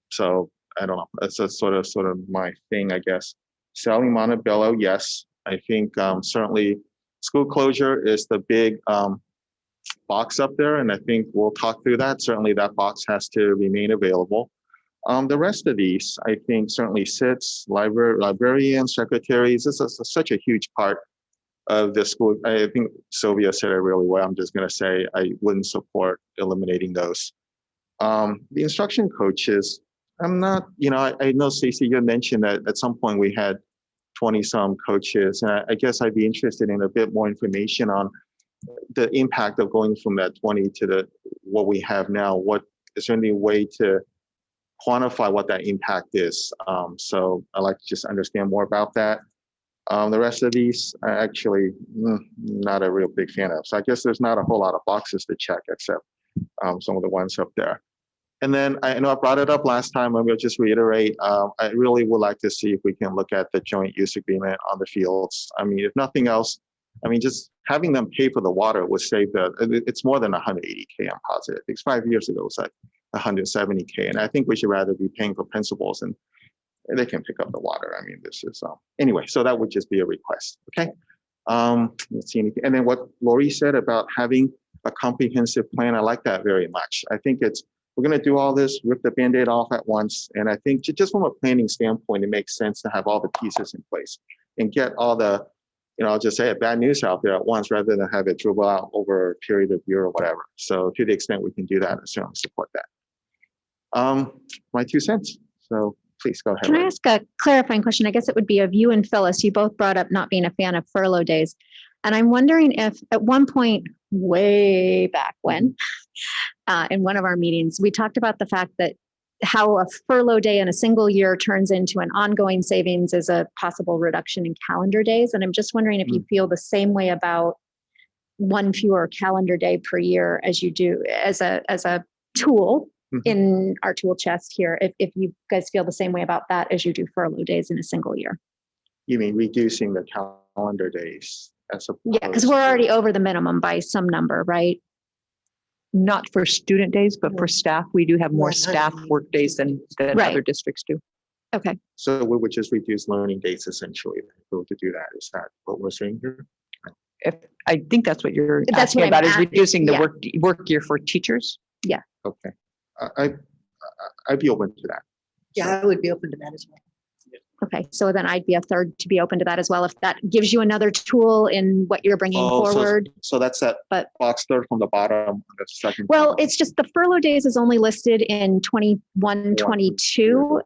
[SPEAKER 3] So I don't know, that's a sort of my thing, I guess. Sally Montebello, yes. I think certainly school closure is the big box up there, and I think we'll talk through that. Certainly that box has to remain available. The rest of these, I think certainly SITs, librarians, secretaries, this is such a huge part of the school. I think Sylvia said it really well. I'm just gonna say I wouldn't support eliminating those. The instruction coaches, I'm not, you know, I know Stacey, you mentioned that at some point we had 20 some coaches. And I guess I'd be interested in a bit more information on the impact of going from that 20 to what we have now. What is there any way to quantify what that impact is? So I'd like to just understand more about that. The rest of these, I actually not a real big fan of. So I guess there's not a whole lot of boxes to check except some of the ones up there. And then I know I brought it up last time, and we'll just reiterate. I really would like to see if we can look at the joint use agreement on the fields. I mean, if nothing else, I mean, just having them pay for the water would save it's more than 180K, I'm positive. I think 5 years ago it was like 170K. And I think we should rather be paying for principals and they can pick up the water. I mean, this is, anyway, so that would just be a request, okay? Let's see anything. And then what Lori said about having a comprehensive plan, I like that very much. I think we're going to do all this, rip the Band-Aid off at once. And I think just from a planning standpoint, it makes sense to have all the pieces in place and get all the, you know, I'll just say it, bad news out there at once rather than have it dribble out over a period of year or whatever. So to the extent we can do that, I certainly support that. My 2 cents. So please go ahead.
[SPEAKER 19] Can I ask a clarifying question? I guess it would be of you and Phyllis. You both brought up not being a fan of furlough days. And I'm wondering if at one point, way back when, in one of our meetings, we talked about the fact that how a furlough day in a single year turns into an ongoing savings is a possible reduction in calendar days. And I'm just wondering if you feel the same way about one fewer calendar day per year as you do as a tool in our tool chest here, if you guys feel the same way about that as you do furlough days in a single year.
[SPEAKER 3] You mean reducing the calendar days as opposed
[SPEAKER 19] Yeah, because we're already over the minimum by some number, right?
[SPEAKER 5] Not for student days, but for staff, we do have more staff work days than
[SPEAKER 19] Right.
[SPEAKER 5] other districts do.
[SPEAKER 19] Okay.
[SPEAKER 3] So we would just reduce learning days essentially if we were to do that. Is that what we're saying here?
[SPEAKER 5] If I think that's what you're
[SPEAKER 19] That's
[SPEAKER 5] asking
[SPEAKER 19] what I'm
[SPEAKER 5] about is
[SPEAKER 19] asking,
[SPEAKER 5] reducing the
[SPEAKER 19] yeah.
[SPEAKER 5] work year for teachers.
[SPEAKER 19] Yeah.
[SPEAKER 3] Okay. I'd be open to that.
[SPEAKER 15] Yeah, I would be open to that as well.
[SPEAKER 19] Okay, so then I'd be a third to be open to that as well, if that gives you another tool in what you're bringing forward.
[SPEAKER 3] So that's that
[SPEAKER 19] But
[SPEAKER 3] box third from the bottom, on the second.
[SPEAKER 19] well, it's just the furlough days is only listed in 21, 22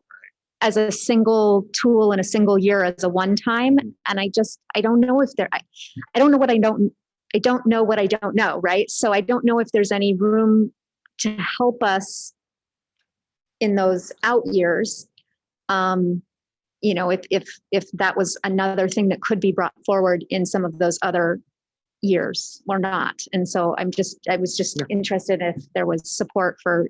[SPEAKER 19] as a single tool in a single year as a one time. And I don't know if I don't know what I don't know what I don't know, right? So I don't know if there's any room to help us in those out years. You know, if that was another thing that could be brought forward in some of those other years or not. And so I was just interested if there was support for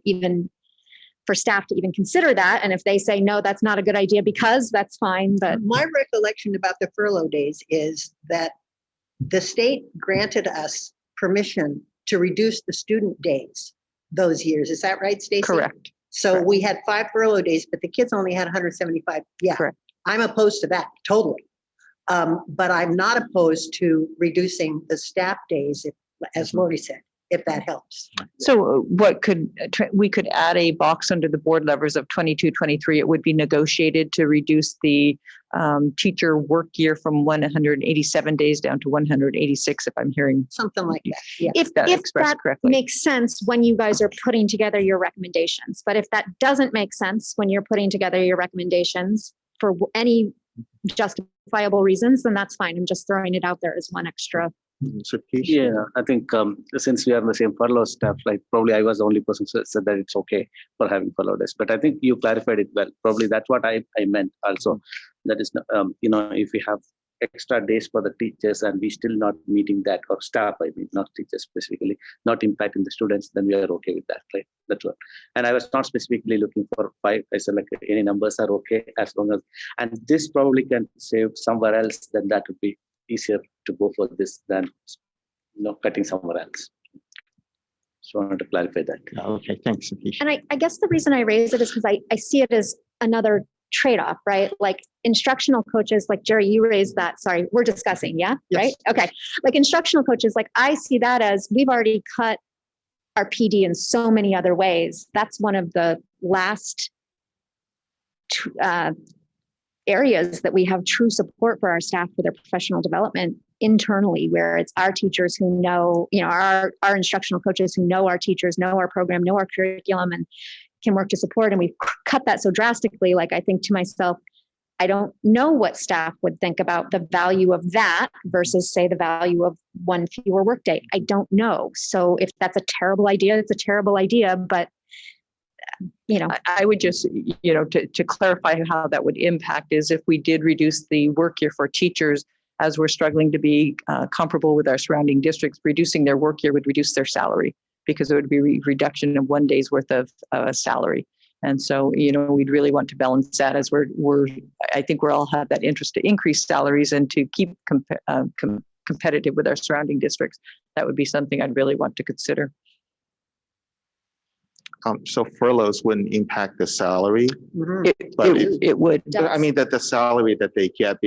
[SPEAKER 19] staff to even consider that. And if they say, no, that's not a good idea because that's fine. But
[SPEAKER 15] my recollection about the furlough days is that the state granted us permission to reduce the student days those years. Is that right, Stacey?
[SPEAKER 5] Correct.
[SPEAKER 15] So we had 5 furlough days, but the kids only had 175. Yeah,
[SPEAKER 5] correct.
[SPEAKER 15] I'm opposed to that totally. But I'm not opposed to reducing the staff days, as Lori said, if that helps.
[SPEAKER 5] So we could add a box under the board levers of 22, 23. It would be negotiated to reduce the teacher work year from 187 days down to 186, if I'm hearing
[SPEAKER 15] something like that. Yeah.
[SPEAKER 19] If
[SPEAKER 5] that
[SPEAKER 19] that
[SPEAKER 5] expressed correctly.
[SPEAKER 19] makes sense when you guys are putting together your recommendations, but if that doesn't make sense when you're putting together your recommendations for any justifiable reasons, then that's fine. I'm just throwing it out there as one extra.
[SPEAKER 16] Yeah, I think since we are the same furlough staff, like probably I was the only person who said that it's okay for having furlough days. But I think you clarified it well. Probably that's what I meant also. That is, if we have extra days for the teachers and we still not meeting that, or staff, I mean, not teachers specifically, not impacting the students, then we are okay with that, right? That's what. And I was not specifically looking for 5. I said like any numbers are okay as long as, and this probably can save somewhere else, then that would be easier to go for this than cutting somewhere else. So I wanted to clarify that.
[SPEAKER 3] Okay, thanks.
[SPEAKER 19] And I guess the reason I raise it is because I see it as another trade-off, right? Like instructional coaches, like Jerry, you raised that. Sorry, we're discussing, yeah?
[SPEAKER 3] Yes.
[SPEAKER 19] Right? Okay. Like instructional coaches, like I see that as we've already cut our PD in so many other ways. That's one of the last areas that we have true support for our staff for their professional development internally, where it's our teachers who know, our instructional coaches who know our teachers, know our program, know our curriculum, and can work to support. And we've cut that so drastically. Like I think to myself, I don't know what staff would think about the value of that versus say the value of one fewer workday. I don't know. So if that's a terrible idea, it's a terrible idea, but
[SPEAKER 5] I would just, to clarify how that would impact is if we did reduce the work year for teachers, as we're struggling to be comparable with our surrounding districts, reducing their work year would reduce their salary because it would be a reduction of 1 day's worth of salary. And so, we'd really want to balance that as I think we all have that interest to increase salaries and to keep competitive with our surrounding districts. That would be something I'd really want to consider.
[SPEAKER 3] So furloughs wouldn't impact the salary.
[SPEAKER 5] It would.
[SPEAKER 3] I mean that the salary that they get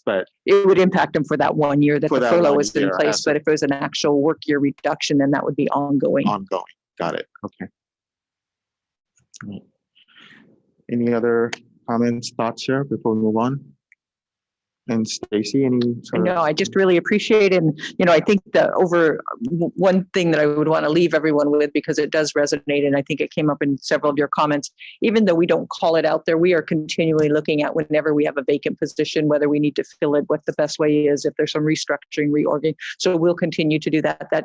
[SPEAKER 3] but
[SPEAKER 5] it would impact them for that 1 year that the furlough was in place. But if it was an actual work year reduction, then that would be ongoing.
[SPEAKER 3] Got it. Okay. Any other comments, thoughts here before we move on? And Stacy, any sort of?
[SPEAKER 5] No, I just really appreciate it. And, I think one thing that I would want to leave everyone with, because it does resonate, and I think it came up in several of your comments, even though we don't call it out there, we are continually looking at whenever we have a vacant position, whether we need to fill it, what the best way is, if there's some restructuring, reorganizing. So we'll continue to do that. I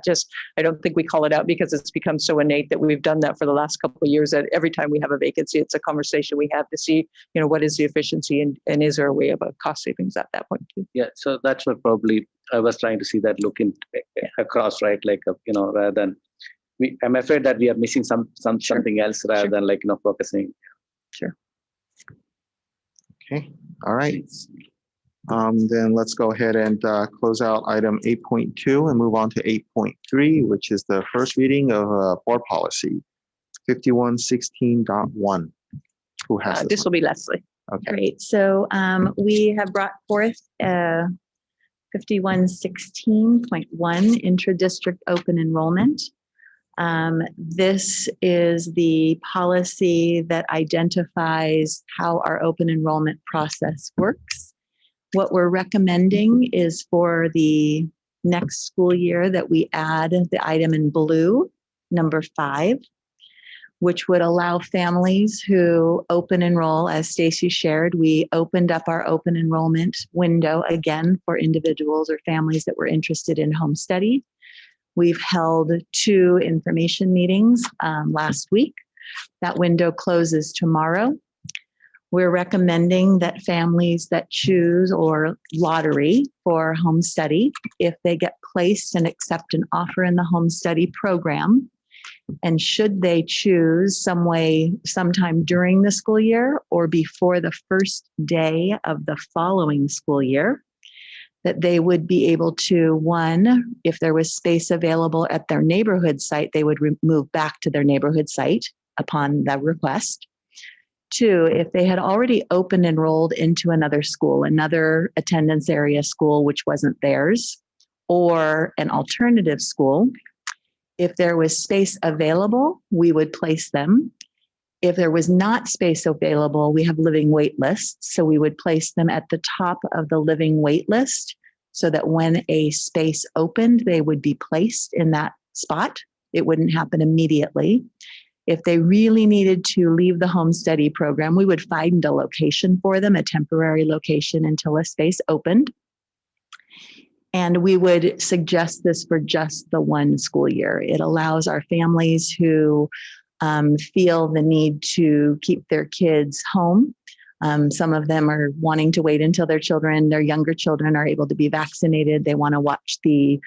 [SPEAKER 5] don't think we call it out because it's become so innate that we've done that for the last couple of years, that every time we have a vacancy, it's a conversation we have to see, what is the efficiency and is there a way of a cost savings at that point too?
[SPEAKER 16] Yeah, so that's what probably I was trying to see that look in across, right? Like, rather than I'm afraid that we are missing something else rather than focusing.
[SPEAKER 5] Sure.
[SPEAKER 3] Okay. All right. Then let's go ahead and close out item 8.2 and move on to 8.3, which is the first reading of board policy 5116.1. Who has
[SPEAKER 5] this will be Leslie.
[SPEAKER 3] Okay.
[SPEAKER 6] Great. So we have brought forth 5116.1 intra-district open enrollment. This is the policy that identifies how our open enrollment process works. What we're recommending is for the next school year that we add the item in blue, number 5, which would allow families who open enroll, as Stacy shared. We opened up our open enrollment window again for individuals or families that were interested in home study. We've held 2 information meetings last week. That window closes tomorrow. We're recommending that families that choose or lottery for home study, if they get placed and accept an offer in the home study program, and should they choose sometime during the school year or before the first day of the following school year, that they would be able to, 1, if there was space available at their neighborhood site, they would move back to their neighborhood site upon the request. 2, if they had already open enrolled into another school, another attendance area school, which wasn't theirs, or an alternative school, if there was space available, we would place them. If there was not space available, we have living wait lists. So we would place them at the top of the living wait list so that when a space opened, they would be placed in that spot. It wouldn't happen immediately. If they really needed to leave the home study program, we would find a location for them, a temporary location until a space opened. And we would suggest this for just the 1 school year. It allows our families who feel the need to keep their kids home. Some of them are wanting to wait until their younger children are able to be vaccinated. They want to watch the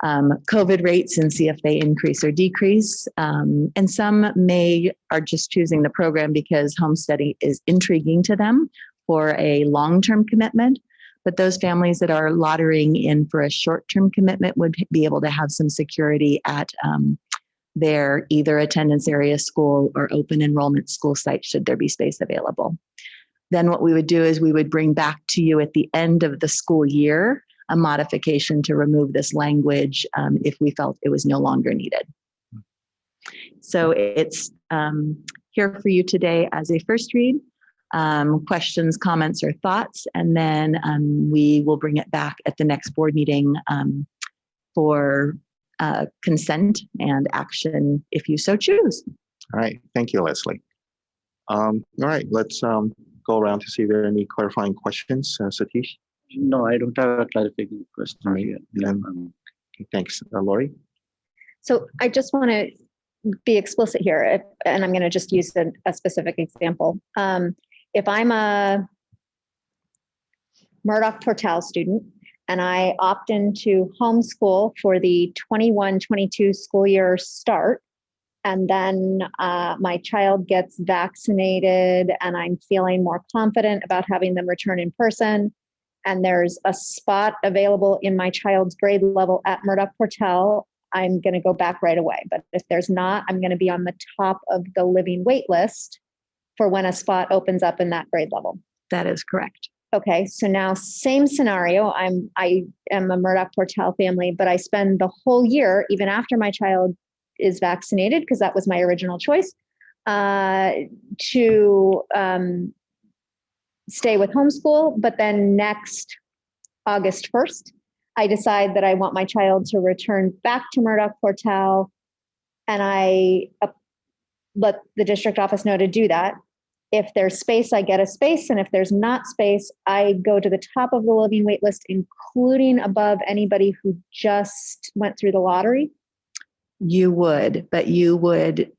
[SPEAKER 6] COVID rates and see if they increase or decrease. And some are just choosing the program because home study is intriguing to them for a long-term commitment. But those families that are lotterying in for a short-term commitment would be able to have some security at their either attendance area school or open enrollment school site, should there be space available. Then what we would do is we would bring back to you at the end of the school year a modification to remove this language if we felt it was no longer needed. So it's here for you today as a first read. Questions, comments, or thoughts, and then we will bring it back at the next board meeting for consent and action if you so choose.
[SPEAKER 3] All right. Thank you, Leslie. All right. Let's go around to see if there are any clarifying questions. Satish?
[SPEAKER 16] No, I don't have a clarifying question.
[SPEAKER 3] All right. Thanks. Lori?
[SPEAKER 19] So I just want to be explicit here, and I'm going to just use a specific example. If I'm a Murdoch-Portal student and I opt into homeschool for the 21-22 school year start, and then my child gets vaccinated and I'm feeling more confident about having them return in person, and there's a spot available in my child's grade level at Murdoch-Portal, I'm going to go back right away. But if there's not, I'm going to be on the top of the living wait list for when a spot opens up in that grade level.
[SPEAKER 6] That is correct.
[SPEAKER 19] Okay, so now same scenario. I am a Murdoch-Portal family, but I spend the whole year, even after my child is vaccinated, because that was my original choice, to stay with homeschool. But then next August 1st, I decide that I want my child to return back to Murdoch Portal, and I let the district office know to do that. If there's space, I get a space, and if there's not space, I go to the top of the living wait list, including above anybody who just went through the lottery.
[SPEAKER 6] You would, but you would,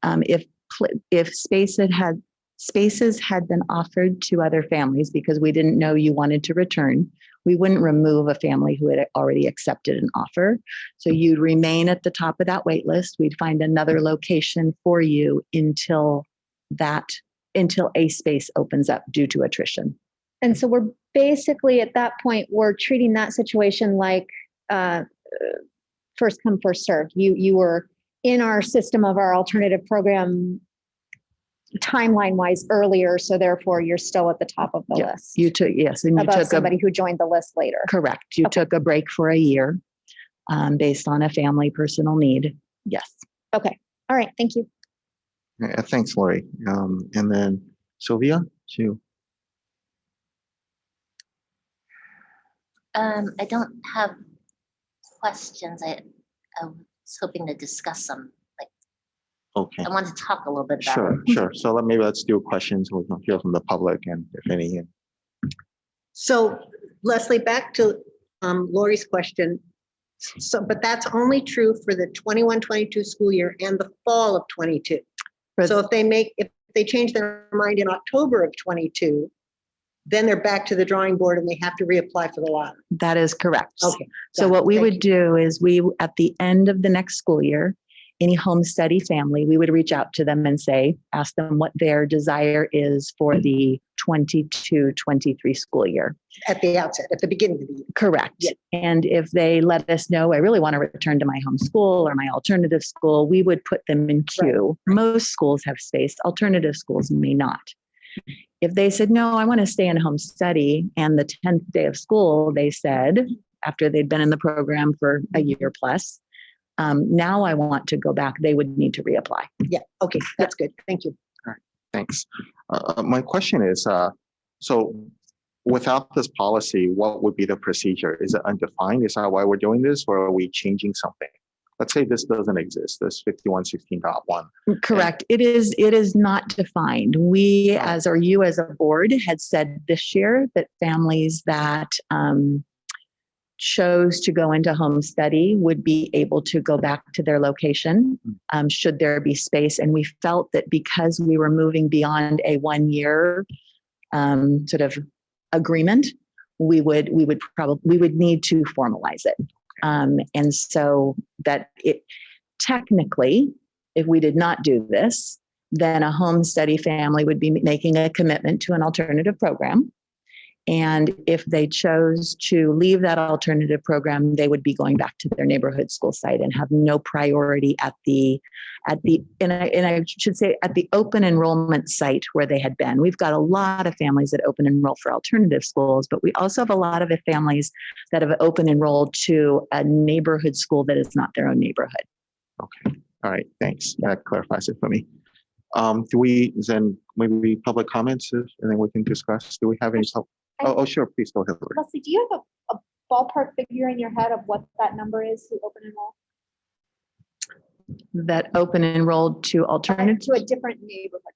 [SPEAKER 6] if spaces had been offered to other families because we didn't know you wanted to return, we wouldn't remove a family who had already accepted an offer. So you'd remain at the top of that wait list. We'd find another location for you until a space opens up due to attrition.
[SPEAKER 19] And so we're basically at that point, we're treating that situation like first come, first served. You were in our system of our alternative program timeline wise earlier, so therefore you're still at the top of the list.
[SPEAKER 6] You took, yes, and you
[SPEAKER 19] Above
[SPEAKER 6] took
[SPEAKER 19] somebody who joined the list later.
[SPEAKER 6] Correct. You took a break for a year based on a family personal need. Yes.
[SPEAKER 19] Okay. All right. Thank you.
[SPEAKER 3] Yeah, thanks, Lori. And then Sylvia, you.
[SPEAKER 20] I don't have questions. I was hoping to discuss some.
[SPEAKER 3] Okay.
[SPEAKER 20] I want to talk a little bit about
[SPEAKER 3] Sure,
[SPEAKER 20] it.
[SPEAKER 3] sure. So maybe let's do questions. We can hear from the public and if any.
[SPEAKER 15] So Leslie, back to Lori's question. So, but that's only true for the 21-22 school year and the fall of 22. So if they change their mind in October of 22, then they're back to the drawing board and they have to reapply for the lottery.
[SPEAKER 6] That is correct.
[SPEAKER 15] Okay.
[SPEAKER 6] So what we would do is at the end of the next school year, any home study family, we would reach out to them and ask them what their desire is for the 22-23 school year.
[SPEAKER 15] At the outset, at the beginning of the year.
[SPEAKER 6] Correct. Yeah. And if they let us know, I really want to return to my home school or my alternative school, we would put them in queue. Right. Most schools have space, alternative schools may not. If they said, no, I want to stay in home study, and the 10th day of school, they said, after they'd been in the program for a year plus, now I want to go back, they would need to reapply.
[SPEAKER 15] Yeah. Okay. That's good. Thank you.
[SPEAKER 3] All right. Thanks. My question is, so without this policy, what would be the procedure? Is it undefined? Is that why we're doing this, or are we changing something? Let's say this doesn't exist, this 5116.1.
[SPEAKER 6] Correct. It is not defined. You as a board had said this year that families that chose to go into home study would be able to go back to their location should there be space. And we felt that because we were moving beyond a 1 year sort of agreement, we would need to formalize it. And so that it technically, if we did not do this, then a home study family would be making a commitment to an alternative program. And if they chose to leave that alternative program, they would be going back to their neighborhood school site and have no priority at the open enrollment site where they had been. We've got a lot of families that open enroll for alternative schools, but we also have a lot of families that have open enrolled to a neighborhood school that is not their own neighborhood.
[SPEAKER 3] Okay. All right. Thanks. That clarifies it for me. Do we then maybe public comments and then we can discuss? Do we have any? Oh, sure. Please go ahead.
[SPEAKER 19] Leslie, do you have a ballpark figure in your head of what that number is to open enroll?
[SPEAKER 6] That open enrolled to alternative?
[SPEAKER 19] To a different neighborhood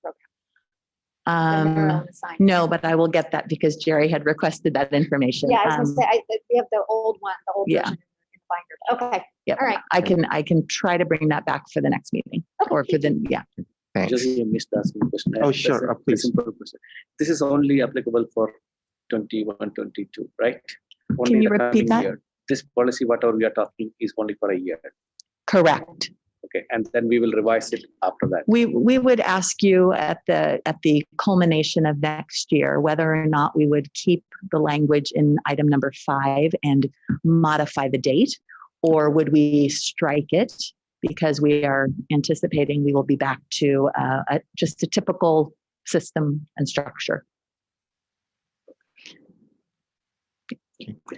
[SPEAKER 19] program.
[SPEAKER 6] No, but I will get that because Jerry had requested that information.
[SPEAKER 19] Yeah, I was going to say, we have the old one, the old version in the binder. Okay.
[SPEAKER 6] Yeah. All right. I can try to bring that back for the next meeting or for the, yeah.
[SPEAKER 3] Thanks.
[SPEAKER 16] Just you missed asking a question.
[SPEAKER 3] Oh, sure. Please.
[SPEAKER 16] Simple question. This is only applicable for 21-22, right? Only
[SPEAKER 6] Can you
[SPEAKER 16] the
[SPEAKER 6] repeat
[SPEAKER 16] coming
[SPEAKER 6] that?
[SPEAKER 16] year. This policy, whatever we are talking, is only for a year.
[SPEAKER 6] Correct.
[SPEAKER 16] Okay, and then we will revise it after that.
[SPEAKER 6] We would ask you at the culmination of next year whether or not we would keep the language in item number 5 and modify the date, or would we strike it because we are anticipating we will be back to just a typical system and structure.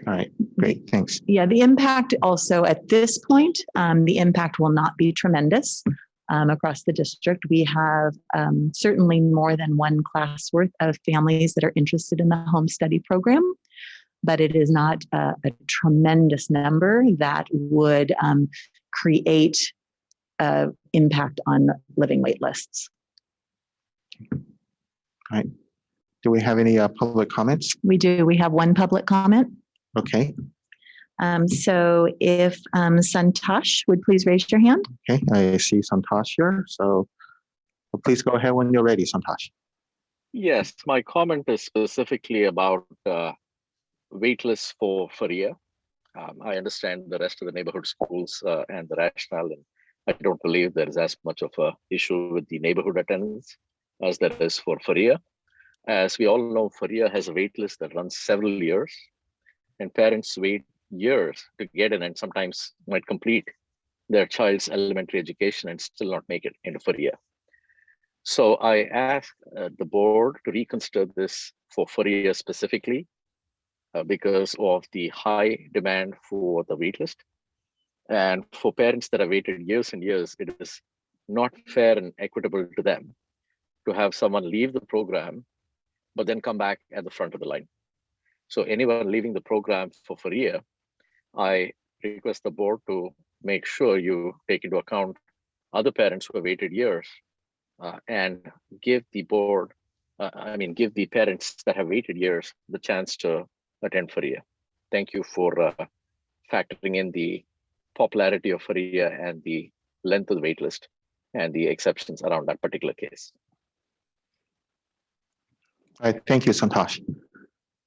[SPEAKER 3] All right, great, thanks.
[SPEAKER 6] Yeah, the impact also at this point, the impact will not be tremendous across the district. We have certainly more than one class worth of families that are interested in the home study program. but it is not a tremendous number that would create impact on living wait lists.
[SPEAKER 3] All right. Do we have any public comments?
[SPEAKER 6] We do. We have one public comment.
[SPEAKER 3] Okay.
[SPEAKER 6] So if Santosh would please raise your hand.
[SPEAKER 3] Okay, I see Santosh here. So please go ahead when you're ready, Santosh.
[SPEAKER 22] Yes, my comment is specifically about waitlists for Faria. I understand the rest of the neighborhood schools and the rationale, and I don't believe there is as much of an issue with the neighborhood attendance as there is for Faria. As we all know, Faria has a wait list that runs several years, and parents wait years to get in and sometimes might complete their child's elementary education and still not make it into Faria. So I ask the board to reconsider this for Faria specifically because of the high demand for the waitlist. And for parents that have waited years and years, it is not fair and equitable to them to have someone leave the program, but then come back at the front of the line. So anyone leaving the program for Faria, I request the board to make sure you take into account other parents who have waited years and give the board, give the parents that have waited years the chance to attend Faria. Thank you for factoring in the popularity of Faria and the length of the waitlist and the exceptions around that particular case.
[SPEAKER 3] All right, thank you, Santosh.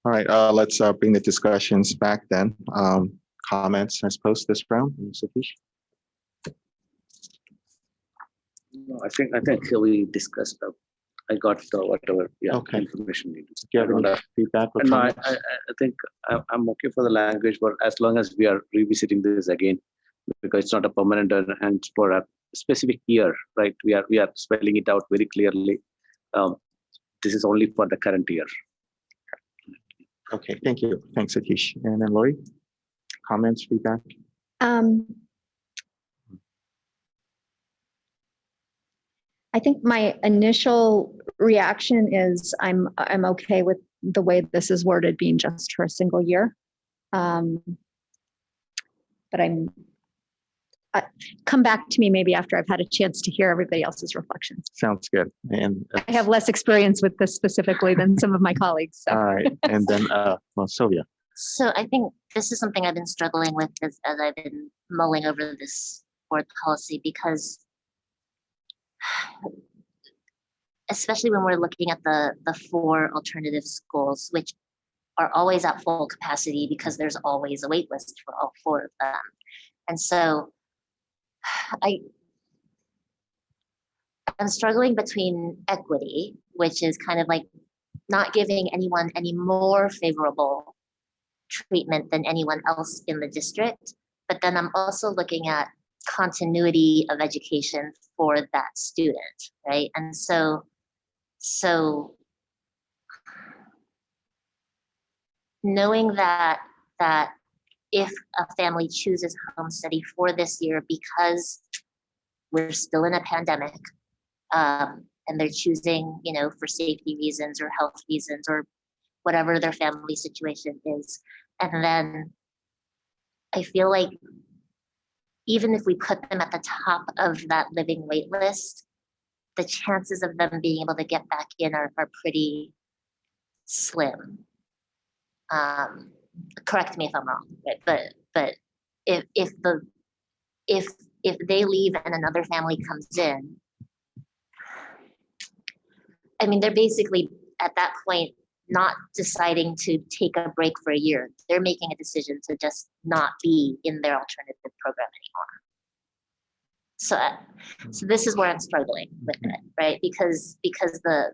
[SPEAKER 3] All right, let's bring the discussions back then. Comments, I suppose, this round, Satish?
[SPEAKER 16] No, I think we discussed. I got whatever information needed.
[SPEAKER 3] Do you have any feedback or
[SPEAKER 16] No,
[SPEAKER 3] comments?
[SPEAKER 16] I think I'm okay for the language, but as long as we are revisiting this again, because it's not a permanent and for a specific year, right? We are spelling it out very clearly. This is only for the current year.
[SPEAKER 3] Okay, thank you. Thanks, Satish. And then Lori, comments, feedback?
[SPEAKER 19] I think my initial reaction is I'm okay with the way this is worded being just for a single year. But come back to me maybe after I've had a chance to hear everybody else's reflections.
[SPEAKER 3] Sounds good. And
[SPEAKER 19] I have less experience with this specifically than some of my colleagues. So.
[SPEAKER 3] all right, and then Sylvia.
[SPEAKER 20] So I think this is something I've been struggling with as I've been mulling over this board policy, because especially when we're looking at the 4 alternative schools, which are always at full capacity because there's always a wait list for all 4 of them. And so I'm struggling between equity, which is kind of like not giving anyone any more favorable treatment than anyone else in the district. But then I'm also looking at continuity of education for that student, right? And so knowing that if a family chooses home study for this year because we're still in a pandemic, and they're choosing, for safety reasons or health reasons or whatever their family situation is, and then I feel like even if we put them at the top of that living wait list, the chances of them being able to get back in are pretty slim. Correct me if I'm wrong, right? But if they leave and another family comes in, I mean, they're basically at that point not deciding to take a break for a year. They're making a decision to just not be in their alternative program anymore. So this is where I'm struggling with it, right? Because the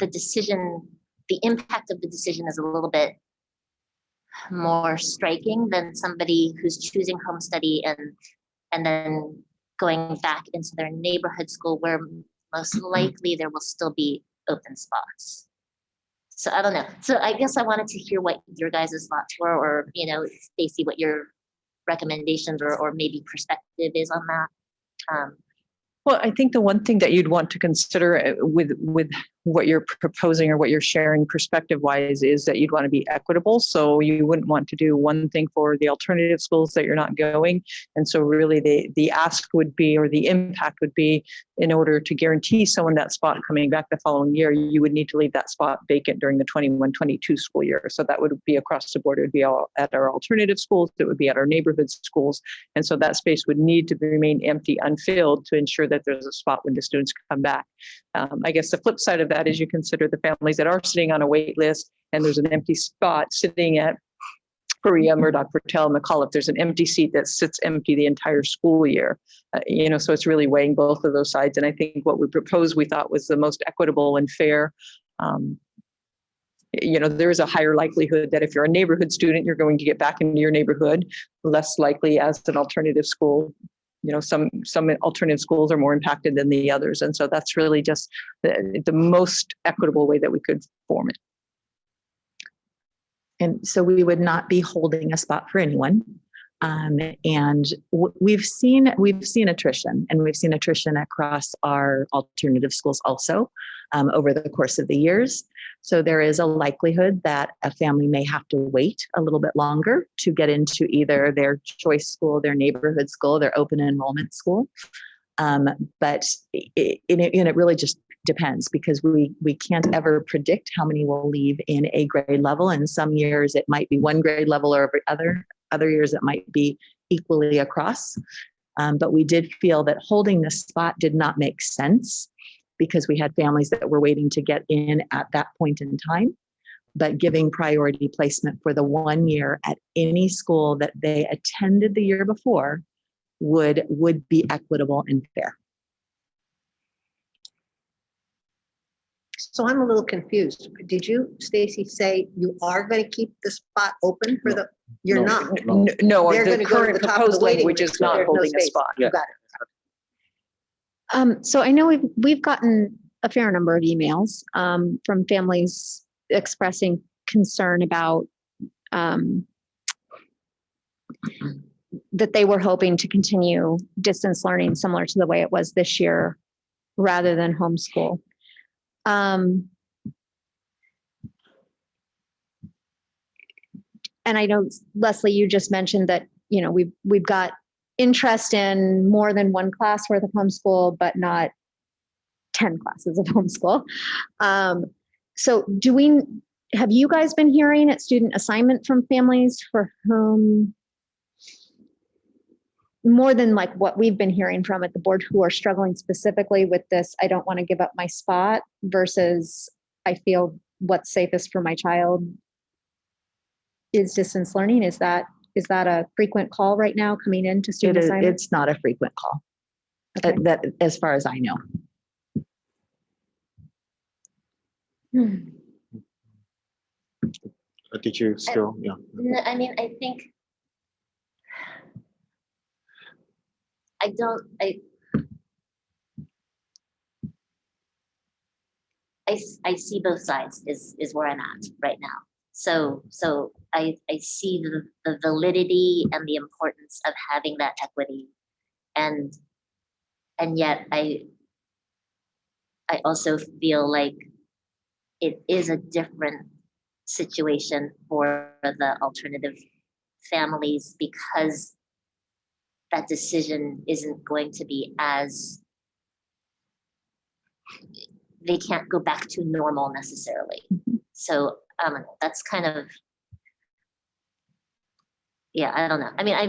[SPEAKER 20] decision, the impact of the decision is a little bit more striking than somebody who's choosing home study and then going back into their neighborhood school where most likely there will still be open spots. So I don't know. So I guess I wanted to hear what your guys' thoughts were, or Stacy, what your recommendations or maybe perspective is on that.
[SPEAKER 5] Well, I think the one thing that you'd want to consider with what you're proposing or what you're sharing perspective wise is that you'd want to be equitable. So you wouldn't want to do one thing for the alternative schools that you're not going. And so really the ask would be, or the impact would be, in order to guarantee someone that spot coming back the following year, you would need to leave that spot vacant during the 21-22 school year. So that would be across the board. It would be all at our alternative schools. It would be at our neighborhood schools. And so that space would need to remain empty, unfilled, to ensure that there's a spot when the students come back. I guess the flip side of that is you consider the families that are sitting on a wait list and there's an empty spot sitting at Perea, Murdoch, Patel, McCullough. There's an empty seat that sits empty the entire school year. So it's really weighing both of those sides. And I think what we proposed, we thought was the most equitable and fair. There is a higher likelihood that if you're a neighborhood student, you're going to get back into your neighborhood, less likely as an alternative school. Some alternative schools are more impacted than the others. And so that's really just the most equitable way that we could form it.
[SPEAKER 6] And so we would not be holding a spot for anyone. We've seen attrition, and we've seen attrition across our alternative schools also over the course of the years. So there is a likelihood that a family may have to wait a little bit longer to get into either their choice school, their neighborhood school, their open enrollment school. But it really just depends, because we can't ever predict how many will leave in a grade level. And some years it might be one grade level, or every other years it might be equally across. But we did feel that holding the spot did not make sense, because we had families that were waiting to get in at that point in time. But giving priority placement for the 1 year at any school that they attended the year before would be equitable and fair.
[SPEAKER 15] So I'm a little confused. Did you, Stacy, say you are going to keep the spot open for the, you're not?
[SPEAKER 5] No,
[SPEAKER 15] They're
[SPEAKER 5] the
[SPEAKER 15] gonna go to
[SPEAKER 5] current
[SPEAKER 15] the top of the
[SPEAKER 5] proposed
[SPEAKER 15] waiting
[SPEAKER 5] language
[SPEAKER 15] list,
[SPEAKER 5] is
[SPEAKER 15] but
[SPEAKER 5] not
[SPEAKER 15] there's no
[SPEAKER 5] holding a
[SPEAKER 15] space.
[SPEAKER 5] spot.
[SPEAKER 15] You got it.
[SPEAKER 19] So I know we've gotten a fair number of emails from families expressing concern about that they were hoping to continue distance learning similar to the way it was this year rather than homeschool. And I know, Leslie, you just mentioned that, we've got interest in more than one class worth of homeschool, but not 10 classes of homeschool. So have you guys been hearing at student assignment from families for whom, more than like what we've been hearing from at the board, who are struggling specifically with this, I don't want to give up my spot, versus I feel what's safest for my child is distance learning? Is that a frequent call right now coming into student assignment?
[SPEAKER 6] It's not a frequent call,
[SPEAKER 19] Okay.
[SPEAKER 6] that as far as I know.
[SPEAKER 3] Did you still, yeah.
[SPEAKER 20] No, I mean, I think I see both sides is where I'm at right now. So I see the validity and the importance of having that equity, and yet I also feel like it is a different situation for the alternative families, because that decision isn't going to be as, they can't go back to normal necessarily. So that's kind of, yeah, I don't know. I mean, I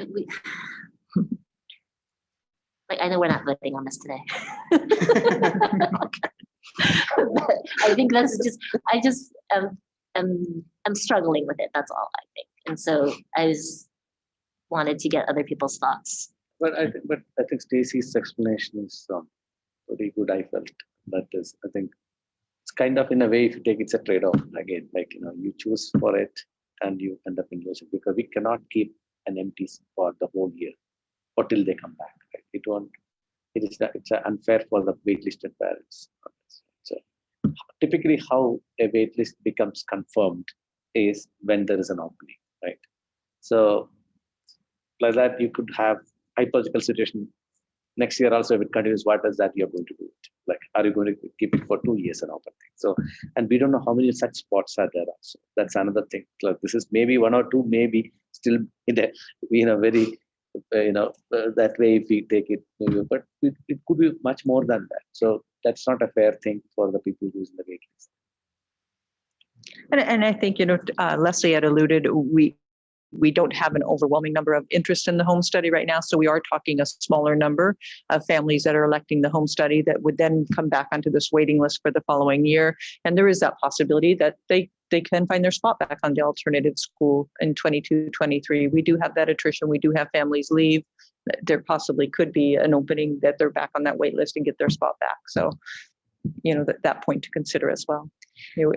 [SPEAKER 20] know we're not voting on this today. But I think that's just, I'm struggling with it. That's all I think. And so I just wanted to get other people's thoughts.
[SPEAKER 16] But I think Stacey's explanation is pretty good. I felt that is, I think it's kind of, in a way, if you take it's a trade-off again, like, you choose for it and you end up in losing, because we cannot keep an empty spot the whole year or till they come back. Right? It's unfair for the waitlisted parents. So typically how a waitlist becomes confirmed is when there is an opening, right? So like that, you could have hypothetical situation next year also if it continues, what is that you're going to do it? Like, are you going to keep it for 2 years and all that thing? So, and we don't know how many such spots are there also. That's another thing. Like, this is maybe 1 or 2, maybe still in a very, that way if we take it, maybe, but it could be much more than that. So that's not a fair thing for the people who's in the wait list.
[SPEAKER 5] And I think, Leslie had alluded, we don't have an overwhelming number of interest in the home study right now. So we are talking a smaller number of families that are electing the home study that would then come back onto this waiting list for the following year. And there is that possibility that they can find their spot back on the alternative school in 22, 23. We do have that attrition. We do have families leave. There possibly could be an opening that they're back on that wait list and get their spot back. So, that point to consider as well.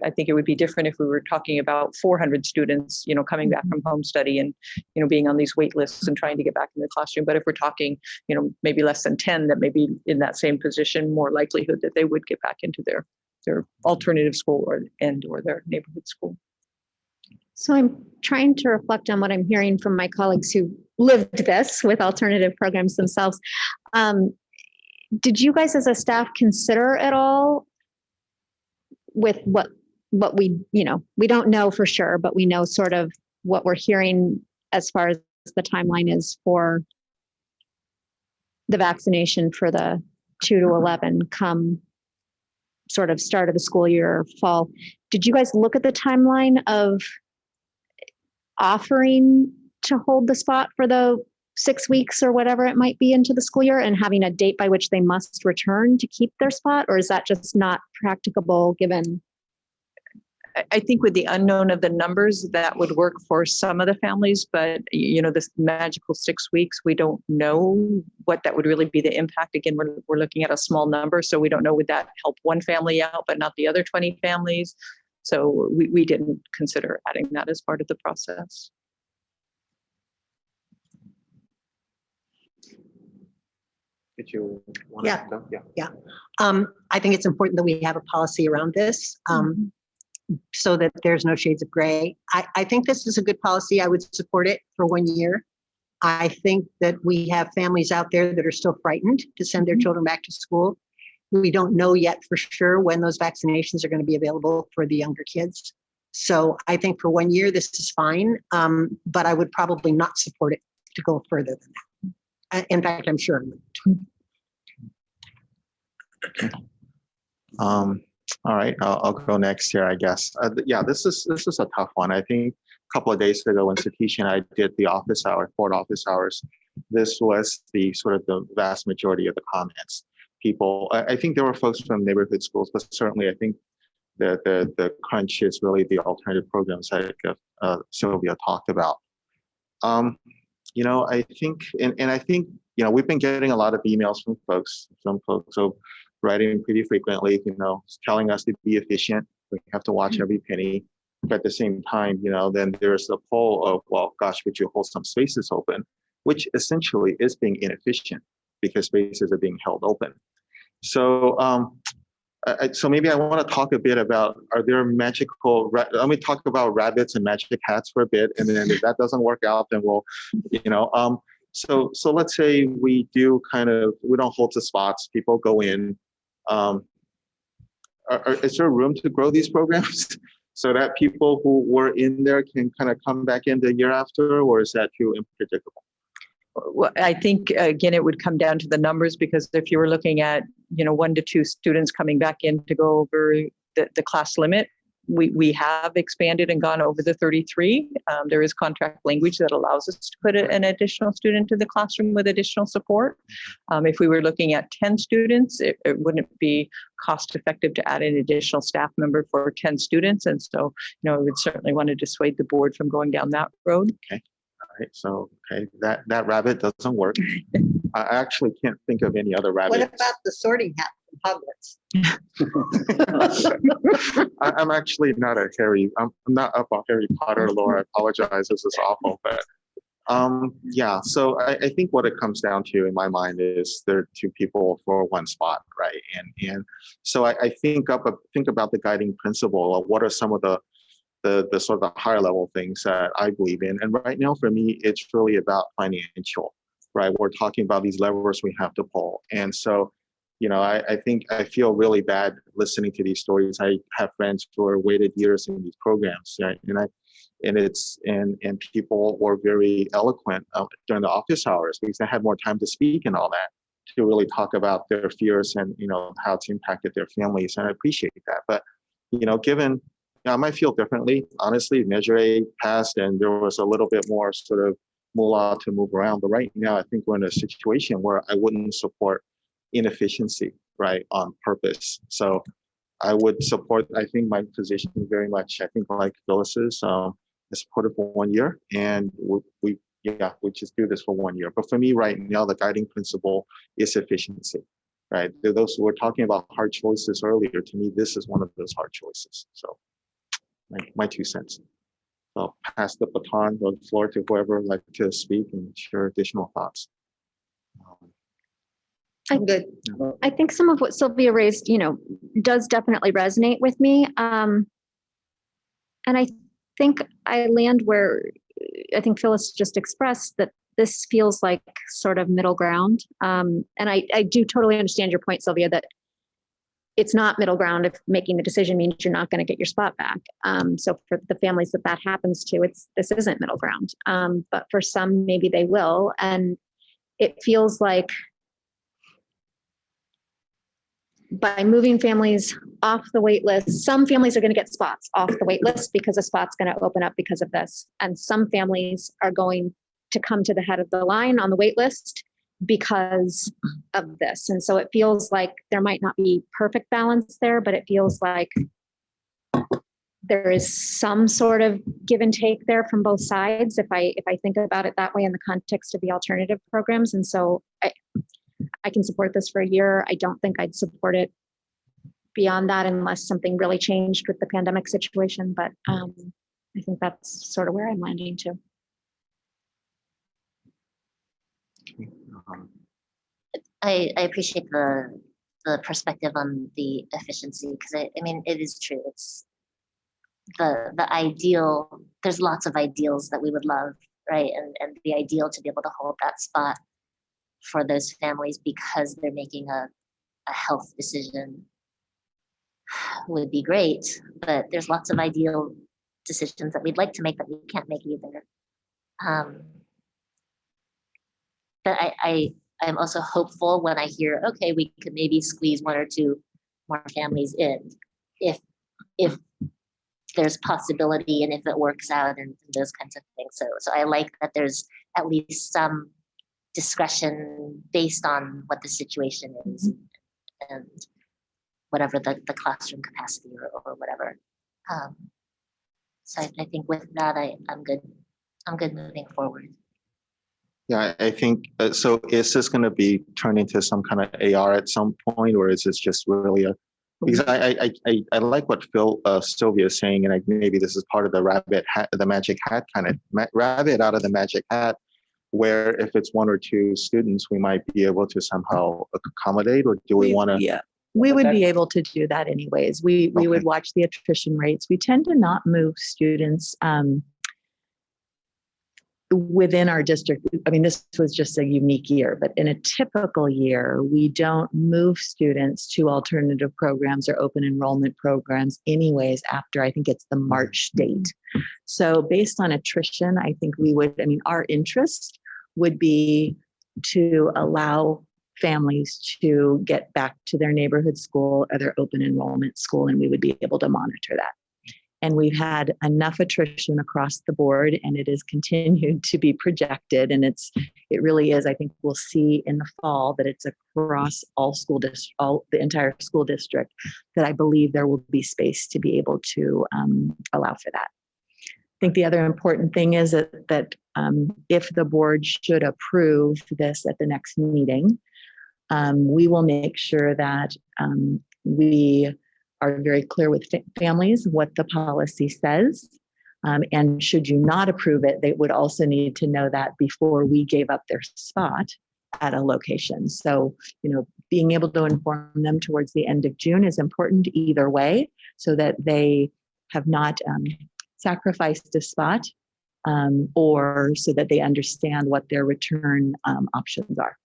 [SPEAKER 5] I think it would be different if we were talking about 400 students, coming back from home study and, being on these wait lists and trying to get back in the classroom. But if we're talking, maybe less than 10 that may be in that same position, more likelihood that they would get back into their alternative school or their neighborhood school.
[SPEAKER 19] So I'm trying to reflect on what I'm hearing from my colleagues who lived this with alternative programs themselves. Did you guys as a staff consider at all with what we don't know for sure, but we know sort of what we're hearing as far as the timeline is for the vaccination for the 2 to 11 come sort of start of the school year or fall. Did you guys look at the timeline of offering to hold the spot for the 6 weeks or whatever it might be into the school year and having a date by which they must return to keep their spot? Or is that just not practicable given?
[SPEAKER 5] I think with the unknown of the numbers, that would work for some of the families, but this magical 6 weeks, we don't know what that would really be the impact. Again, we're looking at a small number, so we don't know would that help one family out, but not the other 20 families. So we didn't consider adding that as part of the process.
[SPEAKER 3] Did you want
[SPEAKER 15] Yeah.
[SPEAKER 3] to?
[SPEAKER 15] Yeah. I think it's important that we have a policy around this so that there's no shades of gray. I think this is a good policy. I would support it for 1 year. I think that we have families out there that are still frightened to send their children back to school. We don't know yet for sure when those vaccinations are going to be available for the younger kids. So I think for 1 year, this is fine, but I would probably not support it to go further than that. In fact, I'm sure.
[SPEAKER 3] All right, I'll go next here, I guess. This is a tough one. I think a couple of days ago when Satish and I did the board office hours, this was the sort of the vast majority of the comments. People, I think there were folks from neighborhood schools, but certainly I think the crunch is really the alternative programs that Sylvia talked about. I think, and I think, we've been getting a lot of emails from folks, so writing pretty frequently, telling us to be efficient. We have to watch every penny. But at the same time, then there's the pull of, well, gosh, would you hold some spaces open, which essentially is being inefficient because spaces are being held open. So, so maybe I want to talk a bit about, are there magical, let me talk about rabbits and magic hats for a bit. And then if that doesn't work out, then we'll, so let's say we do we don't hold the spots, people go in. Is there room to grow these programs so that people who were in there can kind of come back in the year after, or is that too unpredictable?
[SPEAKER 5] Well, I think, again, it would come down to the numbers, because if you were looking at, 1 to 2 students coming back in to go over the class limit, we have expanded and gone over the 33. There is contract language that allows us to put an additional student in the classroom with additional support. If we were looking at 10 students, it wouldn't be cost effective to add an additional staff member for 10 students. And so, I would certainly want to dissuade the board from going down that road.
[SPEAKER 3] Okay. All right. So, that rabbit doesn't work. I actually can't think of any other rabbits.
[SPEAKER 15] What about the sorting hat from Hogwarts?
[SPEAKER 3] I'm actually not I'm not up on Harry Potter lore. I apologize. This is awful, but so I think what it comes down to in my mind is there are 2 people for 1 spot, right? And so I think about the guiding principle of what are some of the sort of the higher level things that I believe in. And right now for me, it's really about financial. right? We're talking about these levers we have to pull. And so, I think I feel really bad listening to these stories. I have friends who are waited years in these programs, right? And people were very eloquent during the office hours because they had more time to speak and all that, to really talk about their fears and how it's impacted their families. And I appreciate that. But given I might feel differently, honestly. Measure A passed, and there was a little bit more sort of moolah to move around. But right now, I think we're in a situation where I wouldn't support inefficiency, right, on purpose. So I would support, I think, my position very much, I think, like Phyllis's, I support it for 1 year, and we just do this for 1 year. But for me right now, the guiding principle is efficiency, right? Those who were talking about hard choices earlier, to me, this is one of those hard choices. So my 2 cents. So I'll pass the baton or the floor to whoever would like to speak and share additional thoughts.
[SPEAKER 15] I'm good.
[SPEAKER 19] I think some of what Sylvia raised, does definitely resonate with me. And I think I land where I think Phyllis just expressed, that this feels like sort of middle ground. And I do totally understand your point, Sylvia, that it's not middle ground if making the decision means you're not going to get your spot back. So for the families that happens to, this isn't middle ground. But for some, maybe they will. And it feels like by moving families off the wait list, some families are going to get spots off the wait list because a spot's going to open up because of this. And some families are going to come to the head of the line on the wait list because of this. And so it feels like there might not be perfect balance there, but it feels like there is some sort of give and take there from both sides, if I think about it that way in the context of the alternative programs. And so I can support this for a year. I don't think I'd support it beyond that unless something really changed with the pandemic situation. But I think that's sort of where I'm landing too.
[SPEAKER 20] I appreciate the perspective on the efficiency, because I mean, it is true. It's the ideal. There's lots of ideals that we would love, right? And the ideal to be able to hold that spot for those families because they're making a health decision would be great. But there's lots of ideal decisions that we'd like to make that we can't make either. But I'm also hopeful when I hear, okay, we could maybe squeeze 1 or 2 more families in if there's possibility and if it works out and those kinds of things. So I like that there's at least some discretion based on what the situation is and whatever the classroom capacity or whatever. So I think with that, I'm good. I'm good moving forward.
[SPEAKER 3] Yeah, I think, so is this going to be turned into some kind of AR at some point, or is this just really because I like what Sylvia is saying, and maybe this is part of the magic hat kind of rabbit out of the magic hat, where if it's 1 or 2 students, we might be able to somehow accommodate, or do we want to?
[SPEAKER 6] Yeah, we would be able to do that anyways. We would watch the attrition rates. We tend to not move students within our district. I mean, this was just a unique year, but in a typical year, we don't move students to alternative programs or open enrollment programs anyways after, I think it's the March date. So based on attrition, I think our interest would be to allow families to get back to their neighborhood school or their open enrollment school, and we would be able to monitor that. And we've had enough attrition across the board, and it has continued to be projected. And it really is. I think we'll see in the fall that it's across the entire school district, that I believe there will be space to be able to allow for that. I think the other important thing is that if the board should approve this at the next meeting, we will make sure that we are very clear with families what the policy says. And should you not approve it, they would also need to know that before we gave up their spot at a location. So, being able to inform them towards the end of June is important either way, so that they have not sacrificed a spot or so that they understand what their return options are.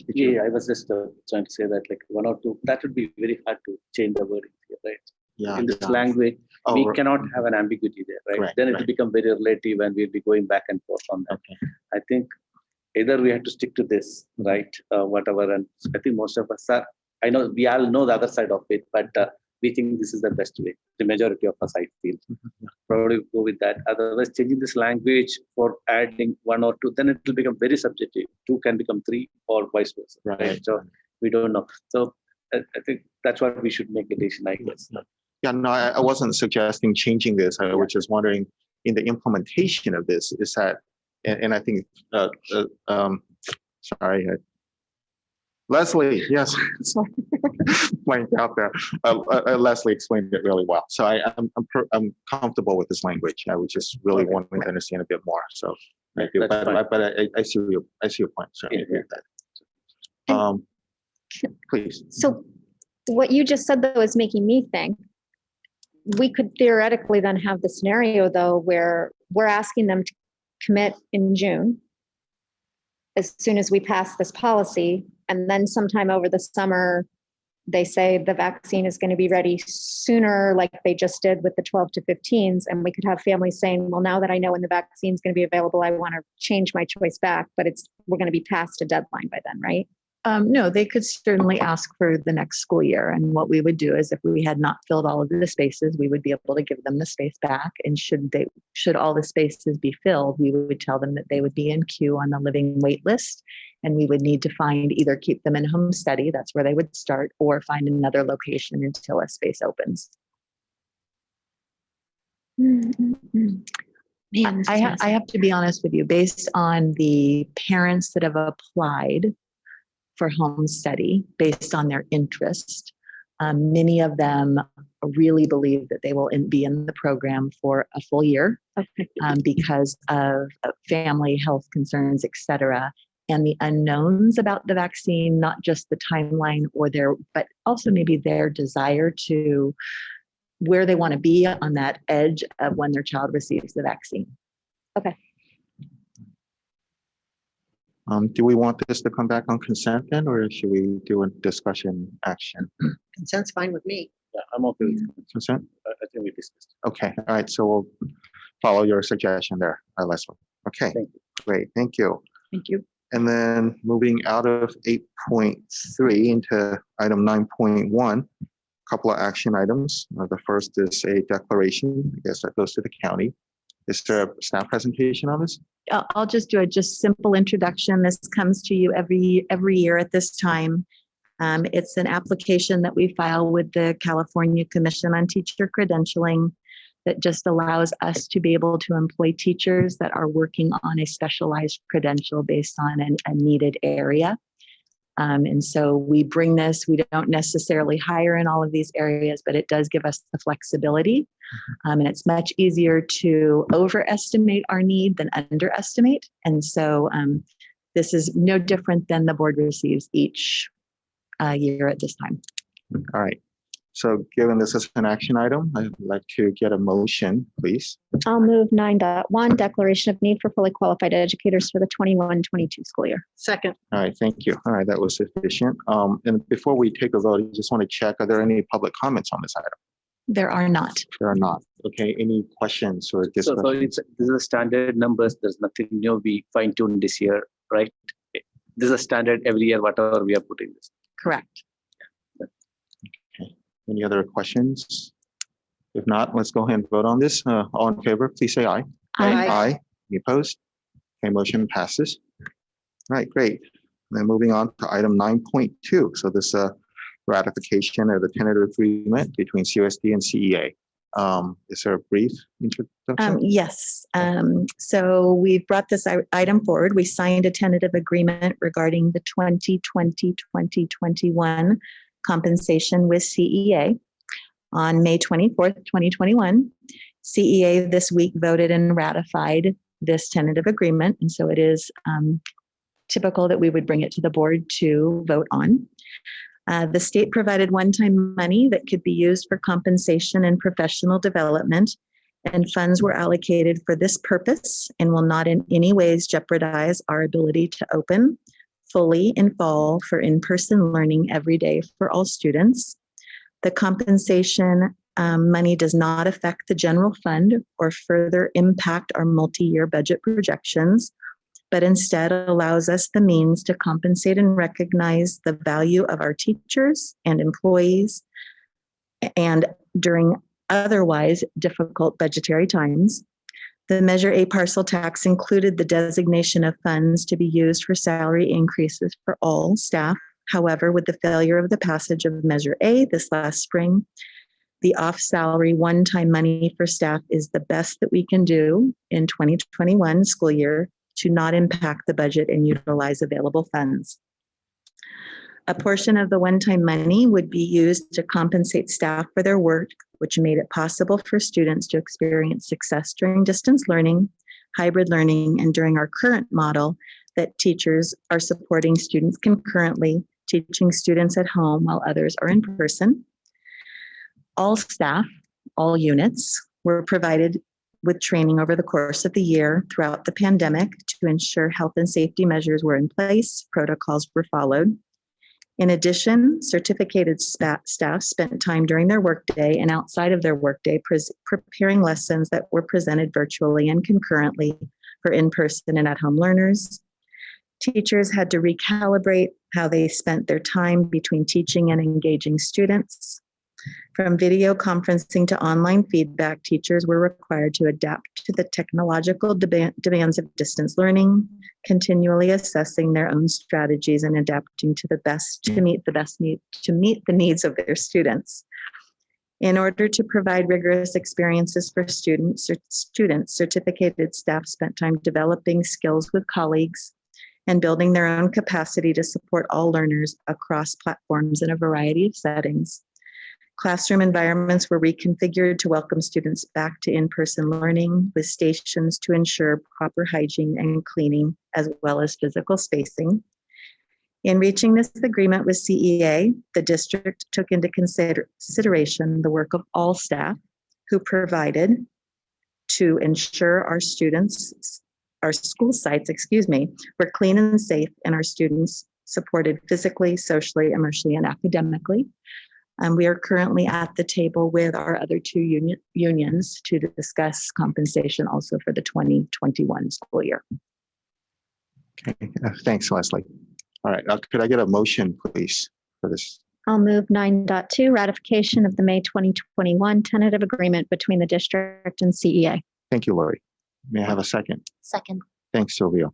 [SPEAKER 16] Yeah, I was just trying to say that like one or two, that would be very hard to change the wording here, right?
[SPEAKER 3] Yeah.
[SPEAKER 16] In this
[SPEAKER 3] yeah.
[SPEAKER 16] language,
[SPEAKER 3] Oh,
[SPEAKER 16] we
[SPEAKER 3] right.
[SPEAKER 16] cannot have an ambiguity there, right?
[SPEAKER 3] Correct,
[SPEAKER 16] Then it
[SPEAKER 3] right.
[SPEAKER 16] will become very relative and we'll be going back and forth on that.
[SPEAKER 3] Okay.
[SPEAKER 16] I think either we have to stick to this, right? Whatever. And I think most of us are, I know we all know the other side of it, but we think this is the best way. The majority of us, I feel. Probably go with that. Otherwise, changing this language for adding one or two, then it will become very subjective. Two can become three or vice versa. Right. So we don't know. So I think that's what we should make a decision, I guess.
[SPEAKER 3] Yeah, no, I wasn't suggesting changing this. I was just wondering in the implementation of this is that, and I think, sorry, Leslie, yes, blanked out there. Leslie explained it really well. So I'm comfortable with this language. I was just really wanting to understand a bit more. So I do, but I see your point. So I agree with that. Please.
[SPEAKER 19] So what you just said though is making me think we could theoretically then have the scenario though where we're asking them to commit in June as soon as we pass this policy, and then sometime over the summer they say the vaccine is going to be ready sooner, like they just did with the 12 to 15s, and we could have families saying, well, now that I know when the vaccine is going to be available, I want to change my choice back, but we're going to be past a deadline by then, right?
[SPEAKER 6] No, they could certainly ask for the next school year. And what we would do is if we had not filled all of the spaces, we would be able to give them the space back. And should all the spaces be filled, we would tell them that they would be in queue on the living wait list. And we would need to either keep them in home study, that's where they would start, or find another location until a space opens.
[SPEAKER 19] Man,
[SPEAKER 6] I have to be honest with you, based on the parents that have applied for home study based on their interest. Many of them really believe that they will be in the program for a full year because of family health concerns, et cetera, and the unknowns about the vaccine, not just the timeline but also maybe their desire to where they want to be on that edge of when their child receives the vaccine.
[SPEAKER 19] Okay.
[SPEAKER 3] Do we want this to come back on consent then, or should we do a discussion action?
[SPEAKER 15] Consent's fine with me.
[SPEAKER 16] Yeah, I'm okay with
[SPEAKER 3] consent.
[SPEAKER 16] I think we discussed.
[SPEAKER 3] Okay, all right, so we'll follow your suggestion there, Leslie. Okay, great, thank you.
[SPEAKER 6] Thank you.
[SPEAKER 3] And then moving out of 8.3 into item 9.1, a couple of action items. The first is a declaration. I guess that goes to the county. Is there a staff presentation on this?
[SPEAKER 6] I'll just do a simple introduction. This comes to you every year at this time. It's an application that we file with the California Commission on Teacher Credentialing that just allows us to be able to employ teachers that are working on a specialized credential based on a needed area. And so we bring this, we don't necessarily hire in all of these areas, but it does give us the flexibility. And it's much easier to overestimate our need than underestimate. And so this is no different than the board receives each year at this time.
[SPEAKER 3] All right. So given this is an action item, I'd like to get a motion, please.
[SPEAKER 19] I'll move 9.1, declaration of need for fully qualified educators for the 21-22 school year.
[SPEAKER 15] Second.
[SPEAKER 3] All right, thank you. All right, that was sufficient. And before we take a vote, I just want to check, are there any public comments on this item?
[SPEAKER 6] There are not.
[SPEAKER 3] There are not. Okay, any questions or
[SPEAKER 16] So
[SPEAKER 3] discussion?
[SPEAKER 16] this is a standard numbers. There's nothing new. We fine tuned this year, right? This is a standard every year, whatever we are putting this.
[SPEAKER 6] Correct.
[SPEAKER 3] Okay. Any other questions? If not, let's go ahead and vote on this. All in favor, please say aye.
[SPEAKER 15] Aye.
[SPEAKER 3] Aye. Any opposed? Okay, motion passes. All right, great. Then moving on to item 9.2. So this ratification of the tentative agreement between CUSD and CEA. Is there a brief introduction?
[SPEAKER 6] Yes. So we've brought this item forward. We signed a tentative agreement regarding the 2020-2021 compensation with CEA on May 24th, 2021. CEA this week voted and ratified this tentative agreement. And so it is typical that we would bring it to the board to vote on. The state provided one-time money that could be used for compensation and professional development. and funds were allocated for this purpose and will not in any ways jeopardize our ability to open fully in fall for in-person learning every day for all students. The compensation money does not affect the general fund or further impact our multi-year budget projections, but instead allows us the means to compensate and recognize the value of our teachers and employees and during otherwise difficult budgetary times. The Measure A parcel tax included the designation of funds to be used for salary increases for all staff. However, with the failure of the passage of Measure A this last spring, the off-salary one-time money for staff is the best that we can do in 2021 school year to not impact the budget and utilize available funds. A portion of the one-time money would be used to compensate staff for their work, which made it possible for students to experience success during distance learning, hybrid learning, and during our current model that teachers are supporting students concurrently, teaching students at home while others are in person. All staff, all units, were provided with training over the course of the year throughout the pandemic to ensure health and safety measures were in place, protocols were followed. In addition, certificated staff spent time during their workday and outside of their workday preparing lessons that were presented virtually and concurrently for in-person and at-home learners. Teachers had to recalibrate how they spent their time between teaching and engaging students. From video conferencing to online feedback, teachers were required to adapt to the technological demands of distance learning, continually assessing their own strategies and adapting to meet the needs of their students. In order to provide rigorous experiences for students, certificated staff spent time developing skills with colleagues and building their own capacity to support all learners across platforms in a variety of settings. Classroom environments were reconfigured to welcome students back to in-person learning with stations to ensure proper hygiene and cleaning, as well as physical spacing. In reaching this agreement with CEA, the district took into consideration the work of all staff who provided to ensure our school sites, were clean and safe and our students supported physically, socially, emotionally, and academically. We are currently at the table with our other two unions to discuss compensation also for the 2021 school year.
[SPEAKER 3] Okay, thanks, Leslie. All right, could I get a motion, please, for this?
[SPEAKER 19] I'll move 9.2, ratification of the May 2021 tentative agreement between the district and CEA.
[SPEAKER 3] Thank you, Lori. May I have a second?
[SPEAKER 20] Second.
[SPEAKER 3] Thanks, Sylvia.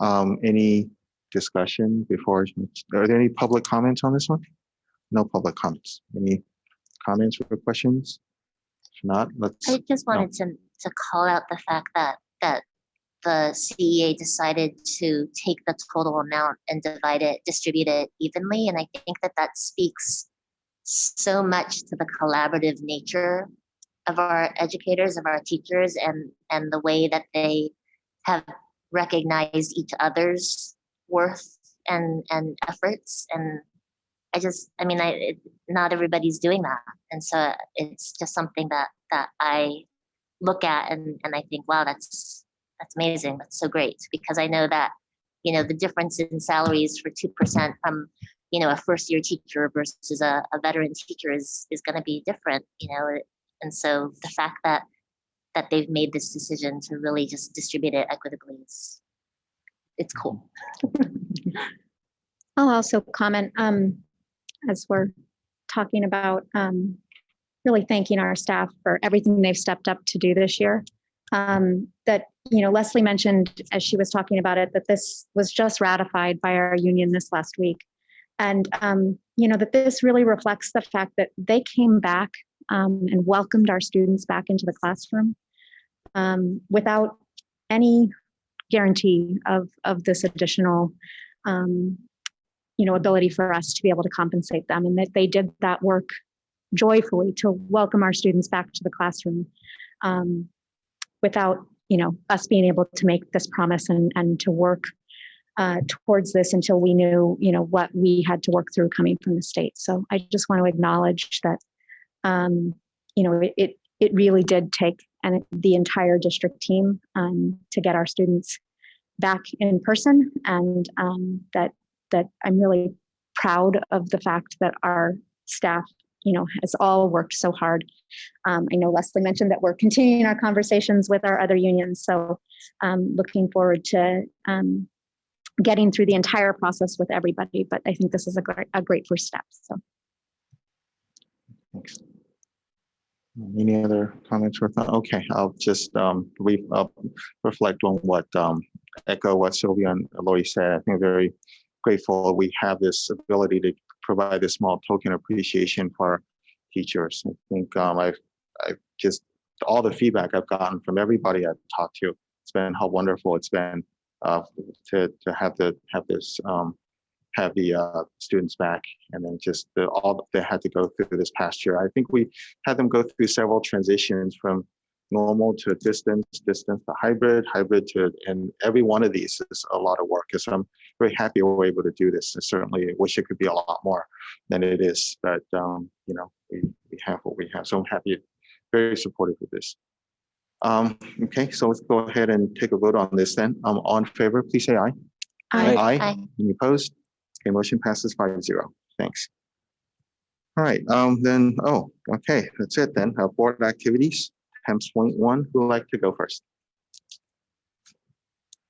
[SPEAKER 3] Any discussion before? Are there any public comments on this one? No public comments. Any comments or questions? If not, let's.
[SPEAKER 20] I just wanted to call out the fact that the CEA decided to take the total amount and distribute it evenly. And I think that speaks so much to the collaborative nature of our educators, of our teachers, and the way that they have recognized each other's worth and efforts. And not everybody's doing that. And so it's just something that I look at and I think, wow, that's amazing. That's so great. Because I know that, the difference in salaries for 2% from, a first year teacher versus a veteran teacher is going to be different, And so the fact that they've made this decision to really just distribute it equitably it's cool.
[SPEAKER 19] I'll also comment, as we're talking about really thanking our staff for everything they've stepped up to do this year. That, Leslie mentioned as she was talking about it, that this was just ratified by our union this last week. And, that this really reflects the fact that they came back and welcomed our students back into the classroom without any guarantee of this additional ability for us to be able to compensate them, and that they did that work joyfully to welcome our students back to the classroom without, us being able to make this promise and to work towards this until we knew, what we had to work through coming from the state. So I just want to acknowledge that, it really did take and the entire district team to get our students back in person, and that I'm really proud of the fact that our staff, has all worked so hard. I know Leslie mentioned that we're continuing our conversations with our other unions, so looking forward to getting through the entire process with everybody. But I think this is a great first step. So,
[SPEAKER 3] Thanks. Any other comments or thoughts? Okay, I'll just reflect on what echo what Sylvia and Lori said. I think very grateful we have this ability to provide this small token appreciation for our teachers. I think I've just all the feedback I've gotten from everybody I've talked to. It's been how wonderful it's been to have the students back, and then just all that they had to go through this past year. I think we had them go through several transitions from normal to distance to hybrid to, and every one of these is a lot of work. So I'm very happy we're able to do this. I certainly wish it could be a lot more than it is, but we have what we have. So I'm happy, very supportive of this. Okay, so let's go ahead and take a vote on this then. All in favor, please say aye.
[SPEAKER 20] Aye.
[SPEAKER 3] Any opposed? Okay, motion passes 5-0. Thanks. All right, okay, that's it then. Board activities, 10.1, who would like to go first?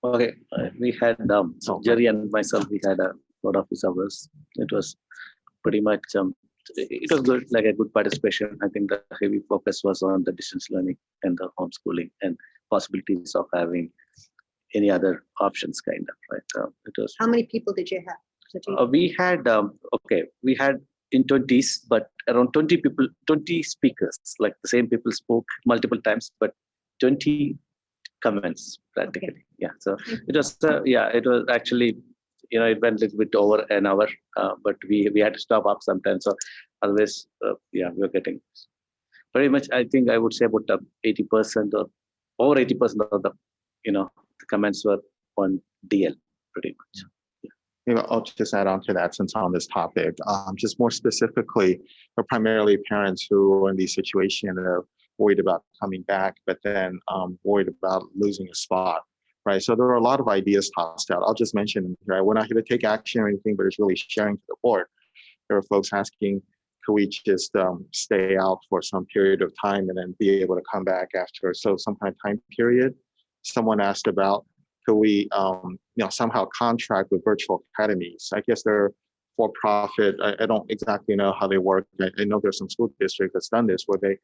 [SPEAKER 16] Okay, we had Jerry and myself, we had a board office hours. It was pretty much, it was good, like a good participation. I think the heavy focus was on the distance learning and the homeschooling and possibilities of having any other options, kind of, right? It was.
[SPEAKER 15] How many people did you have?
[SPEAKER 16] We had, we had in 20s, but around 20 people, 20 speakers, like the same people spoke multiple times, but 20 comments practically. Okay. Yeah, so it was, it was actually, it went a little bit over an hour, but we had to stop up sometimes. So otherwise, we were getting very much, I think I would say about 80% or over 80% of the, the comments were on DL pretty much.
[SPEAKER 3] Maybe I'll just add on to that since on this topic, just more specifically, or primarily parents who are in these situations are worried about coming back, but then worried about losing a spot, right? So there are a lot of ideas tossed out. I'll just mention, right? We're not here to take action or anything, but it's really sharing to the board. There are folks asking, could we just stay out for some period of time and then be able to come back after some kind of time period? Someone asked about, could we somehow contract with virtual academies? I guess they're for-profit. I don't exactly know how they work. I know there's some school district that's done this where they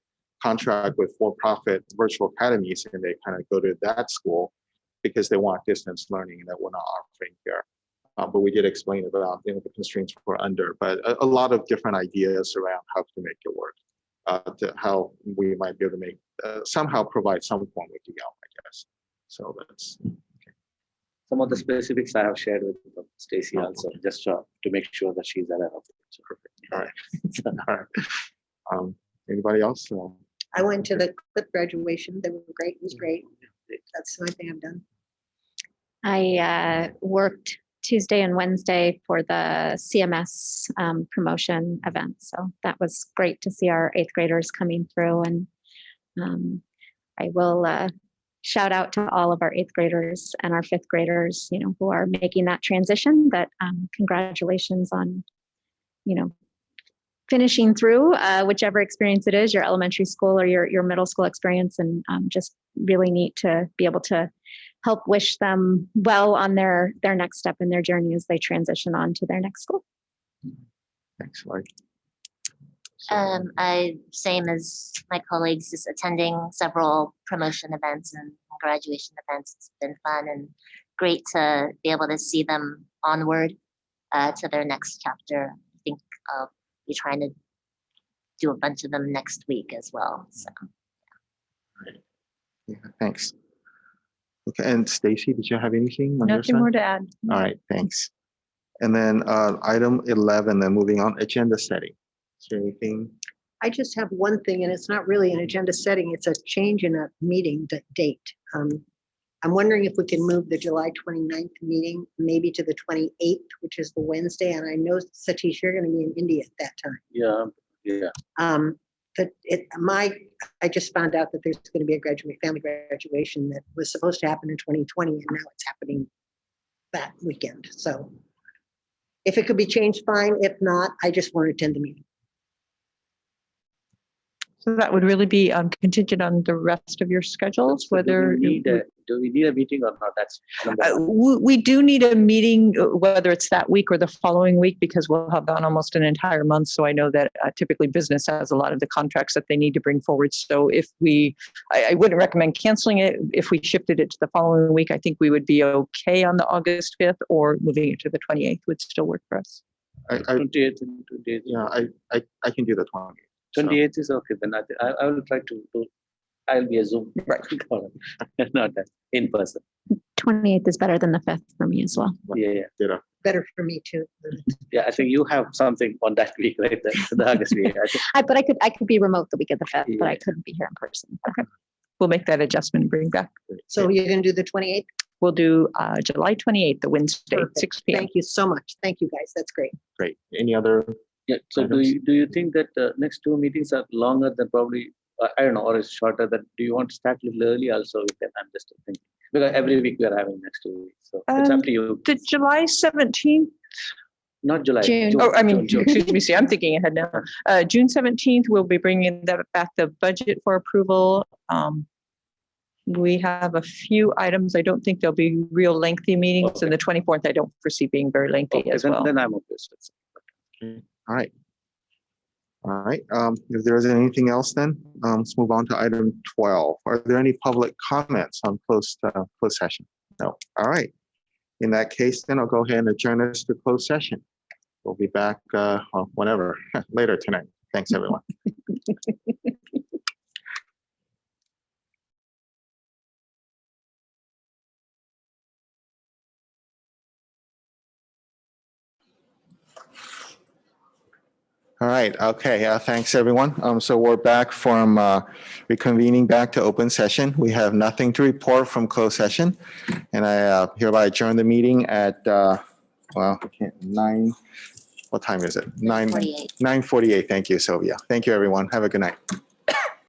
[SPEAKER 3] contract with for-profit virtual academies and they kind of go to that school because they want distance learning that we're not offering here. But we did explain about the constraints we're under, but a lot of different ideas around how to make it work, to how we might be able to make somehow provide some form of DL, I guess. So that's
[SPEAKER 16] some of the specifics I have shared with Stacy also, just to make sure that she's aware of it.
[SPEAKER 3] Perfect. All right. All right. Anybody else?
[SPEAKER 15] I went to the clip graduation. They were great. It was great. That's the only thing I've done.
[SPEAKER 19] I worked Tuesday and Wednesday for the CMS promotion event. So that was great to see our 8th graders coming through. And I will shout out to all of our 8th graders and our 5th graders, who are making that transition. That congratulations on, finishing through whichever experience it is, your elementary school or your middle school experience, and just really neat to be able to help wish them well on their next step in their journey as they transition on to their next school.
[SPEAKER 3] Thanks, Lori.
[SPEAKER 20] I, same as my colleagues, just attending several promotion events and graduation events. It's been fun and great to be able to see them onward to their next chapter. I think I'll be trying to do a bunch of them next week as well. So.
[SPEAKER 3] Yeah, thanks. Okay, and Stacy, did you have anything on your side?
[SPEAKER 5] Nothing more to add.
[SPEAKER 3] All right, thanks. And then item 11, then moving on, agenda setting. Is there anything?
[SPEAKER 15] I just have one thing, and it's not really an agenda setting. It's a change in a meeting date. I'm wondering if we can move the July 29th meeting maybe to the 28th, which is the Wednesday. And I know, Satish, you're going to be in India at that time.
[SPEAKER 16] Yeah.
[SPEAKER 15] I just found out that there's going to be a family graduation that was supposed to happen in 2020, and now it's happening that weekend. So if it could be changed, fine. If not, I just want to attend the meeting.
[SPEAKER 5] So that would really be contingent on the rest of your schedules, whether.
[SPEAKER 16] Do we need a meeting or not? That's number one.
[SPEAKER 5] We do need a meeting, whether it's that week or the following week, because we'll have gone almost an entire month. So I know that typically business has a lot of the contracts that they need to bring forward. So if I wouldn't recommend canceling it. If we shifted it to the following week, I think we would be okay on the August 5th, or moving it to the 28th would still work for us.
[SPEAKER 16] 28th.
[SPEAKER 3] Yeah, I can do the 28th.
[SPEAKER 16] 28th is okay. Then I will try to do. I'll be a Zoom.
[SPEAKER 5] Right.
[SPEAKER 16] Not in person.
[SPEAKER 19] 28th is better than the 5th for me as well.
[SPEAKER 16] Yeah.
[SPEAKER 15] Better for me too.
[SPEAKER 16] Yeah, I think you have something on that week, right? The August week.
[SPEAKER 19] But I could be remote the week of the 5th, but I couldn't be here in person.
[SPEAKER 5] Okay. We'll make that adjustment and bring back.
[SPEAKER 15] So you're going to do the 28th?
[SPEAKER 5] We'll do July 28th, the Wednesday,
[SPEAKER 15] Perfect.
[SPEAKER 5] 6 p.m.
[SPEAKER 15] Thank you so much. Thank you, guys. That's great.
[SPEAKER 3] Great. Any other?
[SPEAKER 16] Yeah. So do you think that next two meetings are longer than probably I don't know, or is shorter? That do you want to start a little early also? I'm just thinking because every week we are having next 2 weeks, so it's up to you.
[SPEAKER 5] The July 17th.
[SPEAKER 16] Not July.
[SPEAKER 5] June.
[SPEAKER 16] June.
[SPEAKER 5] Excuse me. See, I'm thinking ahead now. June 17th, we'll be bringing back the budget for approval. We have a few items. I don't think there'll be real lengthy meetings, and the 24th I don't foresee being very lengthy as well.
[SPEAKER 16] Then I'm okay.
[SPEAKER 3] Okay. All right. All right. If there isn't anything else, then let's move on to item 12. Are there any public comments on closed session? No. All right. In that case, then I'll go ahead and adjourn us to closed session. We'll be back whenever later tonight. Thanks, everyone. All right. Okay. Thanks, everyone. So we're back from reconvening back to open session. We have nothing to report from closed session, and I hereby adjourn the meeting at well, I can't, 9. What time is it? 9:48. 9:48. Thank you, Sylvia. Thank you, everyone. Have a good night.